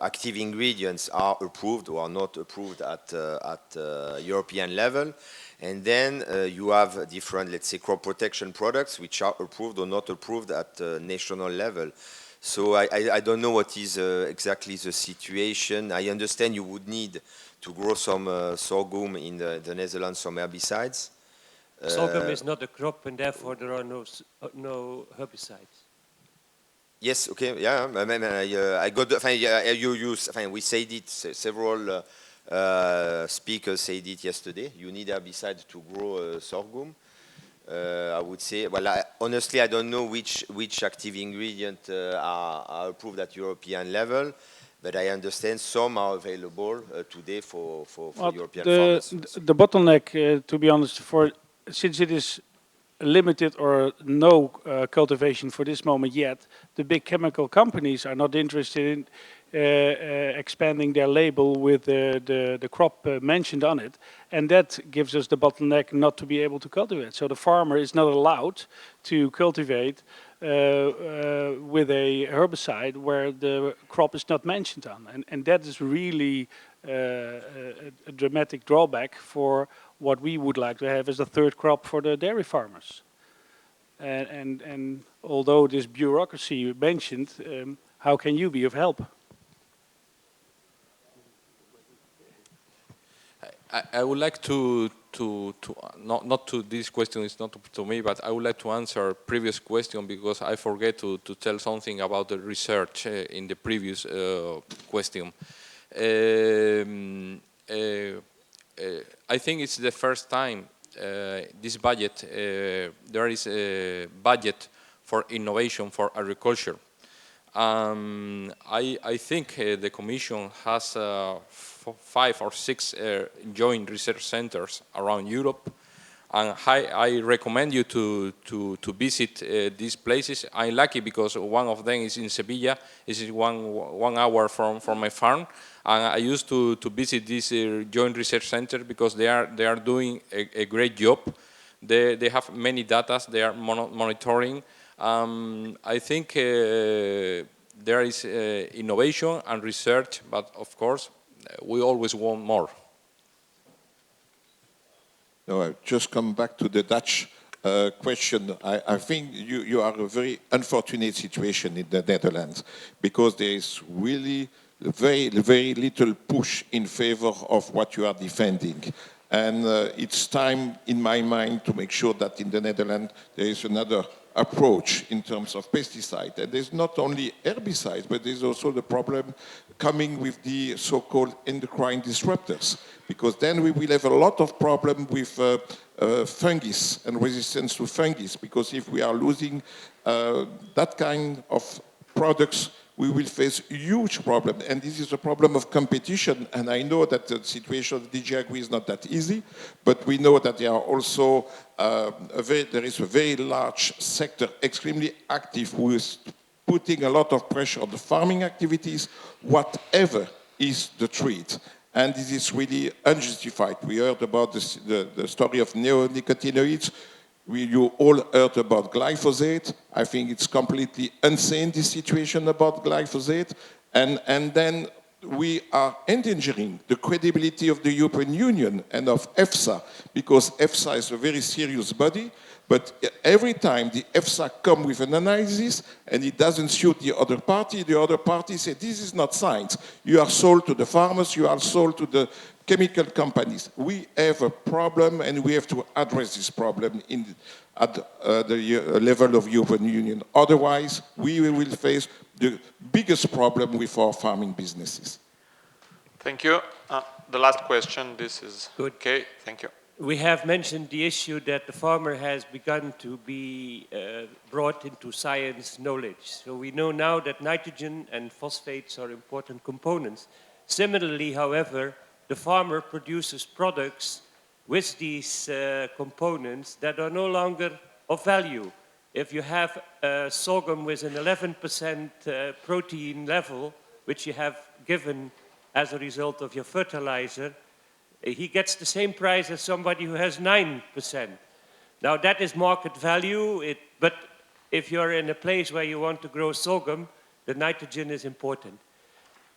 active ingredients are approved or are not approved at European level. And then you have different, let's say, crop protection products which are approved or not approved at national level. So I don't know what is exactly the situation. I understand you would need to grow some sorghum in the Netherlands, some herbicides. Sorghum is not a crop, and therefore there are no herbicides. Yes, okay, yeah. I got. We said it. Several speakers said it yesterday. You need herbicide to grow sorghum. I would say. Well, honestly, I don't know which active ingredient are approved at European level, but I understand some are available today for European farmers. The bottleneck, to be honest, since it is limited or no cultivation for this moment yet, the big chemical companies are not interested expanding their label with the crop mentioned on it. And that gives us the bottleneck not to be able to cultivate. So the farmer is not allowed to cultivate with a herbicide where the crop is not mentioned on. And that is really a dramatic drawback for what we would like to have as a third crop for the dairy farmers. And although this bureaucracy you mentioned, how can you be of help? I would like to not to this question, it's not to me, but I would like to answer a previous question because I forget to tell something about the research in the previous question. I think it's the first time this budget, there is a budget for innovation for agriculture. I think the Commission has 5 or 6 joint research centers around Europe, and I recommend you to visit these places. I'm lucky because one of them is in Sevilla. This is one hour from my farm, and I used to visit this joint research center because they are doing a great job. They have many data. They are monitoring. I think there is innovation and research, but of course, we always want more. No, I just come back to the Dutch question. I think you are a very unfortunate situation in the Netherlands because there is really very little push in favor of what you are defending. And it's time, in my mind, to make sure that in the Netherlands there is another approach in terms of pesticide. And there's not only herbicides, but there's also the problem coming with the so-called endocrine disruptors, because then we will have a lot of problem with fungus and resistance to fungus, because if we are losing that kind of products, we will face a huge problem, and this is a problem of competition. And I know that the situation of DG Agri is not that easy, but we know that there are also there is a very large sector, extremely active, who is putting a lot of pressure on the farming activities, whatever is the treat. And this is really unjustified. We heard about the story of neonicotinoids. You all heard about glyphosate. I think it's completely insane, this situation about glyphosate. And then we are endangering the credibility of the European Union and of EFSA, because EFSA is a very serious body, but every time the EFSA come with an analysis and it doesn't suit the other party says, this is not science. You are sold to the farmers, you are sold to the chemical companies. We have a problem, and we have to address this problem at the level of European Union. Otherwise, we will face the biggest problem with our farming businesses. Thank you. The last question, this is good. Okay, thank you. We have mentioned the issue that the farmer has begun to be brought into science knowledge. So we know now that nitrogen and phosphates are important components. Similarly, however, the farmer produces products with these components that are no longer of value. If you have sorghum with an 11% protein level, which you have given as a result of your fertilizer, he gets the same price as somebody who has 9%. Now that is market value, but if you're in a place where you want to grow sorghum, the nitrogen is important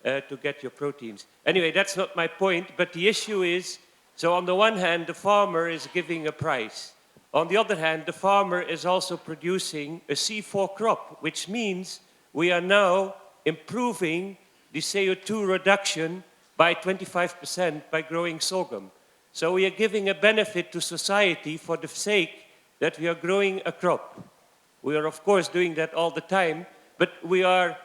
to get your proteins. Anyway, that's not my point, but the issue is, so on the one hand, the farmer is giving a price. On the other hand, the farmer is also producing a C4 crop, which means we are now improving the CO2 reduction by 25% by growing sorghum. So we are giving a benefit to society for the sake that we are growing a crop. We are, of course, doing that all the time, but we are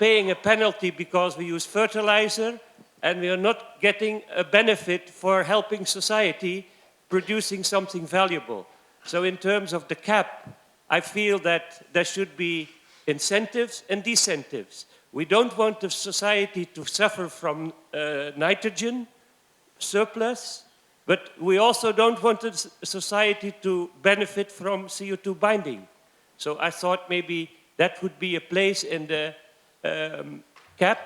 paying a penalty because we use fertilizer, and we are not getting a benefit for helping society producing something valuable. So in terms of the cap, I feel that there should be incentives and disincentives. We don't want the society to suffer from nitrogen surplus, but we also don't want the society to benefit from CO2 binding. So I thought maybe that would be a place in the cap.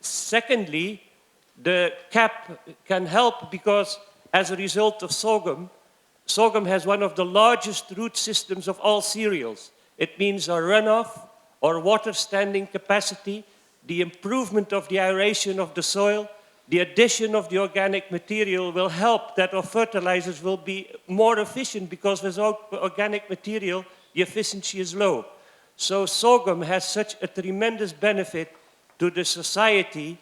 Secondly, the cap can help because as a result of sorghum, sorghum has one of the largest root systems of all cereals. It means our runoff, our water standing capacity, the improvement of the aeration of the soil, the addition of the organic material will help that our fertilizers will be more efficient because without organic material, the efficiency is low. So sorghum has such a tremendous benefit to the society,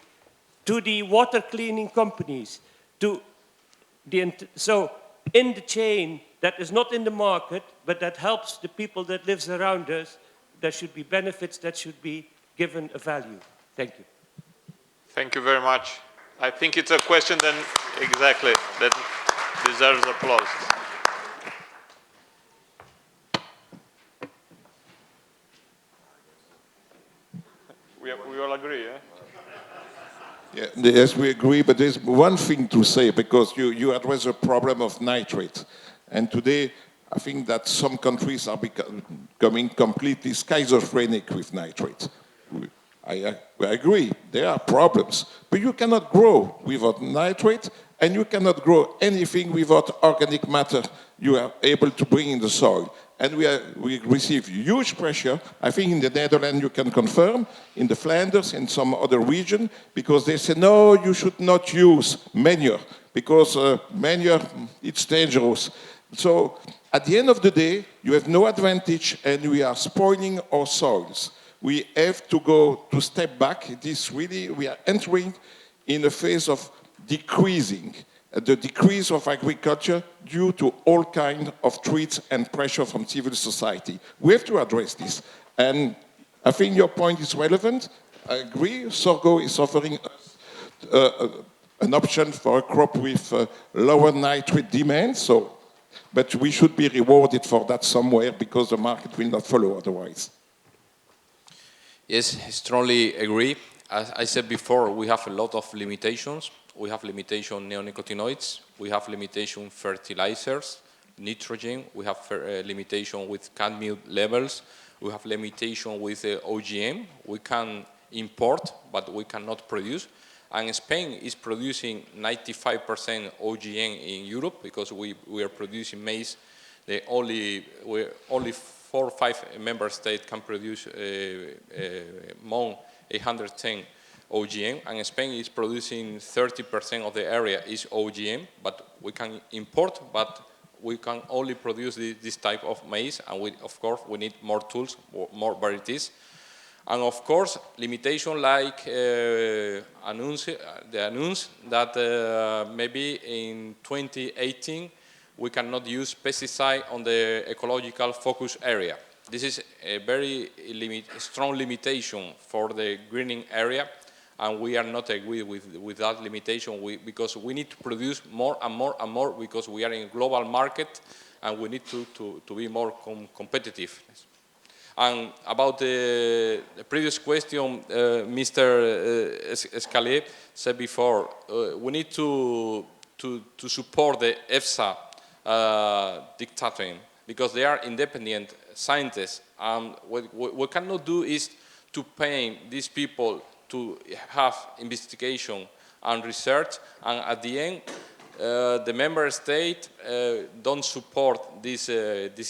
to the water cleaning companies, to the, so in the chain that is not in the market, but that helps the people that lives around us, there should be benefits that should be given a value. Thank you. Thank you very much. I think it's a question then exactly that deserves applause. We all agree, eh? Yeah, yes, we agree, but there's one thing to say, because you address the problem of nitrate. And today, I think that some countries are becoming completely schizophrenic with nitrate. I agree, there are problems, but you cannot grow without nitrate, and you cannot grow anything without organic matter you are able to bring in the soil. And we receive huge pressure, I think in the Netherlands you can confirm, in the Flanders, in some other region, because they say, no, you should not use manure, because manure, it's dangerous. So at the end of the day, you have no advantage, and we are spoiling our soils. We have to go to step back. It is really, we are entering in a phase of decreasing, the decrease of agriculture due to all kinds of threats and pressure from civil society. We have to address this. And I think your point is relevant. I agree, sorghum is offering us an option for a crop with lower nitrate demand, but we should be rewarded for that somewhere because the market will not follow otherwise. Yes, strongly agree. As I said before, we have a lot of limitations. We have limitation neonicotinoids. We have limitation fertilizers, nitrogen. We have limitation with cadmium levels. We have limitation with OGM. We can import, but we cannot produce. And Spain is producing 95% OGM in Europe because we are producing maize. Only 4 or 5 member states can produce more 810 OGM, and Spain is producing 30% of the area is OGM, but we can import, but we can only produce this type of maize, and of course we need more tools, more varieties. And of course, limitation like the announce that maybe in 2018 we cannot use pesticide on the ecological focus area. This is a very strong limitation for the greening area, and we are not agree with that limitation because we need to produce more and more and more because we are in a global market and we need to be more competitive. And about the previous question, Mr. Escalier said before, we need to support the EFSA dictating because they are independent scientists. What we cannot do is to pay these people to have investigation and research, and at the end, the member state don't support these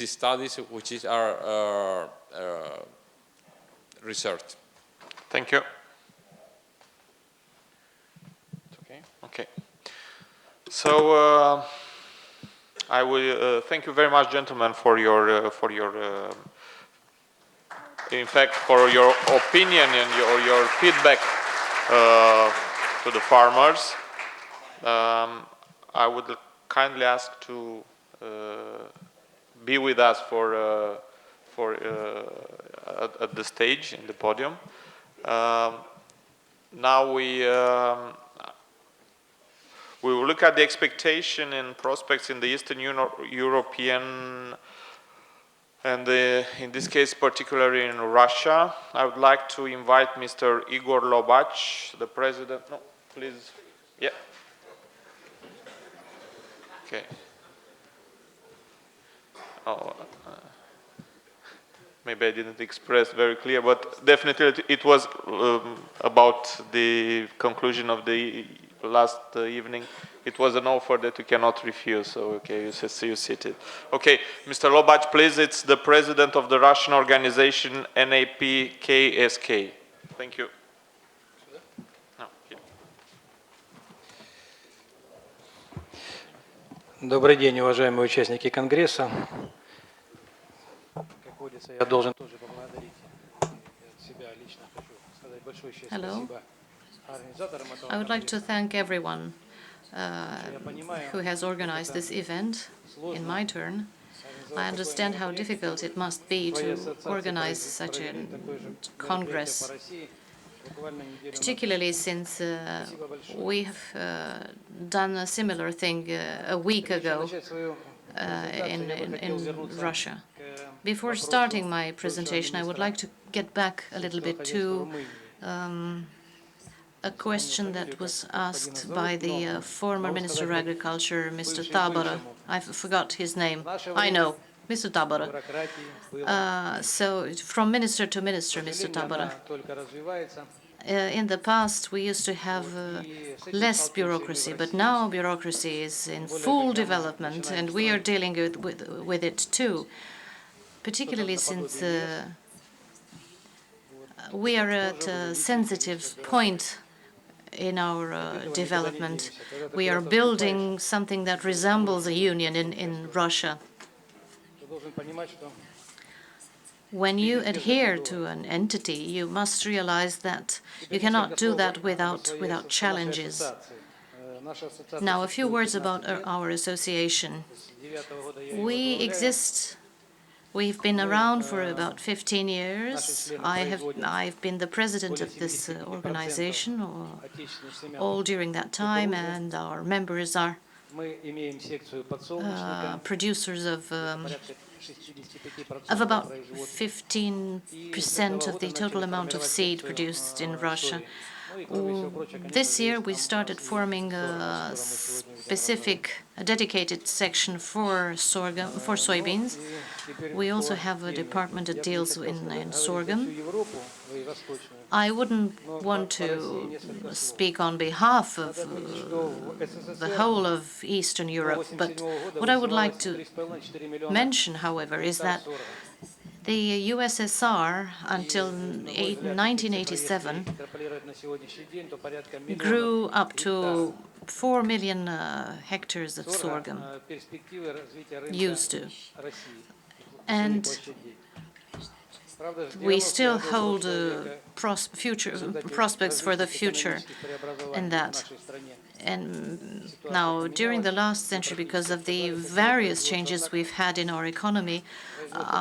studies, which is our research. Thank you. Okay. Okay. So I will thank you very much, gentlemen, for your in fact, for your opinion and your feedback to the farmers. I would kindly ask to be with us at the stage in the podium. Now we will look at the expectation and prospects in the Eastern European and in this case particularly in Russia. I would like to invite Mr. Igor Lobach, the president. No, please. Yeah. Okay. Oh, maybe I didn't express very clear, but definitely it was about the conclusion of the last evening. It was an offer that you cannot refuse, so okay, you see you seated. Okay, Mr. Lobac, please, it's the president of the Russian organization NAP-KSK. Thank you. No, here. Добрый день, уважаемые участники Конгресса. Как водится, я должен тоже поблагодарить от себя лично. Хочу сказать большое спасибо организаторам этого. I would like to thank everyone who has organized this event in my turn. I understand how difficult it must be to organize such a Congress, particularly since we have done a similar thing a week ago in Russia. Before starting my presentation, I would like to get back a little bit to a question that was asked by the former Minister of Agriculture, Mr. Tabara. I forgot his name. I know, Mr. Tabara. So from minister to minister, Mr. Tabara. In the past, we used to have less bureaucracy, but now bureaucracy is in full development, and we are dealing with it too, particularly since we are at a sensitive point in our development. We are building something that resembles a union in Russia. When you adhere to an entity, you must realize that you cannot do that without challenges. Now, a few words about our association. We exist. We've been around for about 15 years. I've been the president of this organization all during that time, and our members are producers of about 15% of the total amount of seed produced in Russia. This year we started forming a dedicated section for sorghum, for soybeans. We also have a department that deals in sorghum. I wouldn't want to speak on behalf of the whole of Eastern Europe, but what I would like to mention, however, is that the USSR, until 1987, grew up to 4 million hectares of sorghum, used to. And we still hold prospects for the future in that. And now, during the last century, because of the various changes we've had in our economy,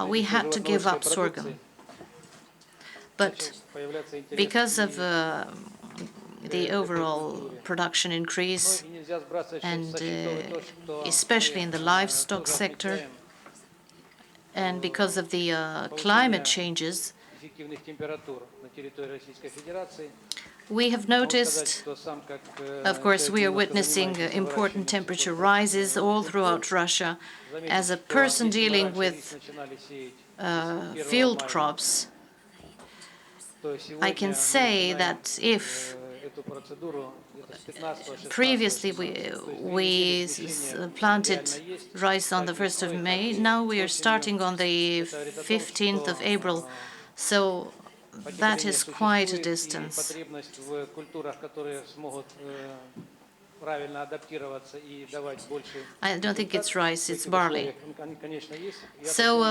we had to give up sorghum. But because of the overall production increase, and especially in the livestock sector, and because of the climate changes, we have noticed, of course, we are witnessing important temperature rises all throughout Russia. As a person dealing with field crops, I can say that if previously we planted rice on the 1st of May, now we are starting on the 15th of April. So that is quite a distance. I don't think it's rice, it's barley. So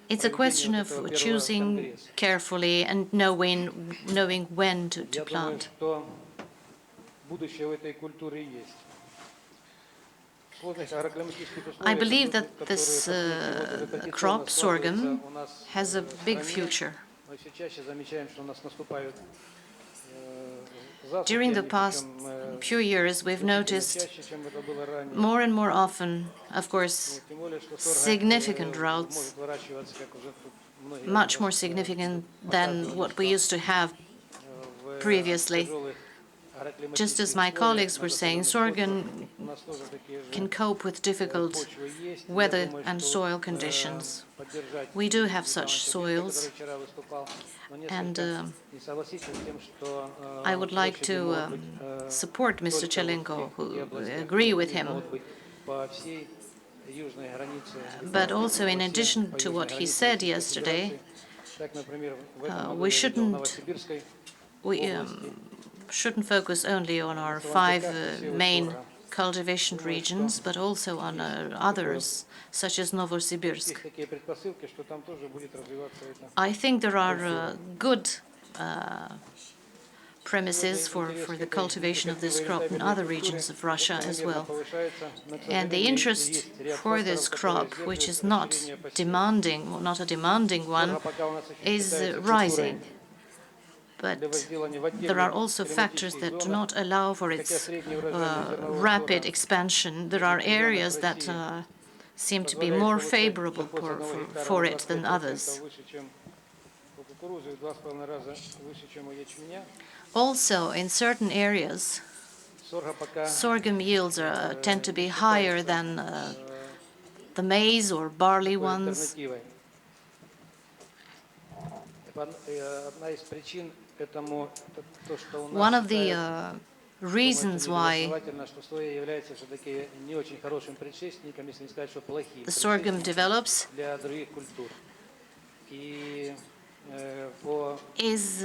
it's a question of choosing carefully and knowing when to plant. I believe that this crop, sorghum, has a big future. During the past few years, we've noticed more and more often, of course, significant droughts, much more significant than what we used to have previously. Just as my colleagues were saying, sorghum can cope with difficult weather and soil conditions. We do have such soils, and I would like to support Mr. Chelenko, who agree with him. But also, in addition to what he said yesterday, we shouldn't focus only on our 5 main cultivation regions, but also on others, such as Novosibirsk. I think there are good premises for the cultivation of this crop in other regions of Russia as well. And the interest for this crop, which is not demanding, or not a demanding one, is rising. But there are also factors that do not allow for its rapid expansion. There are areas that seem to be more favorable for it than others. Also, in certain areas, sorghum yields tend to be higher than the maize or barley ones. One of the reasons why the sorghum develops is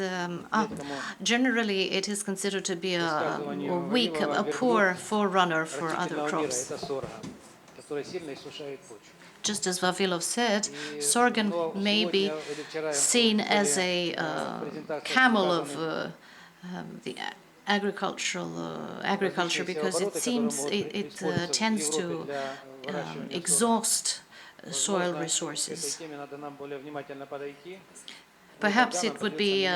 generally it is considered to be a poor forerunner for other crops. Just as Vavilov said, sorghum may be seen as a camel of the agriculture because it seems it tends to exhaust soil resources. Perhaps it would be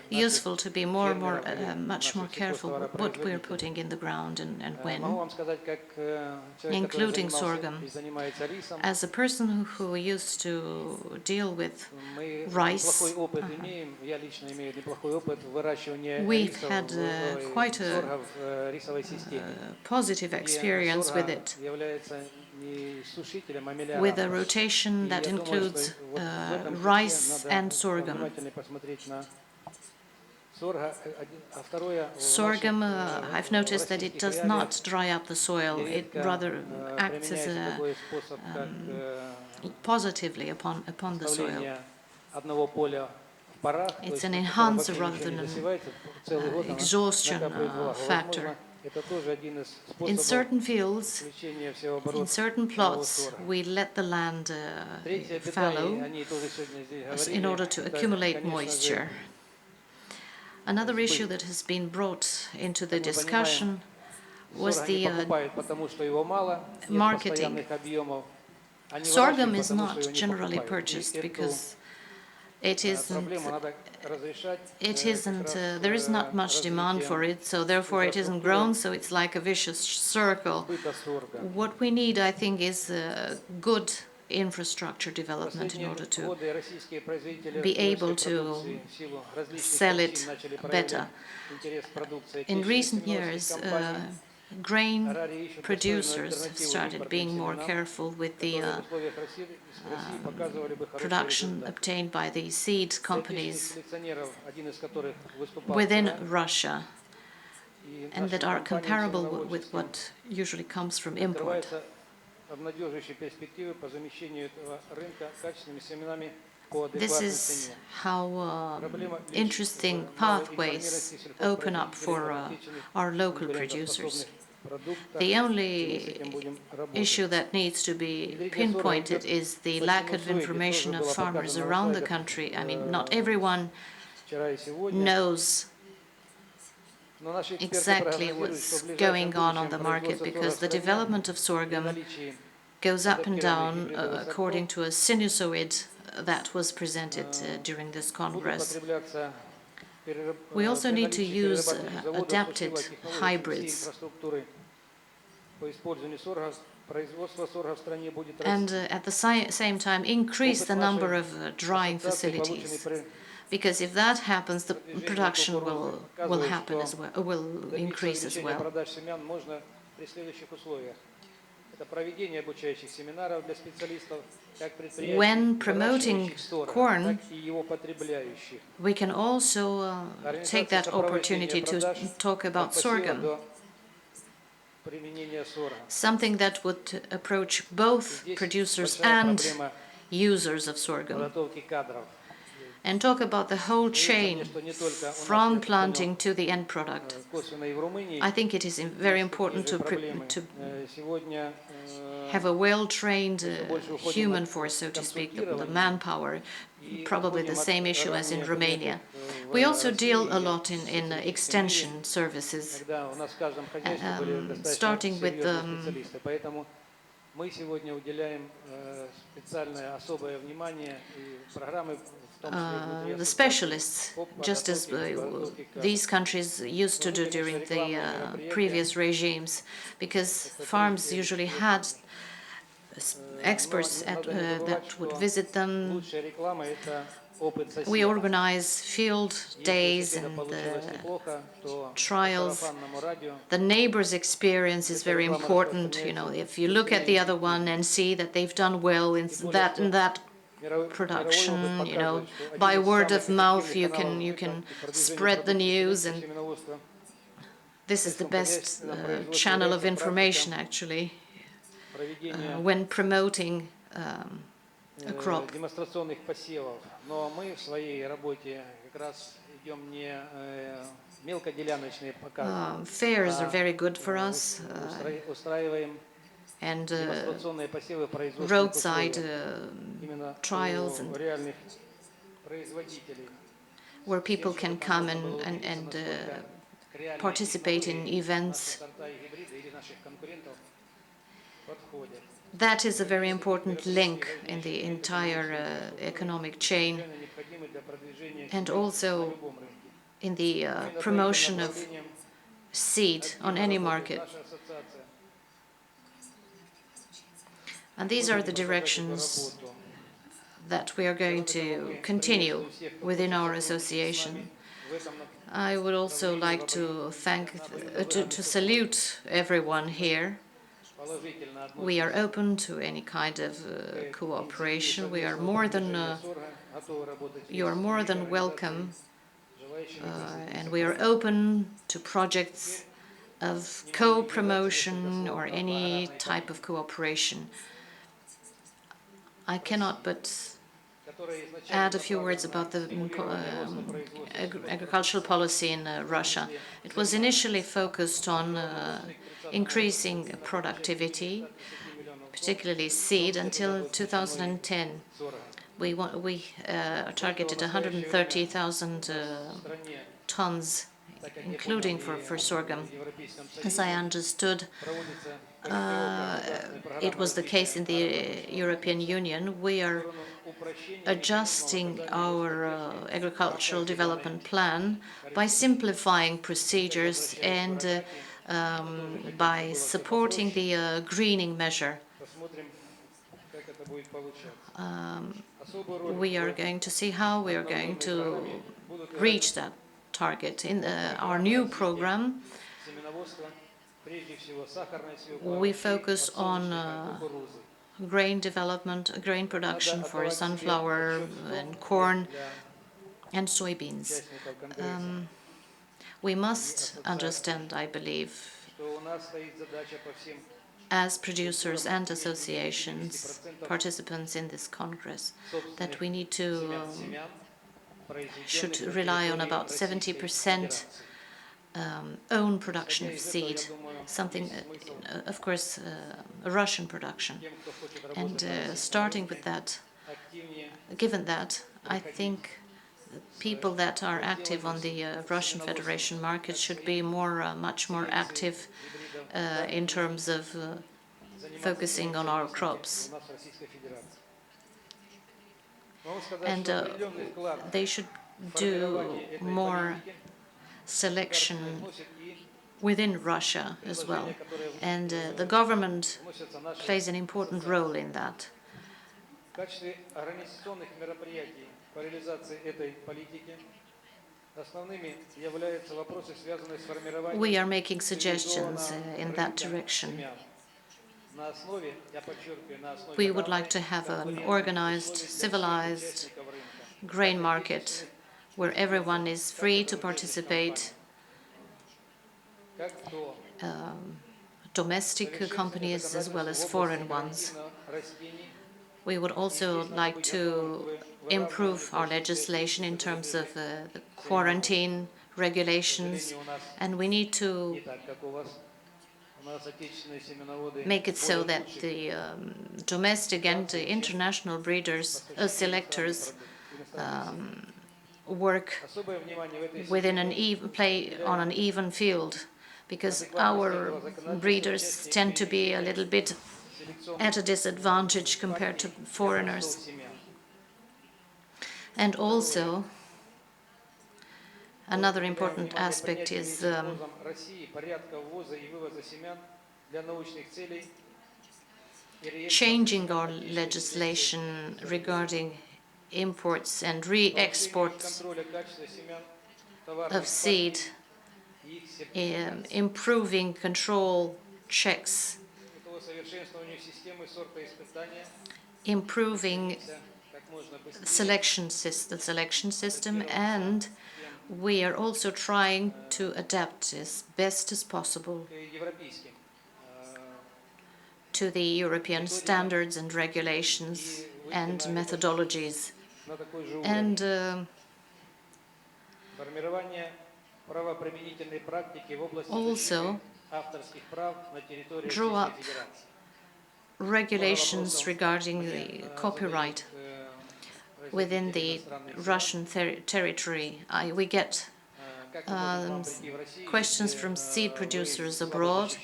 useful to be much more careful what we're putting in the ground and when, including sorghum. As a person who used to deal with rice, we've had quite a positive experience with it, with a rotation that includes rice and sorghum. Sorghum, I've noticed that it does not dry up the soil. It rather acts as positively upon the soil. It's an enhancer rather than an exhaustion factor. In certain fields, in certain plots, we let the land fallow in order to accumulate moisture. Another issue that has been brought into the discussion was the marketing. Sorghum is not generally purchased because there is not much demand for it, so therefore it isn't grown, so it's like a vicious circle. What we need, I think, is good infrastructure development in order to be able to sell it better. In recent years, grain producers have started being more careful with the production obtained by the seed companies within Russia, and that are comparable with what usually comes from import. This is how interesting pathways open up for our local producers. The only issue that needs to be pinpointed is the lack of information of farmers around the country. I mean, not everyone knows exactly what's going on the market, because the development of sorghum goes up and down according to a sinusoid that was presented during this Congress. We also need to use adapted hybrids. And at the same time increase the number of drying facilities. because if that happens, the production will happen as well, will increase as well. When promoting corn, we can also take that opportunity to talk about sorghum, something that would approach both producers and users of sorghum, and talk about the whole chain from planting to the end product. I think it is very important to have a well-trained human force, so to speak, the manpower, probably the same issue as in Romania. We also deal a lot in extension services, starting with the specialists, just as these countries used to do during the previous regimes, because farms usually had experts that would visit them. We organize field days and trials. The neighbor's experience is very important. You know, if you look at the other one and see that they've done well in that and that production, you know, by word of mouth you can spread the news, and this is the best channel of information actually when promoting a crop. Fairs are very good for us, and roadside trials, and where people can come and participate in events. That is a very important link in the entire economic chain, and also in the promotion of seed on any market. And these are the directions that we are going to continue within our association. I would also like to to salute everyone here. We are open to any kind of cooperation. We are you are more than welcome, and we are open to projects of co-promotion or any type of cooperation. I cannot but add a few words about the agricultural policy in Russia. It was initially focused on increasing productivity, particularly seed, until 2010. We targeted 130,000 tons, including for sorghum. As I understood, it was the case in the European Union. We are adjusting our agricultural development plan by simplifying procedures and by supporting the greening measure. We are going to see how we are going to reach that target. In our new program, we focus on grain development, grain production for sunflower and corn and soybeans. We must understand, I believe, as producers and associations, participants in this Congress, that we need to should rely on about 70% own production of seed, something, of course, a Russian production. And starting with that, given that, I think the people that are active on the Russian Federation market should be much more active in terms of focusing on our crops. And they should do more selection within Russia as well. And the government plays an important role in that. We are making suggestions in that direction. We would like to have an organized, civilized grain market where everyone is free to participate, domestic companies as well as foreign ones. We would also like to improve our legislation in terms of the quarantine regulations, and we need to make it so that the domestic and international breeders, selectors, work within play on an even field, because our breeders tend to be a little bit at a disadvantage compared to foreigners. And also, another important aspect is changing our legislation regarding imports and re-exports of seed, improving control checks, improving the selection system, and we are also trying to adapt as best as possible to the European standards and regulations and methodologies, and also draw up regulations regarding the copyright within the Russian territory. We get questions from seed producers abroad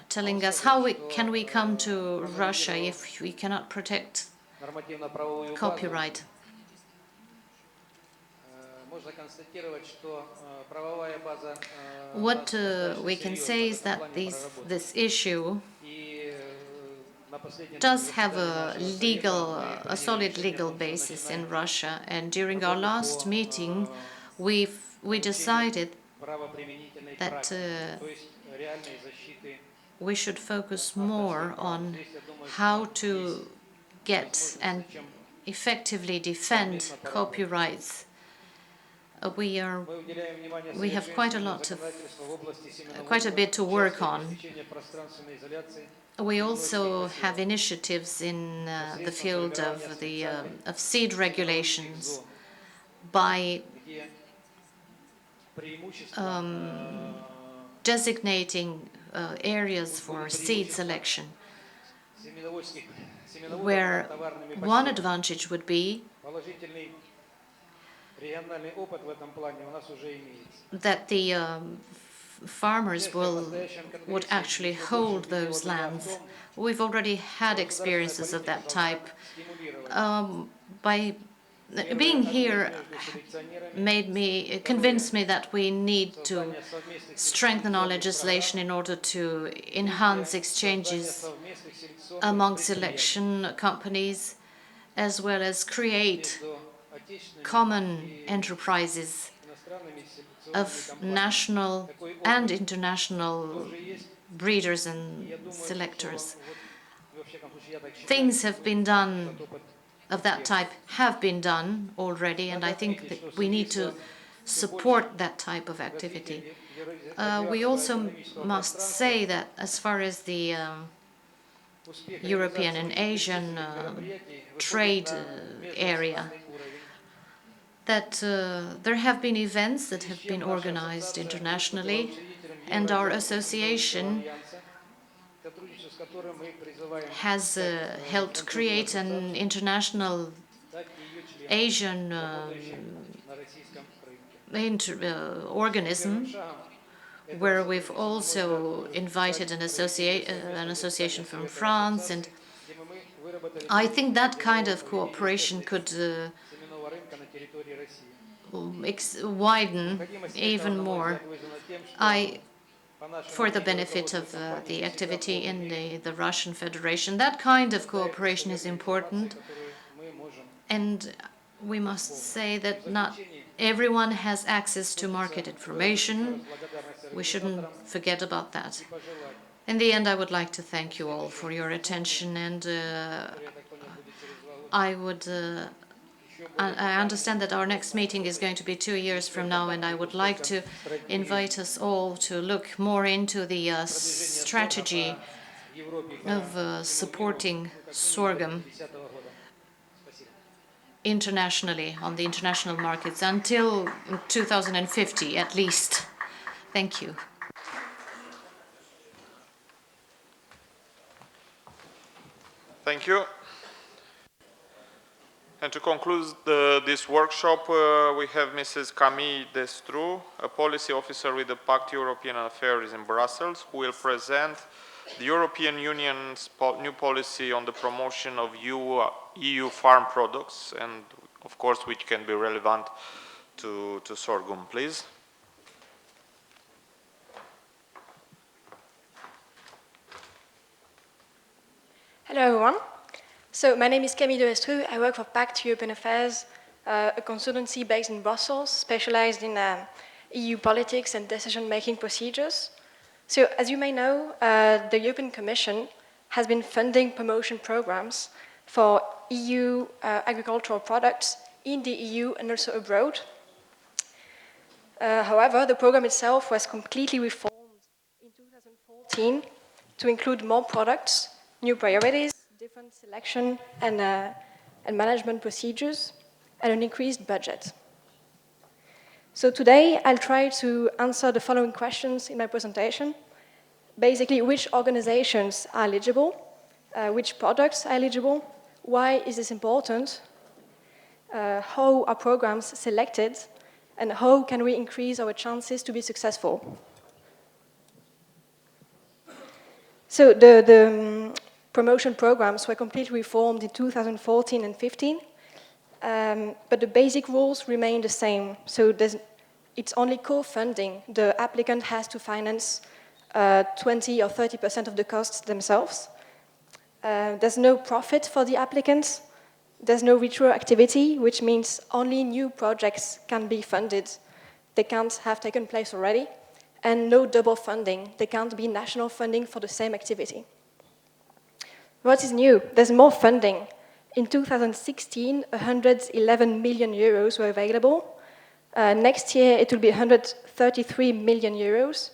telling us how can we come to Russia if we cannot protect copyright. What we can say is that this issue does have a solid legal basis in Russia, and during our last meeting we decided that we should focus more on how to get and effectively defend copyrights. We have quite a bit to work on. We also have initiatives in the field of seed regulations by designating areas for seed selection, where one advantage would be that the farmers would actually hold those lands. We've already had experiences of that type. By being here convinced me that we need to strengthen our legislation in order to enhance exchanges among selection companies, as well as create common enterprises of national and international breeders and selectors. Things have been done of that type have been done already, and I think that we need to support that type of activity. We also must say that as far as the European and Asian trade area, that there have been events that have been organized internationally, and our association has helped create an international Asian organism, where we've also invited an association from France, and I think that kind of cooperation could widen even more for the benefit of the activity in the Russian Federation. That kind of cooperation is important, And we must say that not everyone has access to market information. We shouldn't forget about that. In the end, I would like to thank you all for your attention, and I understand that our next meeting is going to be 2 years from now, and I would like to invite us all to look more into the strategy of supporting sorghum internationally, on the international markets, until 2050 at least. Thank you. Thank you. And to conclude this workshop, we have Mrs. Camille Destru, a policy officer with the Pact European Affairs in Brussels, who will present the European Union's new policy on the promotion of EU farm products, and of course, which can be relevant to sorghum, please. Hello, everyone. So my name is Camille Destru. I work for Pact European Affairs, a consultancy based in Brussels, specialized in EU politics and decision-making procedures. So as you may know, the European Commission has been funding promotion programs for EU agricultural products in the EU and also abroad. However, the program itself was completely reformed in 2014 to include more products, new priorities, different selection and management procedures, and an increased budget. So today, I'll try to answer the following questions in my presentation. Basically, which organizations are eligible, which products are eligible, why is this important, how are programs selected, and how can we increase our chances to be successful. So the promotion programs were completely reformed in 2014 and 15, but the basic rules remain the same. So it's only co-funding. The applicant has to finance 20 or 30% of the costs themselves. There's no profit for the applicants. There's no retroactivity, which means only new projects can be funded. They can't have taken place already. And no double funding. There can't be national funding for the same activity. What is new? There's more funding. In 2016, 111 million euros were available. Next year, it will be 133 million euros.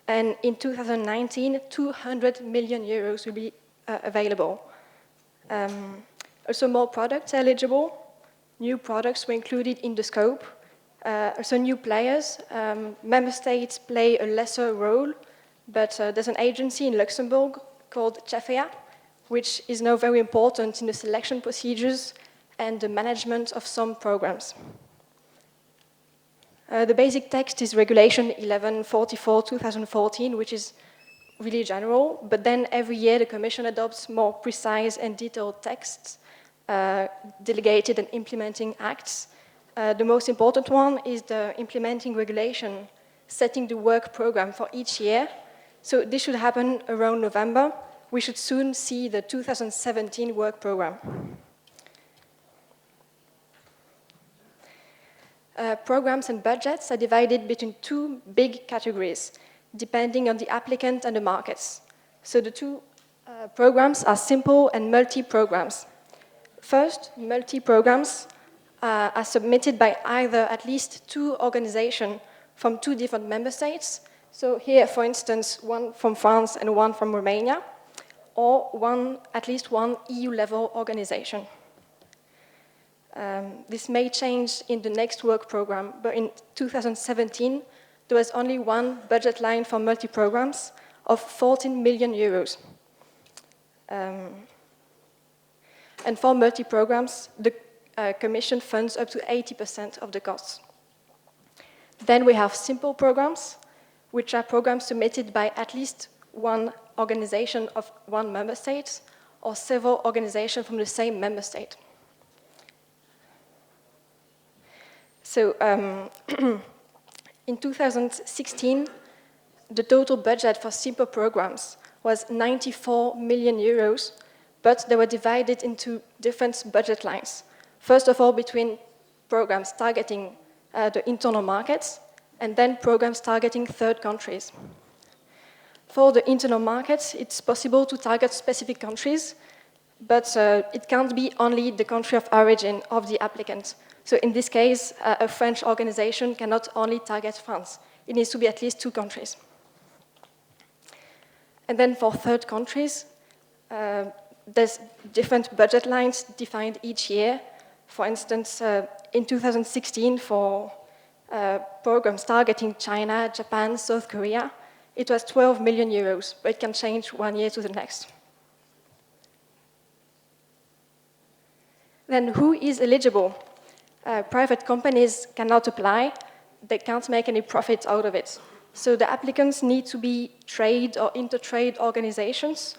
And in 2019, 200 million euros will be available. Also, more products eligible. New products were included in the scope. Also, new players. Member states play a lesser role, but there's an agency in Luxembourg called CHAFEA, which is now very important in the selection procedures and the management of some programs. The basic text is Regulation 1144/2014, which is really general, but then every year the Commission adopts more precise and detailed texts, delegated and implementing acts. The most important one is the implementing regulation, setting the work program for each year. So this should happen around November. We should soon see the 2017 work program. Programs and budgets are divided between two big categories, depending on the applicant and the markets. So the two programs are simple and multi-programs. First, multi-programs are submitted by either at least two organizations from two different member states. So here, for instance, one from France and one from Romania, or at least one EU-level organization. This may change in the next work program, but in 2017, there was only one budget line for multi-programs of 14 million euros. And for multi-programs, the Commission funds up to 80% of the costs. Then we have simple programs, which are programs submitted by at least one organization of one member state or several organizations from the same member state. So in 2016, the total budget for simple programs was 94 million euros, but they were divided into different budget lines. First of all, between programs targeting the internal markets, and then programs targeting third countries. For the internal markets, it's possible to target specific countries, but it can't be only the country of origin of the applicant. So in this case, a French organization cannot only target France. It needs to be at least 2 countries. And then for third countries, there's different budget lines defined each year. For instance, in 2016, for programs targeting China, Japan, South Korea, it was 12 million euros, but it can change one year to the next. Then who is eligible? Private companies cannot apply. They can't make any profit out of it. So the applicants need to be trade or inter-trade organizations,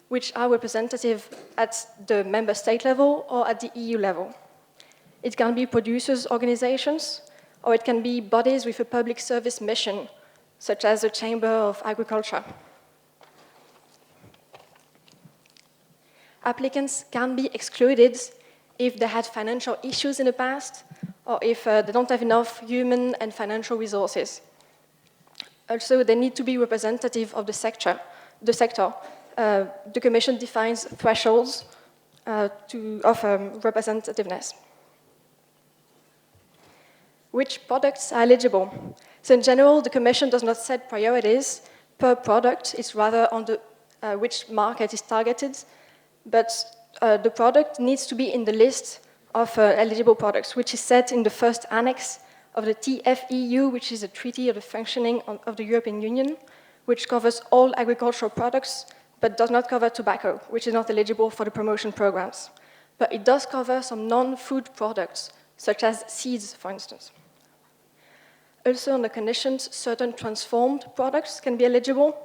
which are representative at the member state level or at the EU level. It can be producers' organizations, or it can be bodies with a public service mission, such as the Chamber of Agriculture. Applicants can be excluded if they had financial issues in the past, or if they don't have enough human and financial resources. Also, they need to be representative of the sector. The Commission defines thresholds of representativeness. Which products are eligible? So in general, the Commission does not set priorities per product. It's rather on the, which market is targeted. But the product needs to be in the list of eligible products, which is set in the first annex of the TFEU, which is a treaty of the functioning of the European Union, which covers all agricultural products, but does not cover tobacco, which is not eligible for the promotion programs. But it does cover some non-food products, such as seeds, for instance. Also, on the conditions, certain transformed products can be eligible,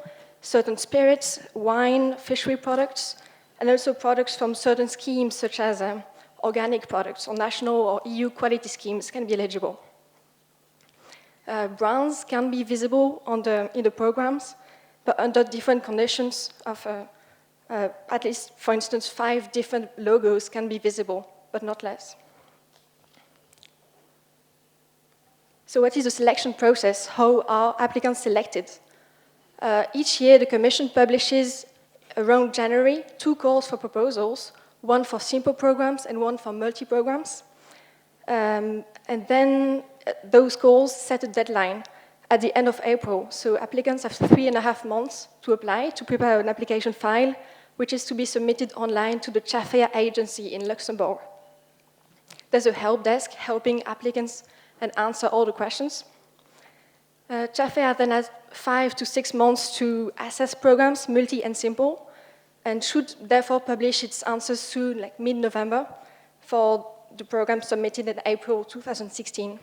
certain spirits, wine, fishery products, and also products from certain schemes, such as organic products, or national or EU quality schemes can be eligible. Brands can be visible in the programs, but under different conditions of, at least, for instance, 5 different logos can be visible, but not less. So what is the selection process? How are applicants selected? Each year, the Commission publishes around January 2 calls for proposals, one for simple programs and one for multi-programs. And then those calls set a deadline at the end of April. So applicants have 3.5 months to apply, to prepare an application file, which is to be submitted online to the CHAFEA agency in Luxembourg. There's a help desk helping applicants and answer all the questions. CHAFEA then has 5 to 6 months to assess programs, multi and simple, and should therefore publish its answers soon, like mid-November, for the program submitted in April 2016.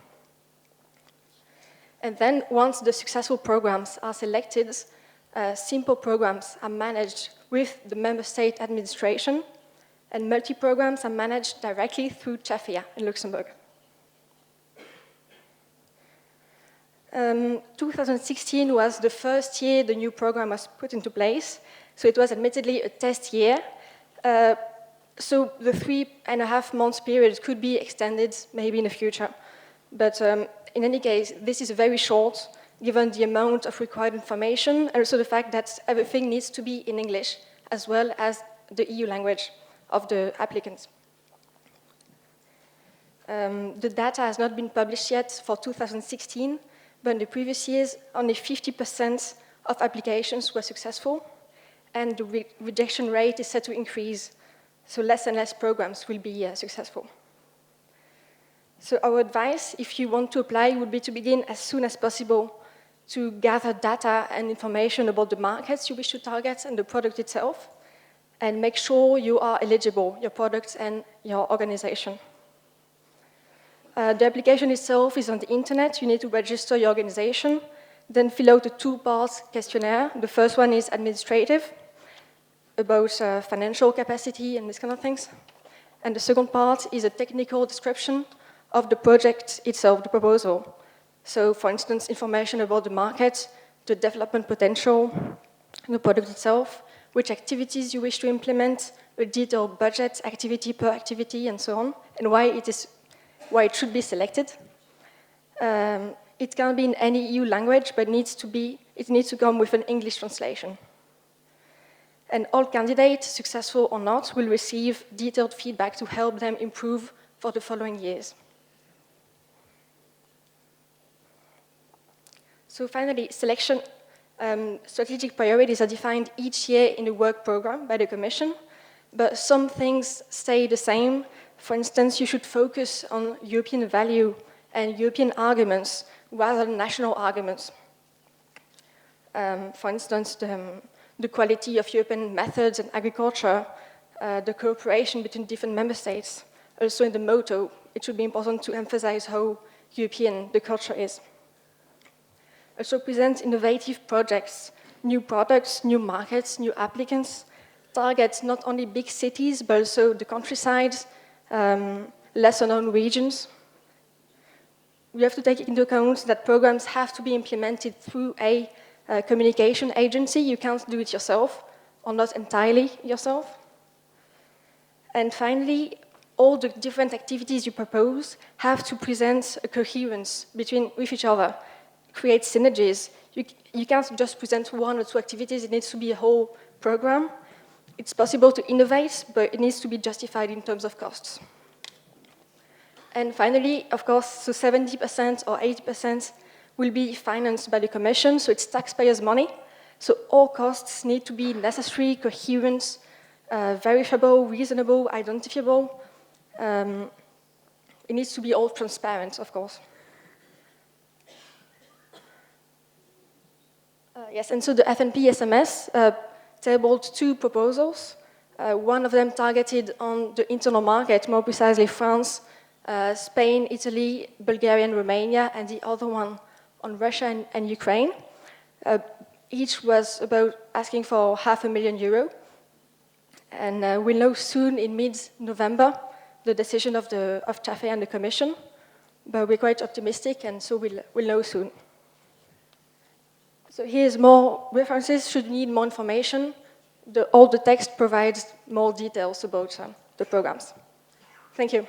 And then, once the successful programs are selected, simple programs are managed with the member state administration, and multi-programs are managed directly through CHAFEA in Luxembourg. 2016 was the first year the new program was put into place, so it was admittedly a test year. So the 3.5 months period could be extended maybe in the future. But in any case, this is very short, given the amount of required information, and also the fact that everything needs to be in English, as well as the EU language of the applicants. The data has not been published yet for 2016, but in the previous years, only 50% of applications were successful, and the rejection rate is set to increase, so less and less programs will be successful. So our advice, if you want to apply, would be to begin as soon as possible to gather data and information about the markets you wish to target and the product itself, and make sure you are eligible, your product and your organization. The application itself is on the internet. You need to register your organization, then fill out a 2-part questionnaire. The first one is administrative, about financial capacity and these kind of things. And the second part is a technical description of the project itself, the proposal. So, for instance, information about the market, the development potential, the product itself, which activities you wish to implement, a detailed budget, activity per activity, and so on, and why it should be selected. It can be in any EU language, but it needs to come with an English translation. And all candidates, successful or not, will receive detailed feedback to help them improve for the following years. So finally, selection. Strategic priorities are defined each year in the work program by the Commission, but some things stay the same. For instance, you should focus on European value and European arguments rather than national arguments. For instance, the quality of European methods in agriculture, the cooperation between different member states. Also in the motto, it should be important to emphasize how European the culture is. Also present innovative projects, new products, new markets, new applicants, target not only big cities, but also the countryside, lesser known regions. We have to take into account that programs have to be implemented through a communication agency. You can't do it yourself, or not entirely yourself. And finally, all the different activities you propose have to present a coherence with each other, create synergies. You can't just present one or two activities, it needs to be a whole program. It's possible to innovate, but it needs to be justified in terms of costs. And finally, of course, so 70% or 80% will be financed by the Commission, so it's taxpayers' money. So all costs need to be necessary, coherent, verifiable, reasonable, identifiable. It needs to be all transparent, of course. Yes, and so the FNP SMS tabled two proposals. One of them targeted on the internal market, more precisely France, Spain, Italy, Bulgaria, and Romania, and the other one on Russia and Ukraine. Each was about asking for €500,000. And we'll know soon, in mid-November, the decision of TAFE and the Commission. But we're quite optimistic, and so we'll know soon. So here's more references. Should you need more information, all the text provides more details about the programs. Thank you.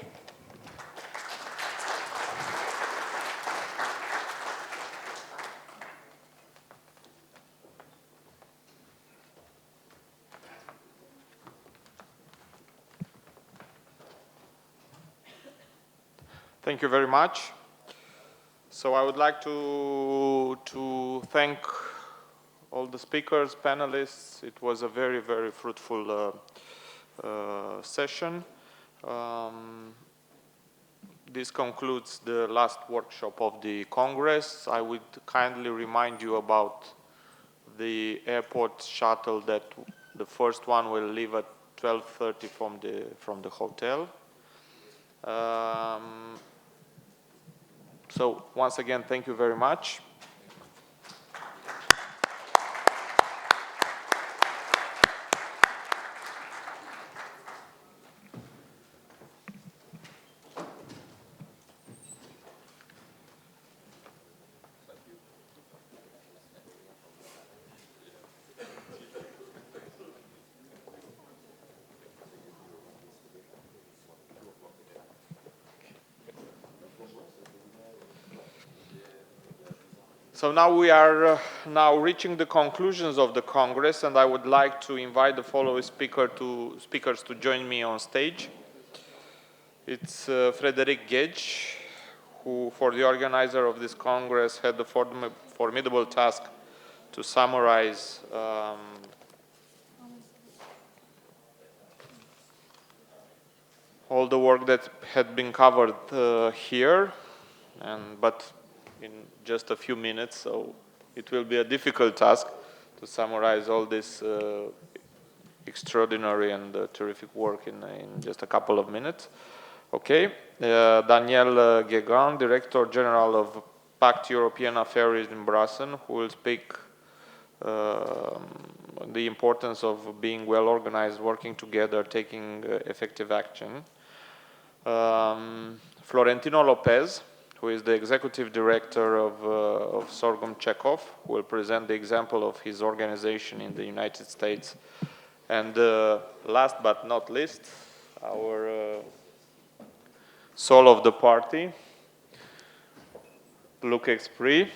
Thank you very much. So I would like to thank all the speakers, panelists. It was a very, very fruitful session. This concludes the last workshop of the Congress. I would kindly remind you about the airport shuttle that the first one will leave at 12:30 from the hotel. So once again, thank you very much. So now we are reaching the conclusions of the Congress, and I would like to invite the following speakers to join me on stage. It's Frédéric Gage, who, for the organizer of this Congress, had the formidable task to summarize all the work that had been covered here, but in just a few minutes, so it will be a difficult task to summarize all this extraordinary and terrific work in just a couple of minutes. Okay, Daniel Guégan, Director General of PACT European Affairs in Brussels, who will speak the importance of being well organized, working together, taking effective action. Florentino Lopez, who is the Executive Director of Sorghum Chekhov, who will present the example of his organization in the United States And last but not least, our soul of the party, Luc Expri,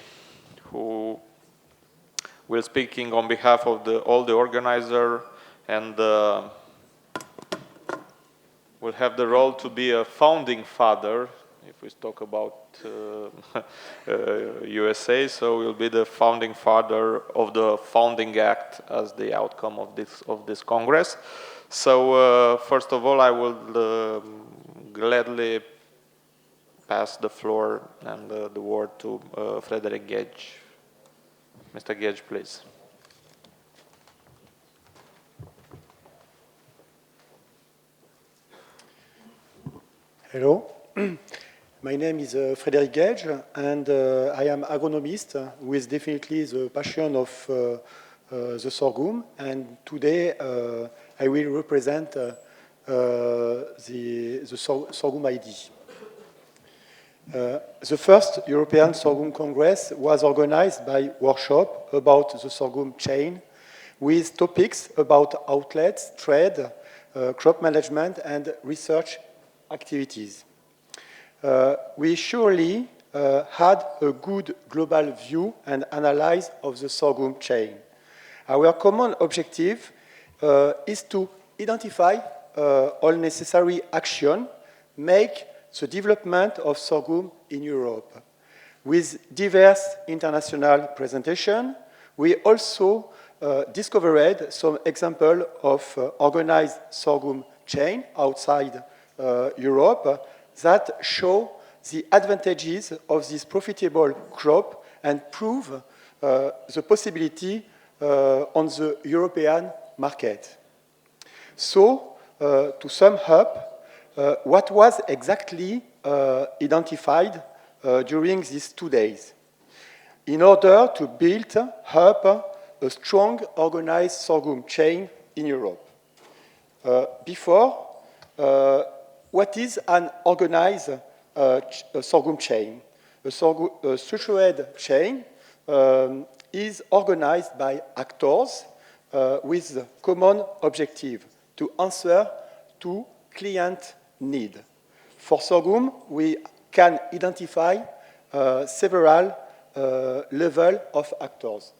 who will speaking on behalf of all the organizer and will have the role to be a founding father, if we talk about USA, so will be the founding father of the Founding Act as the outcome of this Congress. So first of all, I will gladly pass the floor and the word to Frederick Gage. Mr. Gage, please. Hello. My name is Frederick Gage, and I am agronomist with definitely the passion of the sorghum. And today I will represent the sorghum ID. The first European Sorghum Congress was organized by workshop about the sorghum chain with topics about outlets, trade, crop management, and research activities. We surely had a good global view and analysis of the sorghum chain. Our common objective is to identify all necessary action, make the development of sorghum in Europe. With diverse international presentation, we also discovered some examples of organized sorghum chain outside Europe that show the advantages of this profitable crop and prove the possibility on the European market. So, to sum up, what was exactly identified during these 2 days? In order to build up a strong organized sorghum chain in Europe. Before, what is an organized sorghum chain? A structured chain is organized by actors with common objective to answer to client need. For sorghum, we can identify several levels of actors.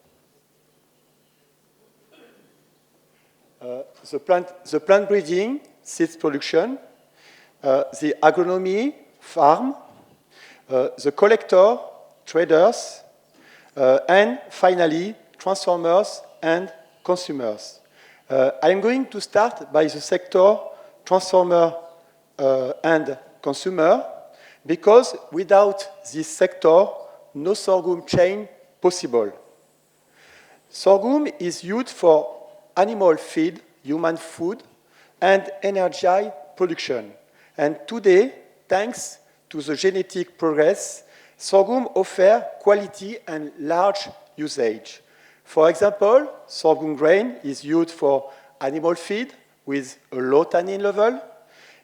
The plant breeding, seeds production, the agronomy, farm, the collector, traders, and finally, transformers and consumers. I'm going to start by the sector transformer and consumer, because without this sector, no sorghum chain possible. Sorghum is used for animal feed, human food, and energy production. And today, thanks to the genetic progress, sorghum offers quality and large usage. For example, sorghum grain is used for animal feed with a low tannin level.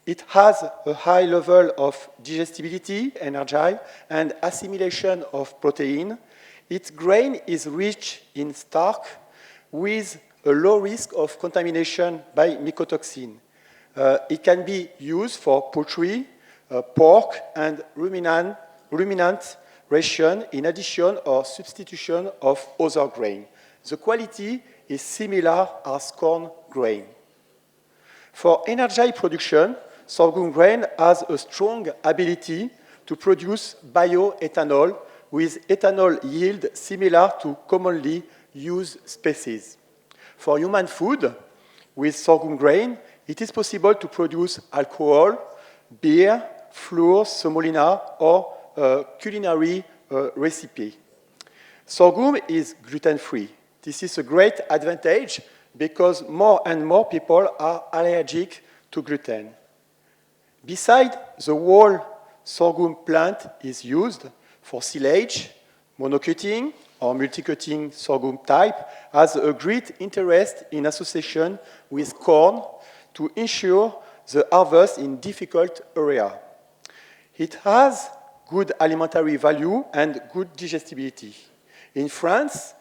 It has a high level of digestibility, energy, and assimilation of protein. Its grain is rich in starch with a low risk of contamination by mycotoxin. It can be used for poultry, pork, and ruminant ration in addition or substitution of other grain. The quality is similar as corn grain. For energy production, sorghum grain has a strong ability to produce bioethanol with ethanol yield similar to commonly used species. For human food, with sorghum grain, it is possible to produce alcohol, beer, flour, semolina, or culinary recipe. Sorghum is gluten-free. This is a great advantage because more and more people are allergic to gluten. Besides, the whole sorghum plant is used for silage, monocutting, or multicutting sorghum type has a great interest in association with corn to ensure the harvest in difficult area. It has good alimentary value and good digestibility. In France,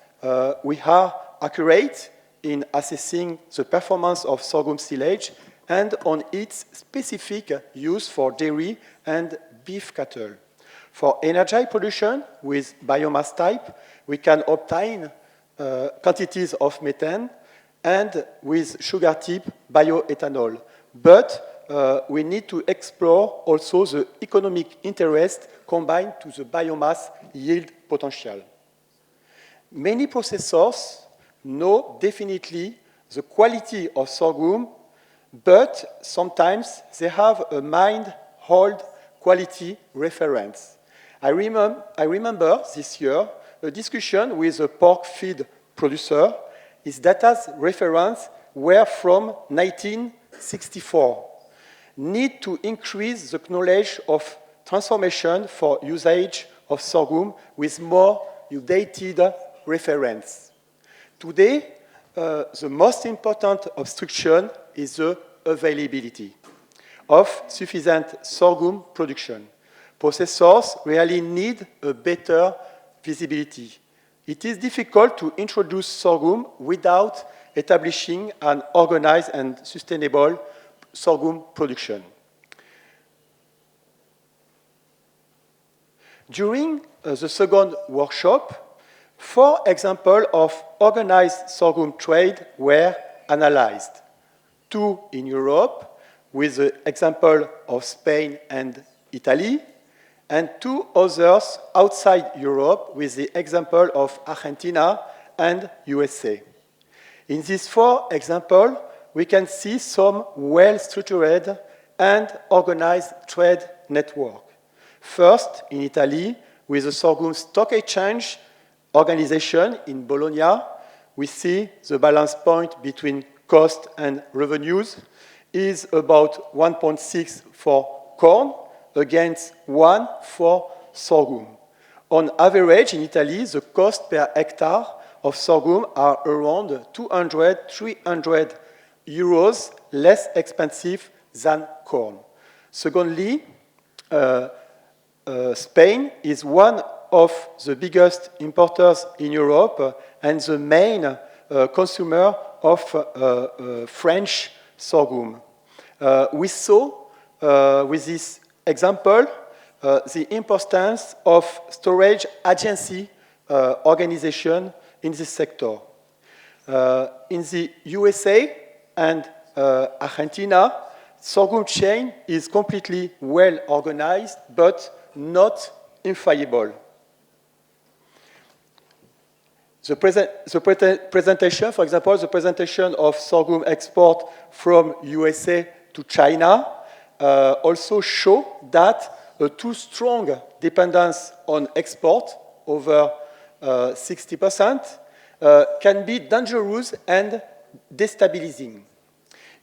we are accurate in assessing the performance of sorghum silage and on its specific use for dairy and beef cattle. For energy production with biomass type, we can obtain quantities of methane and with sugar tip bioethanol. But we need to explore also the economic interest combined to the biomass yield potential. Many processors know definitely the quality of sorghum, but sometimes they have a mind-hold quality reference. I remember this year a discussion with a pork feed producer. His data's reference were from 1964. Need to increase the knowledge of transformation for usage of sorghum with more updated reference. Today, the most important obstruction is the availability of sufficient sorghum production. Processors really need a better visibility. It is difficult to introduce sorghum without establishing an organized and sustainable sorghum production. During the second workshop, 4 examples of organized sorghum trade were analyzed. 2 in Europe, with the example of Spain and Italy, and 2 others outside Europe, with the example of Argentina and USA. In these 4 examples, we can see some well-structured and organized trade network. First, in Italy, with the sorghum stock exchange organization in Bologna, we see the balance point between cost and revenues is about 1.6 for corn against 1 for sorghum. On average, in Italy, the cost per hectare of sorghum are around 200, 300 euros less expensive than corn. Secondly, Spain is one of the biggest importers in Europe and the main consumer of French sorghum. We saw with this example the importance of storage agency organization in this sector. In the USA and Argentina, sorghum chain is completely well organized but not infallible. The presentation, for example, the presentation of sorghum export from USA to China also show that a too strong dependence on export, over 60%, can be dangerous and destabilizing.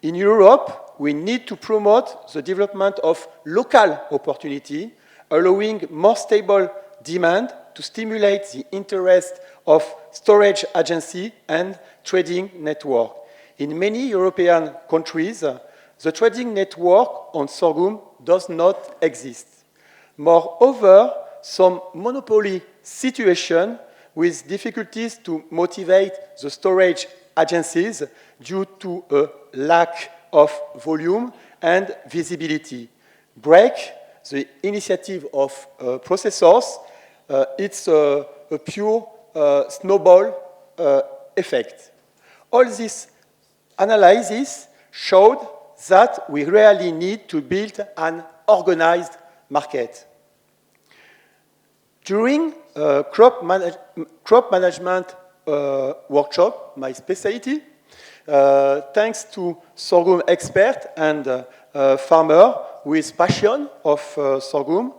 In Europe, we need to promote the development of local opportunity, allowing more stable demand to stimulate the interest of storage agency and trading network. In many European countries, the trading network on sorghum does not exist. Moreover, some monopoly situation with difficulties to motivate the storage agencies due to a lack of volume and visibility break the initiative of processors. It's a pure snowball effect. All this analysis showed that we really need to build an organized market. During crop management workshop, my specialty, thanks to sorghum expert and farmer with passion of sorghum,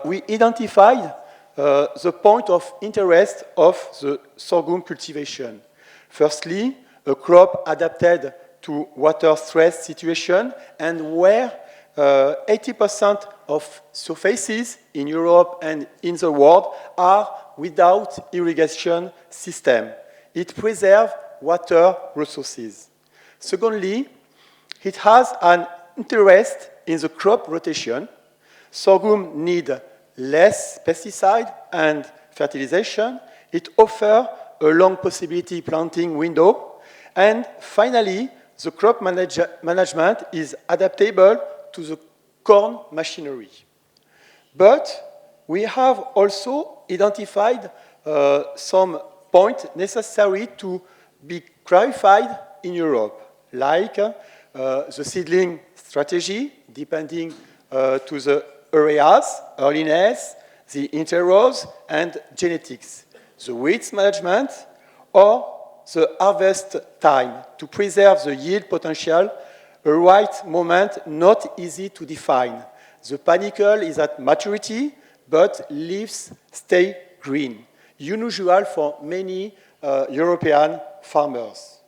we identified the point of interest of the sorghum cultivation. Firstly, a crop adapted to water stress situation and where 80% of surfaces in Europe and in the world are without irrigation system. It preserves water resources. Secondly, it has an interest in the crop rotation. Sorghum needs less pesticide and fertilization. It offers a long possibility planting window, And finally, the crop management is adaptable to the corn machinery. But we have also identified some points necessary to be clarified in Europe, like the seedling strategy, depending to the areas, earliness, the interrows, and genetics, the weeds management, or the harvest time to preserve the yield potential, a right moment not easy to define. The panicle is at maturity, but leaves stay green, unusual for many European farmers.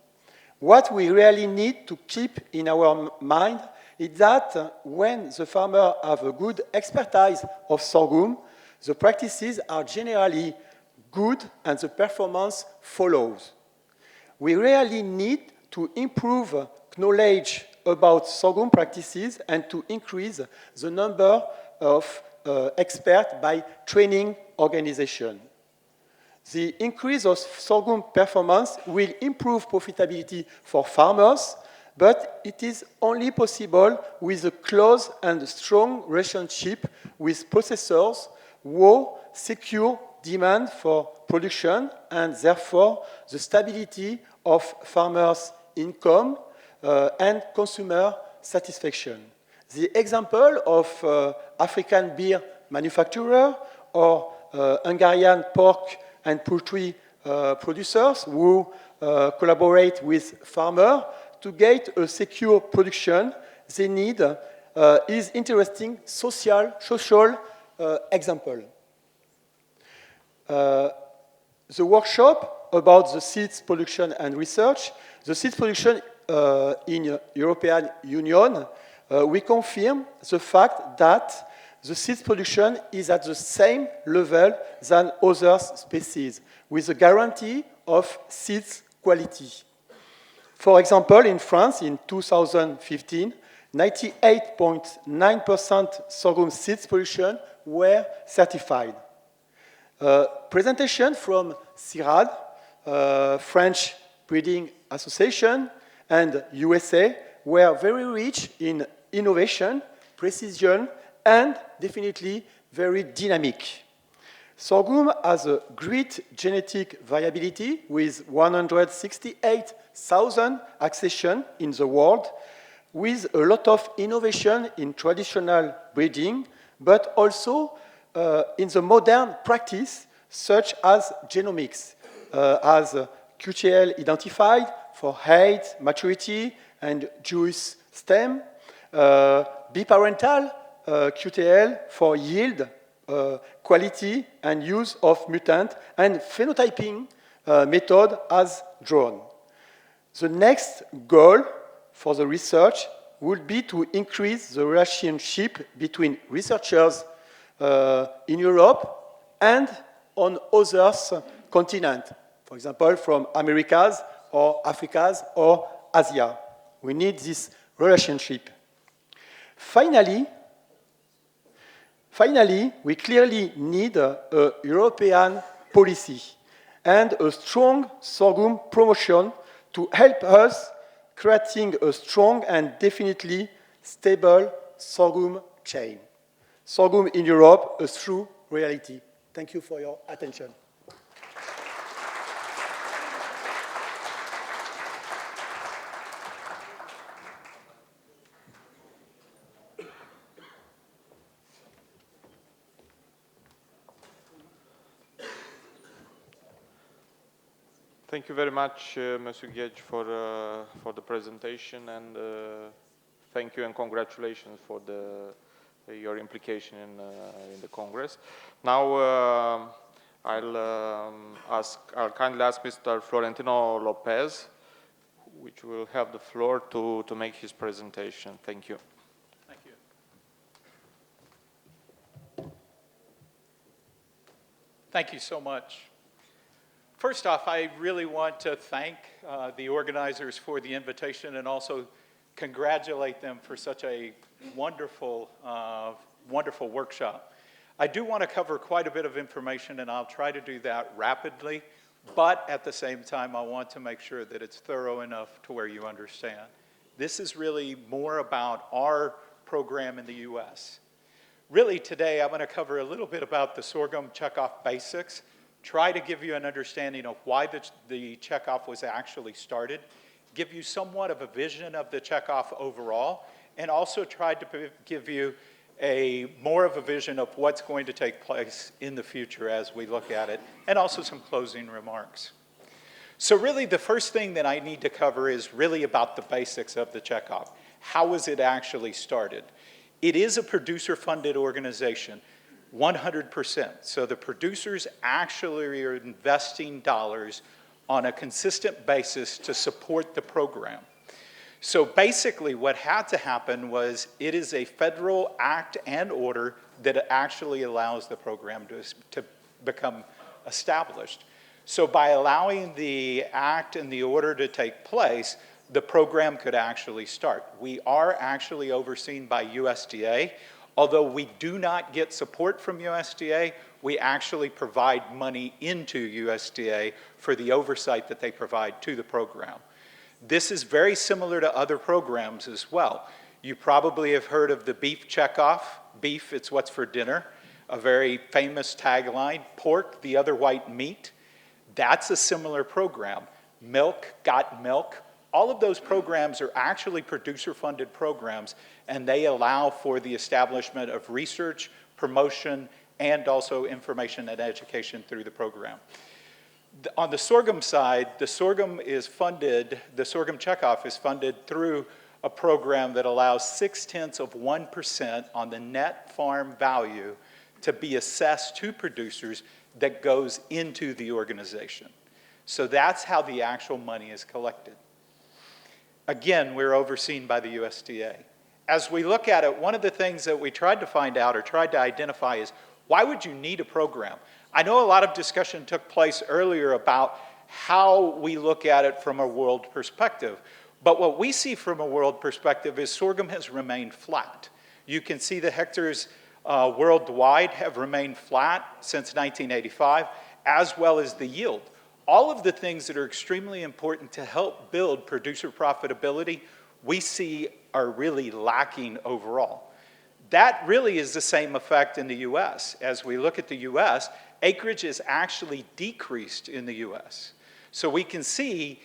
What we really need to keep in our mind is that when the farmer have a good expertise of sorghum, the practices are generally good and the performance follows. We really need to improve knowledge about sorghum practices and to increase the number of experts by training organization. The increase of sorghum performance will improve profitability for farmers, but it is only possible with a close and strong relationship with processors who secure demand for production and therefore the stability of farmers' income and consumer satisfaction. The example of African beer manufacturer or Hungarian pork and poultry producers who collaborate with farmers to get a secure production they need is interesting social example. The workshop about the seeds production and research, the seeds production in European Union, we confirm the fact that the seeds production is at the same level than other species, with a guarantee of seeds quality. For example, in France, in 2015, 98.9% sorghum seeds production were certified. Presentation from CIRAD, French Breeding Association, and USA were very rich in innovation, precision, and definitely very dynamic. Sorghum has a great genetic variability with 168,000 accessions in the world, with a lot of innovation in traditional breeding, but also in the modern practice, such as genomics, as QTL identified for height, maturity, and juice stem, biparental QTL for yield, quality, and use of mutant, and phenotyping method as drawn. The next goal for the research would be to increase the relationship between researchers in Europe and on other continents, for example, from Americas or Africas or Asia. We need this relationship. Finally, we clearly need a European policy and a strong sorghum promotion to help us creating a strong and definitely stable sorghum chain. Sorghum in Europe, a true reality. Thank you for your attention. Thank you very much, Monsieur Gage, for the presentation, and thank you and congratulations for your implication in the Congress. Now I'll kindly ask Mr. Florentino Lopez, which will have the floor to make his presentation. Thank you. Thank you. Thank you so much. First off, I really want to thank the organizers for the invitation and also congratulate them for such a wonderful, wonderful workshop. I do want to cover quite a bit of information, and I'll try to do that rapidly but at the same time, I want to make sure that it's thorough enough to where you understand. This is really more about our program in the US. Really today, I'm going to cover a little bit about the sorghum checkoff basics, try to give you an understanding of why the checkoff was actually started, give you somewhat of a vision of the checkoff overall, and also tried to give you more of a vision of what's going to take place in the future as we look at it, and also some closing remarks. So really the first thing that I need to cover is really about the basics of the checkoff. How was it actually started? It is a producer-funded organization, 100%. So the producers actually are investing dollars on a consistent basis to support the program. So basically what had to happen was it is a federal act and order that actually allows the program to become established. So by allowing the act and the order to take place, the program could actually start. We are actually overseen by USDA. Although we do not get support from USDA, we actually provide money into USDA for the oversight that they provide to the program. This is very similar to other programs as well. You probably have heard of the beef checkoff. Beef, it's what's for dinner. A very famous tagline, pork, the other white meat. That's a similar program. Milk, got milk. All of those programs are actually producer-funded programs, and they allow for the establishment of research, promotion, and also information and education through the program. On the sorghum side, the sorghum checkoff is funded through a program that allows 0.6% on the net farm value to be assessed to producers that goes into the organization. So that's how the actual money is collected. Again, we're overseen by the USDA. As we look at it, one of the things that we tried to find out or tried to identify is, why would you need a program? I know a lot of discussion took place earlier about how we look at it from a world perspective. But what we see from a world perspective is sorghum has remained flat. You can see the hectares worldwide have remained flat since 1985, as well as the yield. All of the things that are extremely important to help build producer profitability, we see are really lacking overall. That really is the same effect in the US. As we look at the US, acreage is actually decreased in the US. So we can see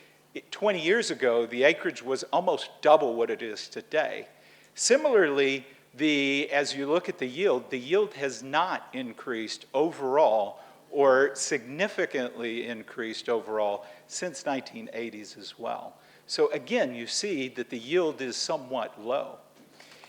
20 years ago, the acreage was almost double what it is today. Similarly, as you look at the yield has not increased overall or significantly increased overall since 1980s as well. So again, you see that the yield is somewhat low.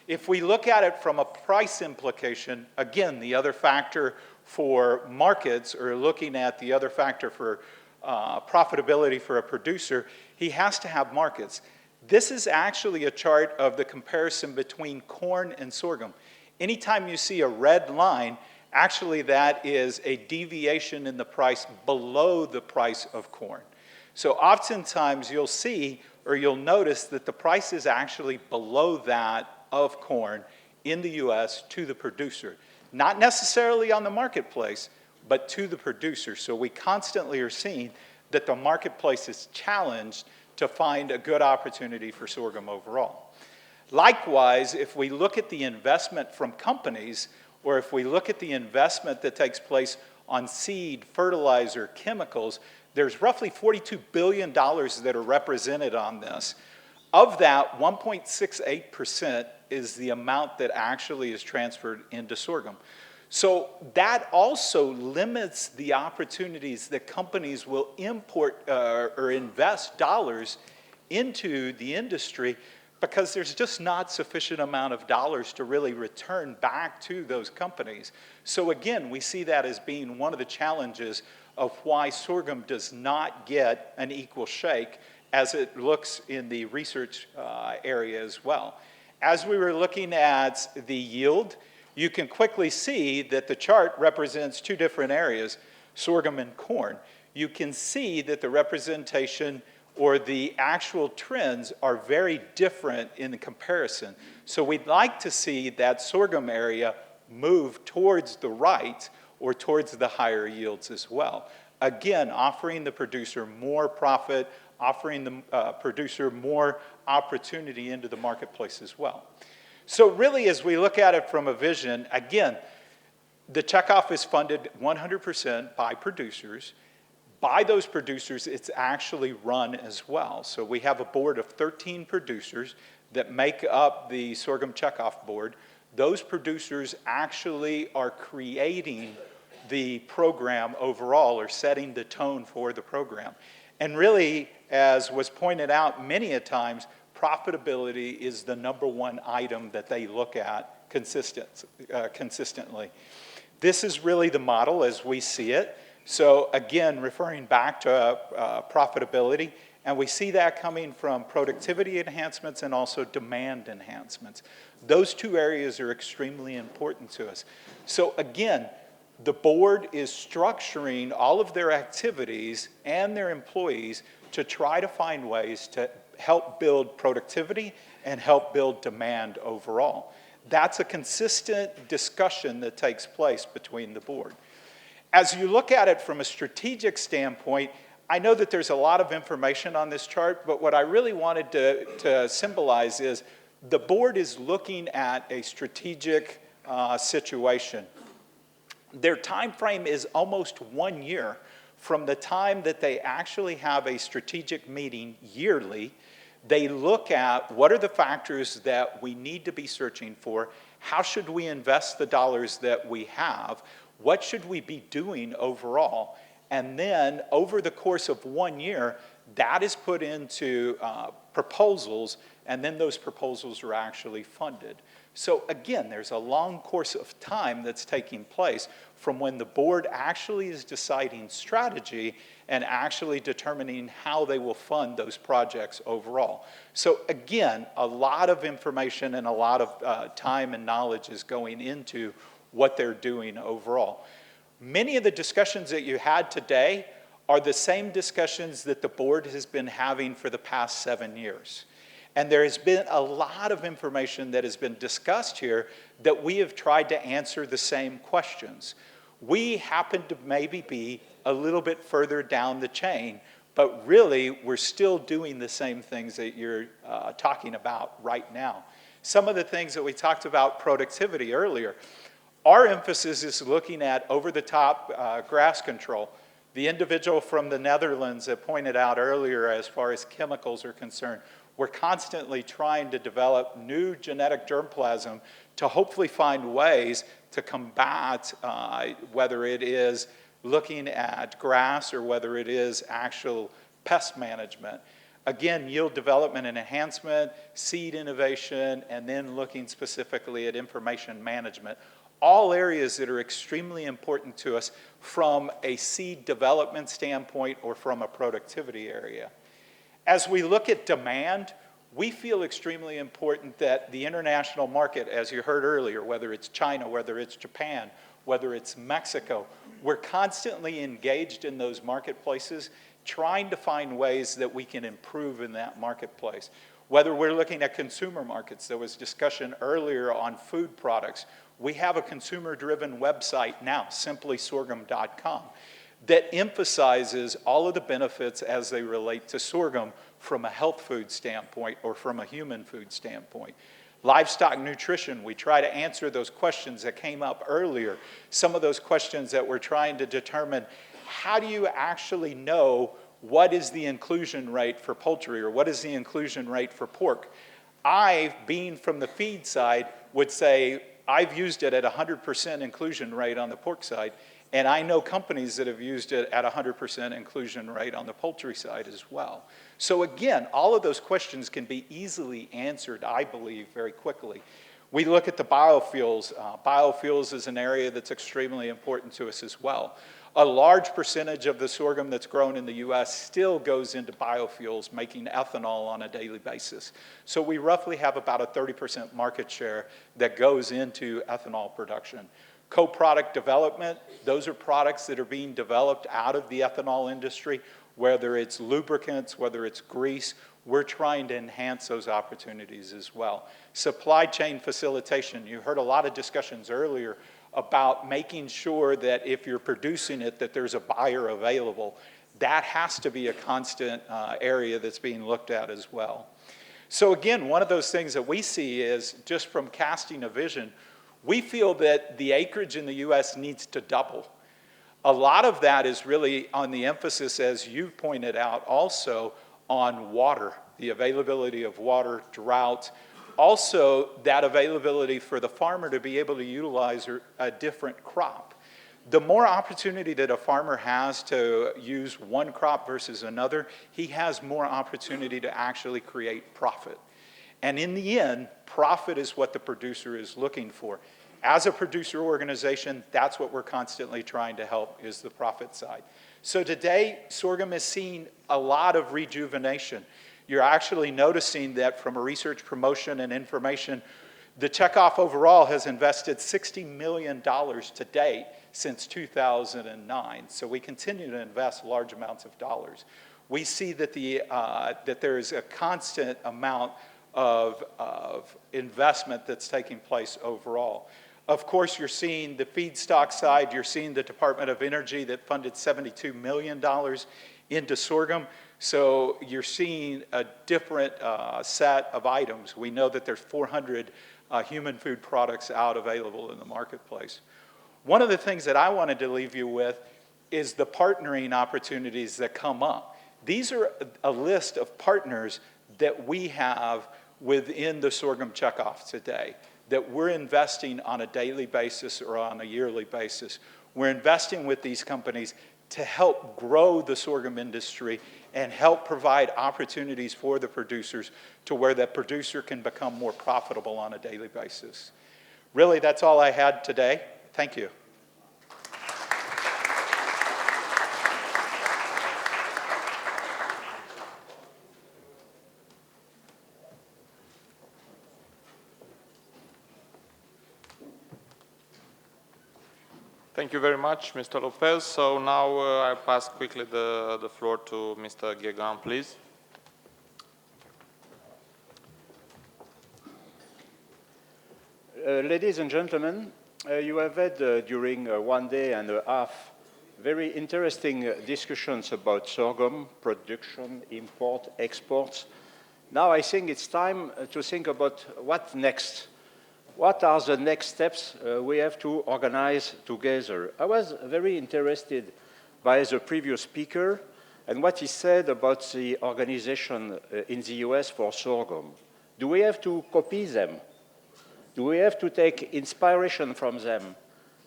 If we look at it from a price implication, again, the other factor for markets, or looking at the other factor for profitability for a producer, he has to have markets. This is actually a chart of the comparison between corn and sorghum. Anytime you see a red line, actually that is a deviation in the price below the price of corn. So oftentimes you'll see, or you'll notice, that the price is actually below that of corn in the US to the producer. Not necessarily on the marketplace, but to the producer. So we constantly are seeing that the marketplace is challenged to find a good opportunity for sorghum overall. Likewise, if we look at the investment from companies, or if we look at the investment that takes place on seed, fertilizer, chemicals, there's roughly $42 billion that are represented on this. Of that, 1.68% is the amount that actually is transferred into sorghum. So that also limits the opportunities that companies will import or invest dollars into the industry, because there's just not sufficient amount of dollars to really return back to those companies. So again, we see that as being one of the challenges of why sorghum does not get an equal shake as it looks in the research area as well. As we were looking at the yield, you can quickly see that the chart represents two different areas, sorghum and corn. You can see that the representation or the actual trends are very different in the comparison. So we'd like to see that sorghum area move towards the right or towards the higher yields as well. again, offering the producer more profit, offering the producer more opportunity into the marketplace as well. So really, as we look at it from a vision, again, the checkoff is funded 100% by producers. By those producers, it's actually run as well. So we have a board of 13 producers that make up the sorghum checkoff board. Those producers actually are creating the program overall, or setting the tone for the program. And really, as was pointed out many a times, profitability is the #1 item that they look at consistently. This is really the model as we see it. So again, referring back to profitability, and we see that coming from productivity enhancements and also demand enhancements. Those two areas are extremely important to us. So again, the board is structuring all of their activities and their employees to try to find ways to help build productivity and help build demand overall. That's a consistent discussion that takes place between the board. As you look at it from a strategic standpoint, I know that there's a lot of information on this chart, but what I really wanted to symbolize is the board is looking at a strategic situation. Their time frame is almost 1 year from the time that they actually have a strategic meeting yearly. They look at what are the factors that we need to be searching for, how should we invest the dollars that we have, what should we be doing overall, and then over the course of 1 year, that is put into proposals, and then those proposals are actually funded. So again, there's a long course of time that's taking place from when the board actually is deciding strategy and actually determining how they will fund those projects overall. So again, a lot of information and a lot of time and knowledge is going into what they're doing overall. Many of the discussions that you had today are the same discussions that the board has been having for the past 7 years. And there has been a lot of information that has been discussed here that we have tried to answer the same questions. We happen to maybe be a little bit further down the chain, but really we're still doing the same things that you're talking about right now. Some of the things that we talked about productivity earlier, our emphasis is looking at over-the-top grass control. The individual from the Netherlands that pointed out earlier as far as chemicals are concerned, we're constantly trying to develop new genetic germplasm to hopefully find ways to combat whether it is looking at grass or whether it is actual pest management. Again, yield development and enhancement, seed innovation, and then looking specifically at information management. All areas that are extremely important to us from a seed development standpoint or from a productivity area. As we look at demand, we feel extremely important that the international market, as you heard earlier, whether it's China, whether it's Japan, whether it's Mexico, we're constantly engaged in those marketplaces, trying to find ways that we can improve in that marketplace. Whether we're looking at consumer markets, there was discussion earlier on food products. We have a consumer-driven website now, simplysorghum.com, that emphasizes all of the benefits as they relate to sorghum from a health food standpoint or from a human food standpoint. Livestock nutrition, we try to answer those questions that came up earlier. Some of those questions that we're trying to determine, how do you actually know what is the inclusion rate for poultry or what is the inclusion rate for pork? I, being from the feed side, would say I've used it at 100% inclusion rate on the pork side, and I know companies that have used it at 100% inclusion rate on the poultry side as well. So again, all of those questions can be easily answered, I believe, very quickly. We look at the biofuels. Biofuels is an area that's extremely important to us as well. A large percentage of the sorghum that's grown in the U.S. still goes into biofuels, making ethanol on a daily basis. So we roughly have about a 30% market share that goes into ethanol production. Co-product development, those are products that are being developed out of the ethanol industry, whether it's lubricants, whether it's grease, we're trying to enhance those opportunities as well. Supply chain facilitation, you heard a lot of discussions earlier about making sure that if you're producing it, that there's a buyer available. That has to be a constant area that's being looked at as well. So again, one of those things that we see is, just from casting a vision, we feel that the acreage in the US needs to double. A lot of that is really on the emphasis, as you pointed out, also on water, the availability of water, drought, also that availability for the farmer to be able to utilize a different crop. The more opportunity that a farmer has to use one crop versus another, he has more opportunity to actually create profit. And in the end, profit is what the producer is looking for. As a producer organization, that's what we're constantly trying to help, is the profit side. So today, sorghum is seeing a lot of rejuvenation. You're actually noticing that from a research, promotion, and information, the checkoff overall has invested $60 million to date since 2009. So we continue to invest large amounts of dollars. We see that, that there is a constant amount of investment that's taking place overall. Of course, you're seeing the feedstock side. You're seeing the Department of Energy that funded $72 million into sorghum. So you're seeing a different set of items. We know that there's 400 human food products out available in the marketplace. One of the things that I wanted to leave you with is the partnering opportunities that come up. These are a list of partners that we have within the sorghum checkoff today, that we're investing on a daily basis or on a yearly basis. We're investing with these companies to help grow the sorghum industry and help provide opportunities for the producers to where that producer can become more profitable on a daily basis. Really, that's all I had today. Thank you. Thank you very much, Mr. Lopez. So now I pass quickly the floor to Mr. GRAN, please. Ladies and gentlemen, you have had during 1 day and a half very interesting discussions about sorghum production, import, exports. Now I think it's time to think about what next. What are the next steps we have to organize together? I was very interested by the previous speaker and what he said about the organization in the US for sorghum. Do we have to copy them? Do we have to take inspiration from them?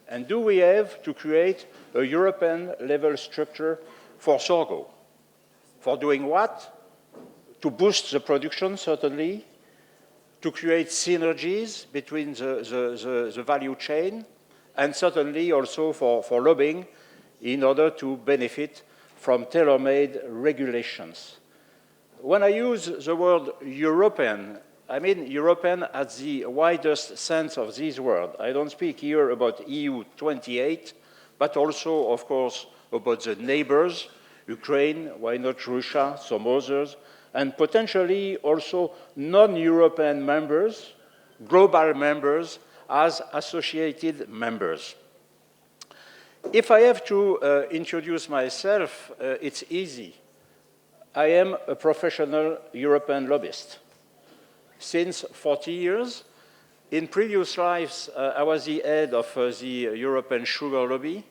And do we have to create a European-level structure for sorghum? For doing what? To boost the production, certainly, to create synergies between the value chain, and certainly also for lobbying in order to benefit from tailor-made regulations. When I use the word European, I mean European at the widest sense of this word. I don't speak here about EU 28, but also, of course, about the neighbors, Ukraine, why not Russia, some others, and potentially also non-European members, global members, as associated members. If I have to introduce myself, it's easy. I am a professional European lobbyist. Since 40 years, in previous lives, I was the head of the European Sugar Lobby,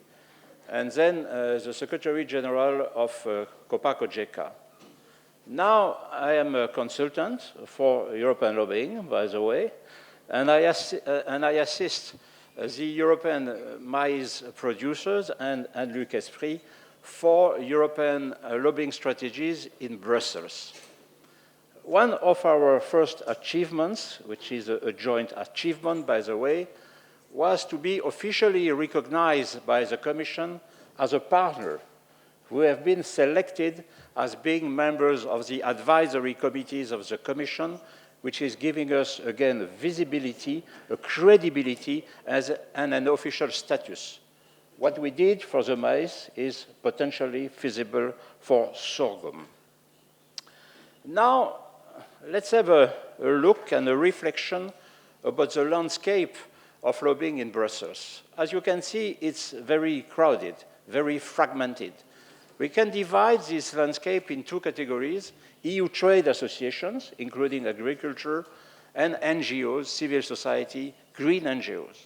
and then the Secretary General of Copa-Cogeca. Now I am a consultant for European lobbying, by the way, and I assist the European maize producers and Luc Esprit for European lobbying strategies in Brussels. One of our first achievements, which is a joint achievement, by the way, was to be officially recognized by the Commission as a partner. We have been selected as being members of the advisory committees of the Commission, which is giving us, again, visibility, a credibility, and an official status. What we did for the maize is potentially feasible for sorghum. Now, let's have a look and a reflection about the landscape of lobbying in Brussels. As you can see, it's very crowded, very fragmented. We can divide this landscape in two categories: EU trade associations, including agriculture, and NGOs, civil society, green NGOs.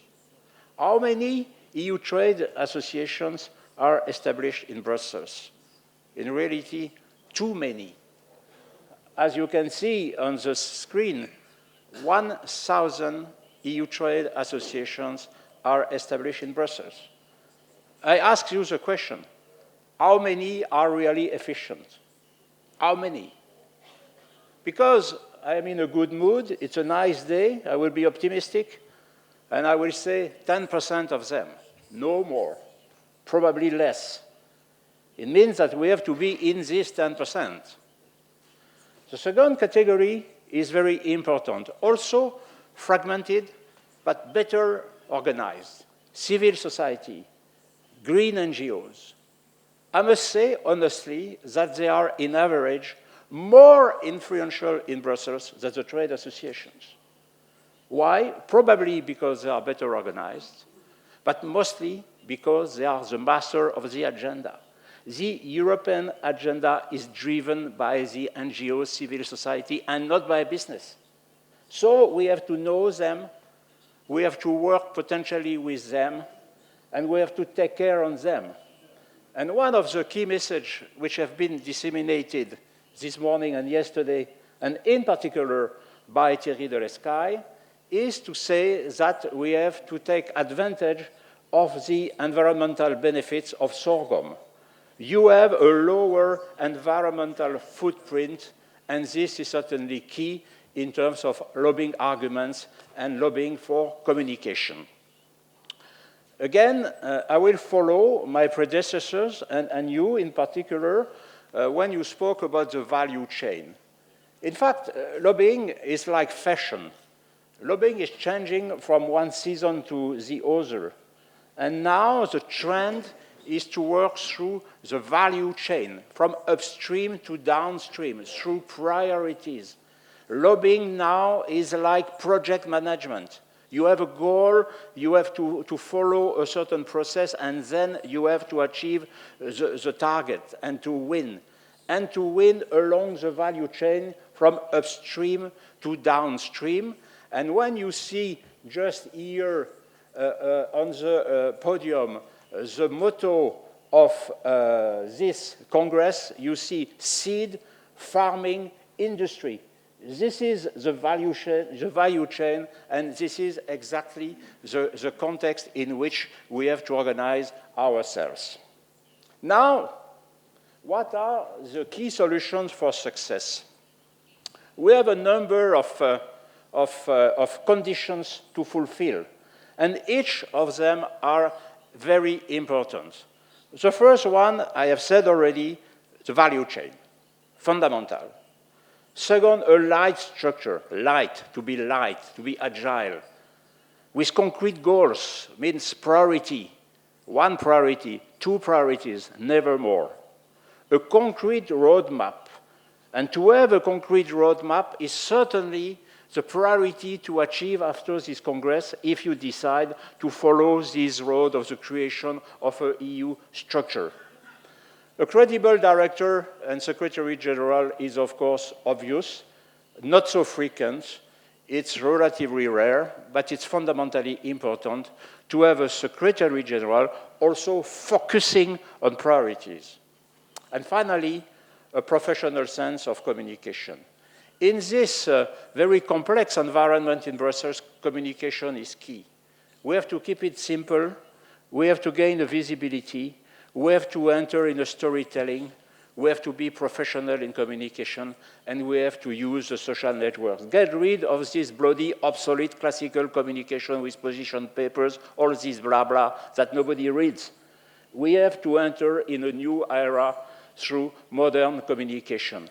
How many EU trade associations are established in Brussels? In reality, too many. As you can see on the screen, 1,000 EU trade associations are established in Brussels. I ask you the question, how many are really efficient? How many? Because I'm in a good mood, it's a nice day, I will be optimistic, and I will say 10% of them, no more, probably less. It means that we have to be in this 10%. The second category is very important, also fragmented, but better organized. Civil society, green NGOs. I must say, honestly, that they are, in average, more influential in Brussels than the trade associations. Why? Probably because they are better organized, but mostly because they are the master of the agenda. The European agenda is driven by the NGO, civil society, and not by business. So we have to know them, we have to work potentially with them, and we have to take care of them. And one of the key messages which have been disseminated this morning and yesterday, and in particular by Thierry Delescaille, is to say that we have to take advantage of the environmental benefits of sorghum. You have a lower environmental footprint, and this is certainly key in terms of lobbying arguments and lobbying for communication. Again, I will follow my predecessors and you in particular when you spoke about the value chain. In fact, lobbying is like fashion. Lobbying is changing from one season to the other. And now the trend is to work through the value chain, from upstream to downstream, through priorities. Lobbying now is like project management. You have a goal, you have to follow a certain process, and then you have to achieve the target and to win. And to win along the value chain from upstream to downstream. And when you see just here on the podium the motto of this Congress, you see seed, farming, industry. This is the value chain, and this is exactly the context in which we have to organize ourselves. Now, what are the key solutions for success? We have a number of conditions to fulfill, and each of them are very important. The first one, I have said already, the value chain, fundamental. Second, a light structure, to be agile, with concrete goals, means priority, one priority, two priorities, never more. A concrete roadmap, and to have a concrete roadmap is certainly the priority to achieve after this Congress if you decide to follow this road of the creation of an EU structure. A credible director and secretary general is, of course, obvious, not so frequent, it's relatively rare, but it's fundamentally important to have a secretary general also focusing on priorities. And finally, a professional sense of communication. In this very complex environment in Brussels, communication is key. We have to keep it simple, we have to gain a visibility, we have to enter in a storytelling, we have to be professional in communication, and we have to use the social networks. Get rid of this bloody, obsolete classical communication with position papers, all this blah blah that nobody reads. We have to enter in a new era through modern communication.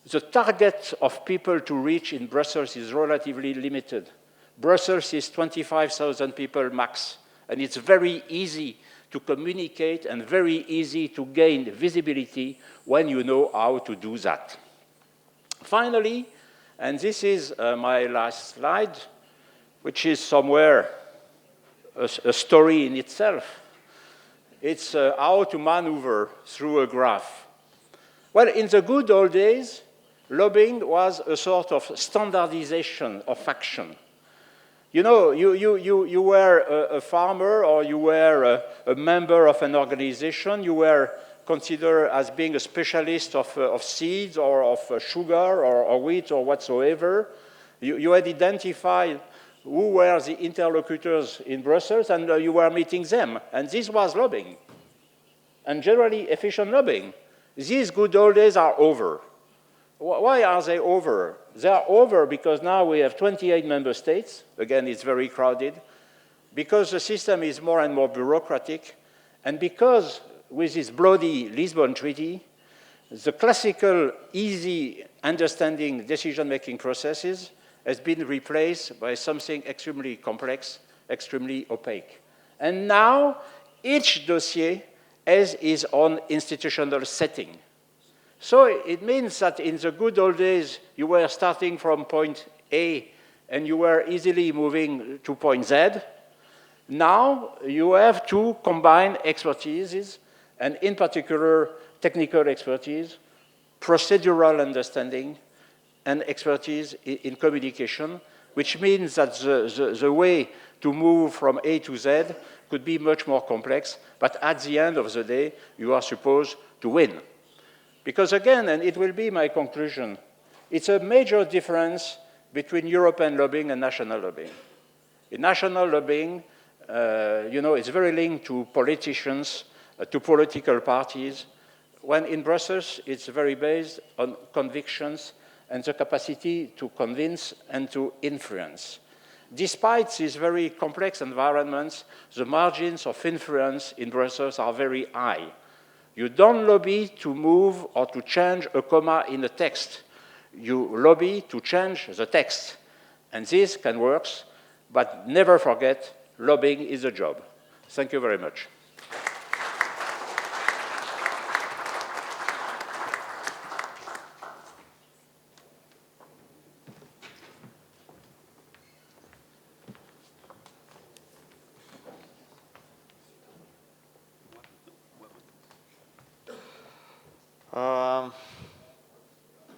The target of people to reach in Brussels is relatively limited. Brussels is 25,000 people max, and it's very easy to communicate and very easy to gain visibility when you know how to do that. Finally, and this is my last slide, which is somewhere a story in itself. It's how to maneuver through a graph. Well, in the good old days, lobbying was a sort of standardization of action. You know, you were a farmer or you were a member of an organization, you were considered as being a specialist of seeds or of sugar or wheat or whatsoever. You had identified who were the interlocutors in Brussels and you were meeting them. And this was lobbying, and generally efficient lobbying. These good old days are over. Why are they over? They are over because now we have 28 member states. Again, it's very crowded. Because the system is more and more bureaucratic. And because with this bloody Lisbon Treaty, the classical, easy understanding decision-making processes has been replaced by something extremely complex, extremely opaque. And now each dossier has its own institutional setting. So it means that in the good old days, you were starting from point A and you were easily moving to point Z. Now you have to combine expertises, and in particular, technical expertise, procedural understanding, and expertise in communication, which means that the way to move from A to Z could be much more complex, but at the end of the day, you are supposed to win. Because again, and it will be my conclusion, it's a major difference between European lobbying and national lobbying. In national lobbying, you know, it's very linked to politicians, to political parties, when in Brussels, it's very based on convictions and the capacity to convince and to influence. Despite these very complex environments, the margins of influence in Brussels are very high. You don't lobby to move or to change a comma in a text. You lobby to change the text. And this can work, but never forget, lobbying is a job. Thank you very much.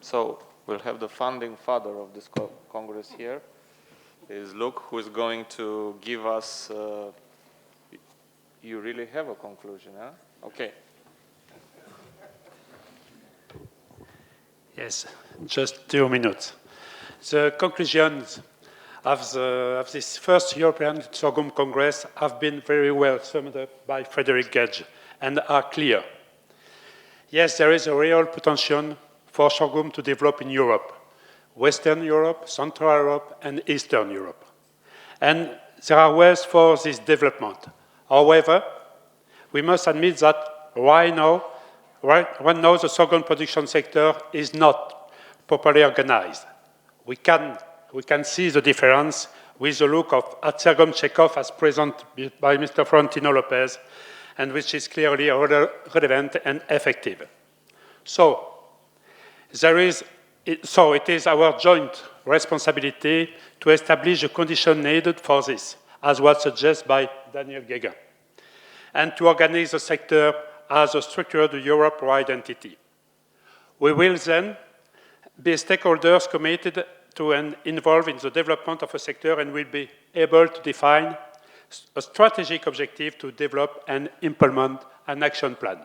So we'll have the founding father of this Congress here, is Luke, who is going to give us, you really have a conclusion, huh? Okay. Yes, just 2 minutes. The conclusions of this first European Sorghum Congress have been very well summed up by Frederick Gage and are clear. Yes, there is a real potential for sorghum to develop in Europe, Western Europe, Central Europe, and Eastern Europe. And there are ways for this development. However, we must admit that right now the sorghum production sector is not properly organized. We can see the difference with the look at sorghum checkoff as presented by Mr. Florentino Lopez, and which is clearly relevant and effective. So it is our joint responsibility to establish the conditions needed for this, as was suggested by Daniel Guéguin, and to organize the sector as a structured Europe-wide entity. We will then be stakeholders committed to and involved in the development of a sector and will be able to define a strategic objective to develop and implement an action plan.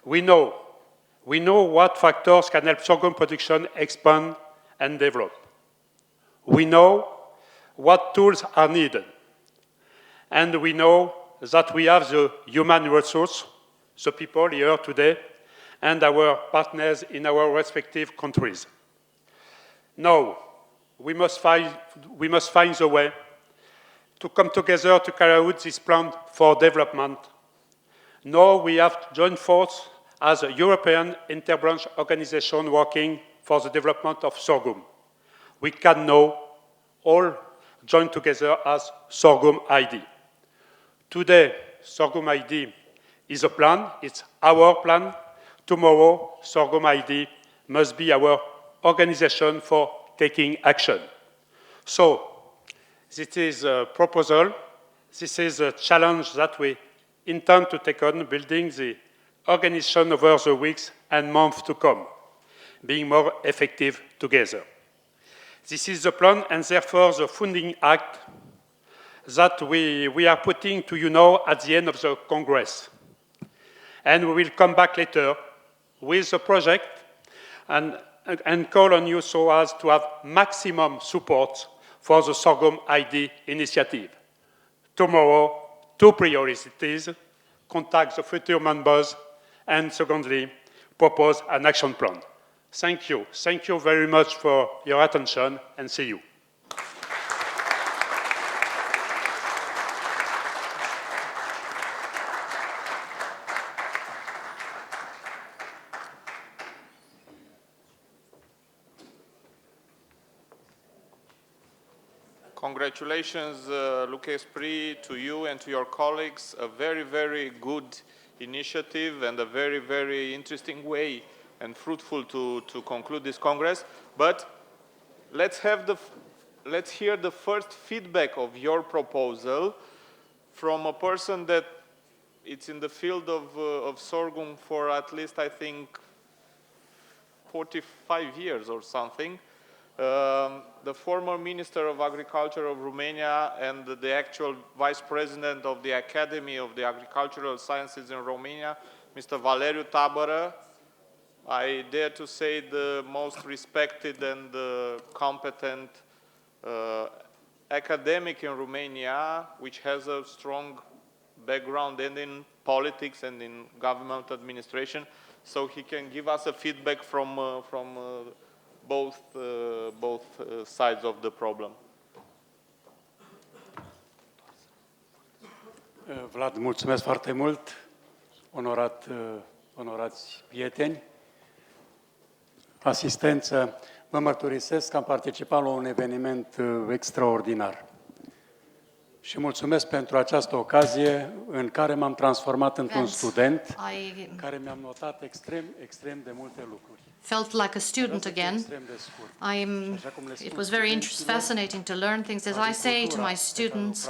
We know what factors can help sorghum production expand and develop. We know what tools are needed. And we know that we have the human resource, the people here today, and our partners in our respective countries. Now, we must find the way to come together to carry out this plan for development. Now we have to join forces as a European interbranch organization working for the development of sorghum. We can now all join together as Sorghum ID. Today, Sorghum ID is a plan, it's our plan. Tomorrow, Sorghum ID must be our organization for taking action. So, this is a proposal This is a challenge that we intend to take on, building the organization over the weeks and months to come, being more effective together. This is the plan and therefore the funding act that we are putting to you now at the end of the Congress. And we will come back later with the project and call on you so as to have maximum support for the Sorghum ID initiative. Tomorrow, 2 priorities: contact the future members, and secondly, propose an action plan. Thank you. Thank you very much for your attention, and see you. Congratulations, Luc Esprit, to you and to your colleagues. A very, very good initiative and a very, very interesting way and fruitful to conclude this Congress. But let's hear the first feedback of your proposal from a person that it's in the field of sorghum for at least, I think, 45 years or something. The former Minister of Agriculture of Romania and the actual Vice President of the Academy of the Agricultural Sciences in Romania, Mr. Valeriu Tabără. I dare to say the most respected and competent academic in Romania, which has a strong background and in politics and in government administration, so he can give us a feedback from both sides of the problem. Vlad, mulțumesc foarte mult, onorați prieteni, asistență. Vă mărturisesc că am participat la un eveniment extraordinar. Și mulțumesc pentru această ocazie în care m-am transformat într-un student care mi-am notat extrem de multe lucruri. Felt like a student again. It was very fascinating to learn things. As I say to my students,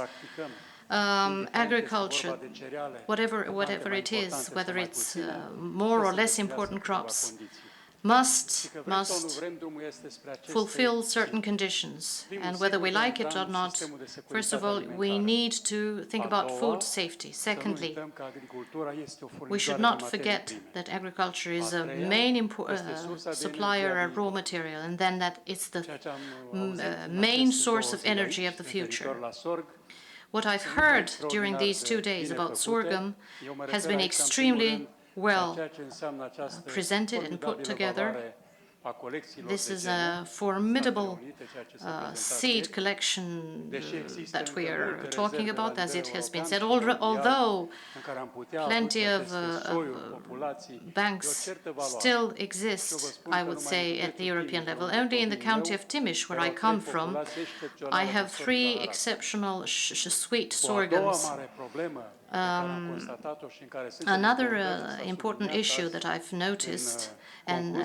agriculture, whatever it is, whether it's more or less important crops, must fulfill certain conditions. And whether we like it or not, first of all, we need to think about food safety. Secondly, we should not forget that agriculture is a main supplier of raw material, and then that it's the main source of energy of the future. What I've heard during these 2 days about sorghum has been extremely well presented and put together. This is a formidable seed collection that we are talking about, as it has been said, although plenty of banks still exist, I would say, at the European level. Only in the county of Timiș, where I come from, I have 3 exceptional sweet sorghums. Another important issue that I've noticed and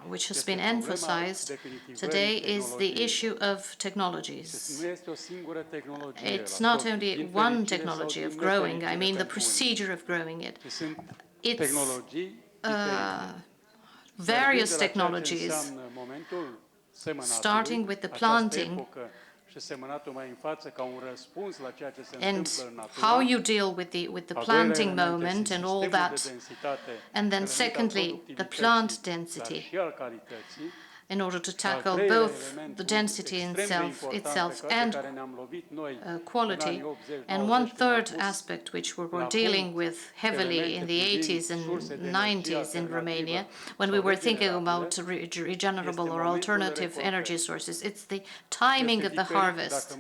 which has been emphasized today is the issue of technologies. It's not only one technology of growing, I mean the procedure of growing it. It's various technologies, starting with the planting, and how you deal with the planting moment and all that, and then secondly the plant density, in order to tackle both the density itself and quality. And one third aspect which we were dealing with heavily in the 80s and 90s in Romania, when we were thinking about regenerable or alternative energy sources, it's the timing of the harvest.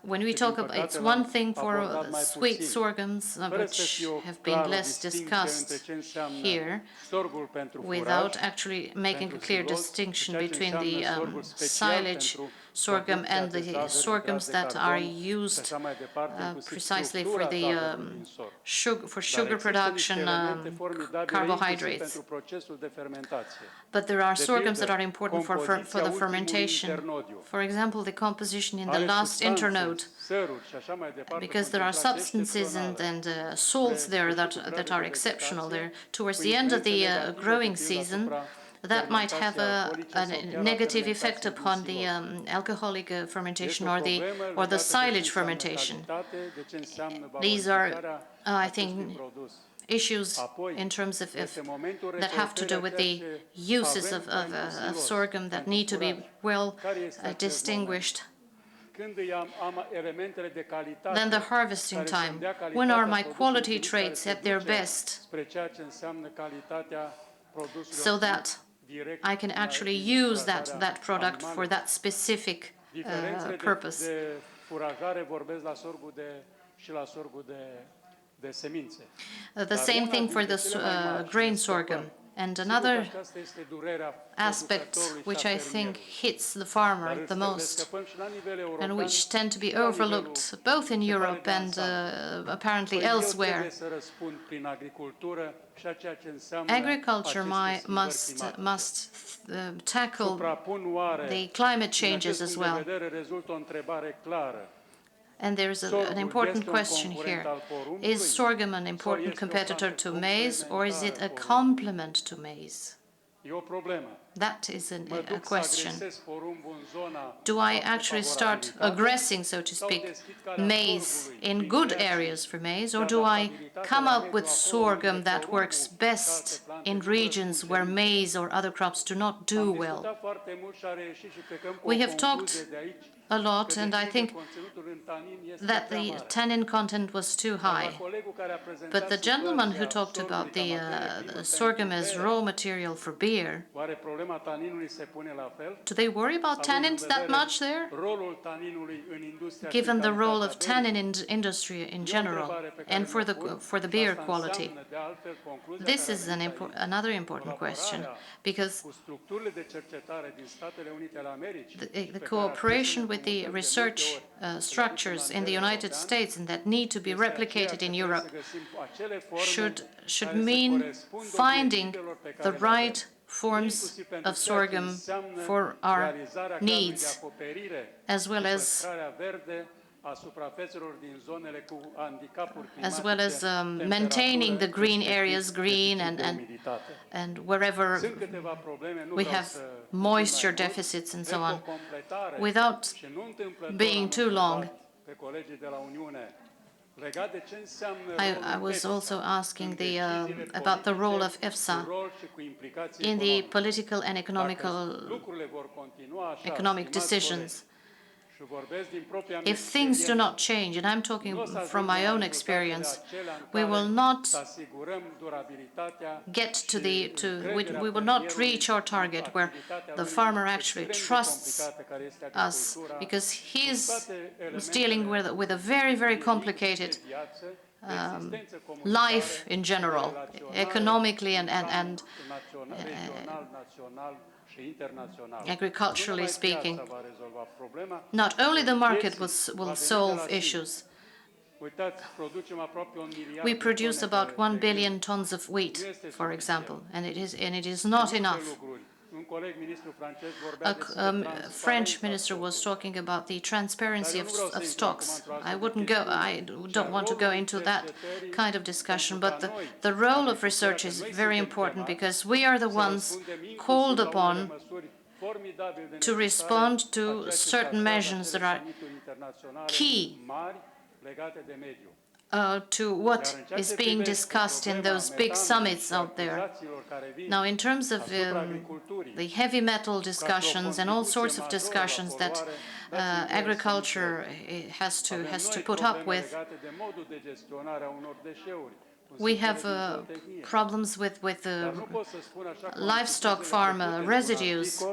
When we talk about, it's one thing for sweet sorghums, which have been less discussed here, without actually making a clear distinction between the silage sorghum and the sorghums that are used precisely for the sugar production, carbohydrates. But there are sorghums that are important for the fermentation. For example, the composition in the last internode, because there are substances and salts there that are exceptional there. Towards the end of the growing season, that might have a negative effect upon the alcoholic fermentation or the silage fermentation. These are, I think, issues in terms of that have to do with the uses of sorghum that need to be well distinguished. Then the harvesting time. When are my quality traits at their best, so that I can actually use that product for that specific purpose? The same thing for the grain sorghum. And another aspect which I think hits the farmer the most, and which tend to be overlooked both in Europe and apparently elsewhere. Agriculture must tackle the climate changes as well. And there's an important question here. Is sorghum an important competitor to maize, or is it a complement to maize? That is a question. Do I actually start aggressing, so to speak, maize in good areas for maize, or do I come up with sorghum that works best in regions where maize or other crops do not do well? We have talked a lot, and I think that the tannin content was too high. But the gentleman who talked about the sorghum as raw material for beer, do they worry about tannins that much there? Given the role of tannin in industry in general and for the beer quality, this is another important question, because the cooperation with the research structures in the United States and that need to be replicated in Europe should mean finding the right forms of sorghum for our needs, as well as maintaining the green areas green and wherever we have moisture deficits and so on, without being too long. I was also asking about the role of EFSA in the political and economic decisions. If things do not change, and I'm talking from my own experience, we will not we will not reach our target where the farmer actually trusts us, because he's dealing with a very, very complicated life in general, economically and agriculturally speaking. Not only the market will solve issues. We produce about 1 billion tons of wheat, for example, and it is not enough. A French minister was talking about the transparency of stocks. I don't want to go into that kind of discussion, but the role of research is very important, because we are the ones called upon to respond to certain measures that are key to what is being discussed in those big summits out there. Now, in terms of the heavy metal discussions and all sorts of discussions that agriculture has to put up with, we have problems with livestock farm residues.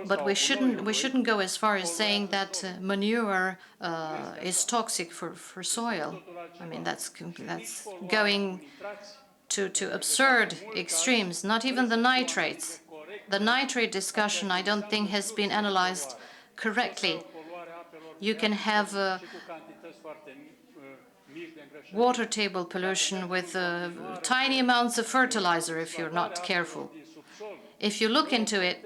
But we shouldn't go as far as saying that manure is toxic for soil. I mean, that's going to absurd extremes, not even the nitrates. The nitrate discussion, I don't think, has been analyzed correctly. You can have water table pollution with tiny amounts of fertilizer if you're not careful. If you look into it,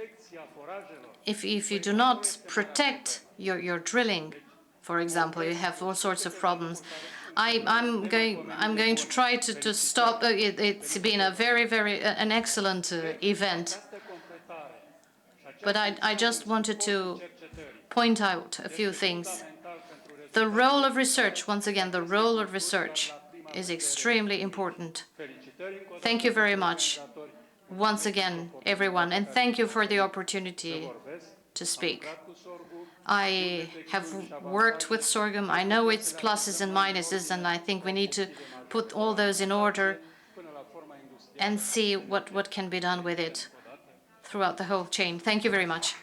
if you do not protect your drilling, for example, you have all sorts of problems. I'm going to try to stop. It's been a an excellent event, but I just wanted to point out a few things. The role of research, once again, the role of research is extremely important. Thank you very much, once again, everyone, and thank you for the opportunity to speak. I have worked with sorghum. I know its pluses and minuses, and I think we need to put all those in order and see what can be done with it throughout the whole chain. Thank you very much.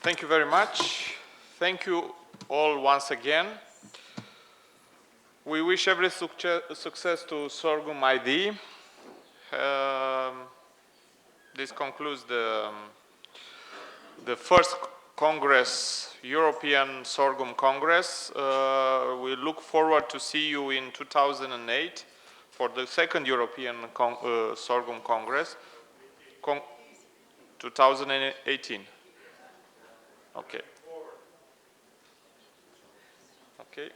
Thank you very much. Thank you all once again. We wish every success to Sorghum ID. This concludes the first Congress, European Sorghum Congress. We look forward to see you in 2008 for the second European Sorghum Congress. 2018. Okay. Okay.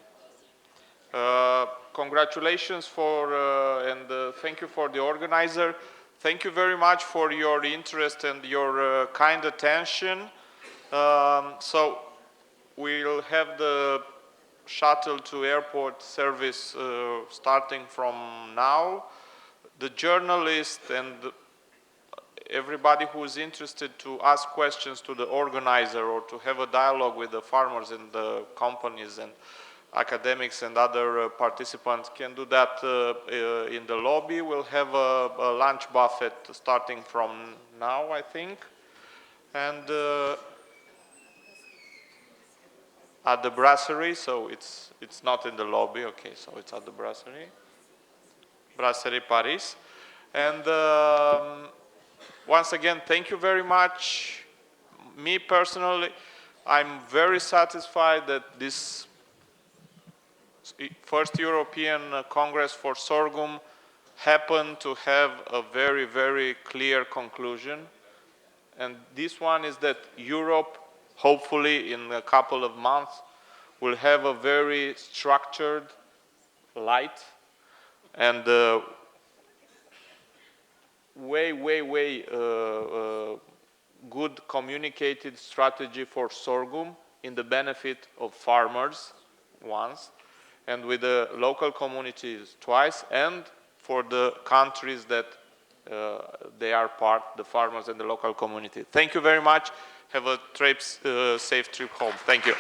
Congratulations and thank you for the organizer. Thank you very much for your interest and your kind attention. So we'll have the shuttle to airport service starting from now. The journalists and everybody who is interested to ask questions to the organizer or to have a dialogue with the farmers and the companies and academics and other participants can do that in the lobby. We'll have a lunch buffet starting from now, I think. And at the brasserie, so it's not in the lobby, okay, so it's at the brasserie. Brasserie Paris. And once again, thank you very much. Me personally, I'm very satisfied that this first European Congress for sorghum happened to have a very, very clear conclusion. And this one is that Europe, hopefully in a couple of months, will have a very structured, light, and way good communicated strategy for sorghum in the benefit of farmers once, and with the local communities twice, and for the countries that they are part, the farmers and the local community. Thank you very much. Have a safe trip home. Thank you.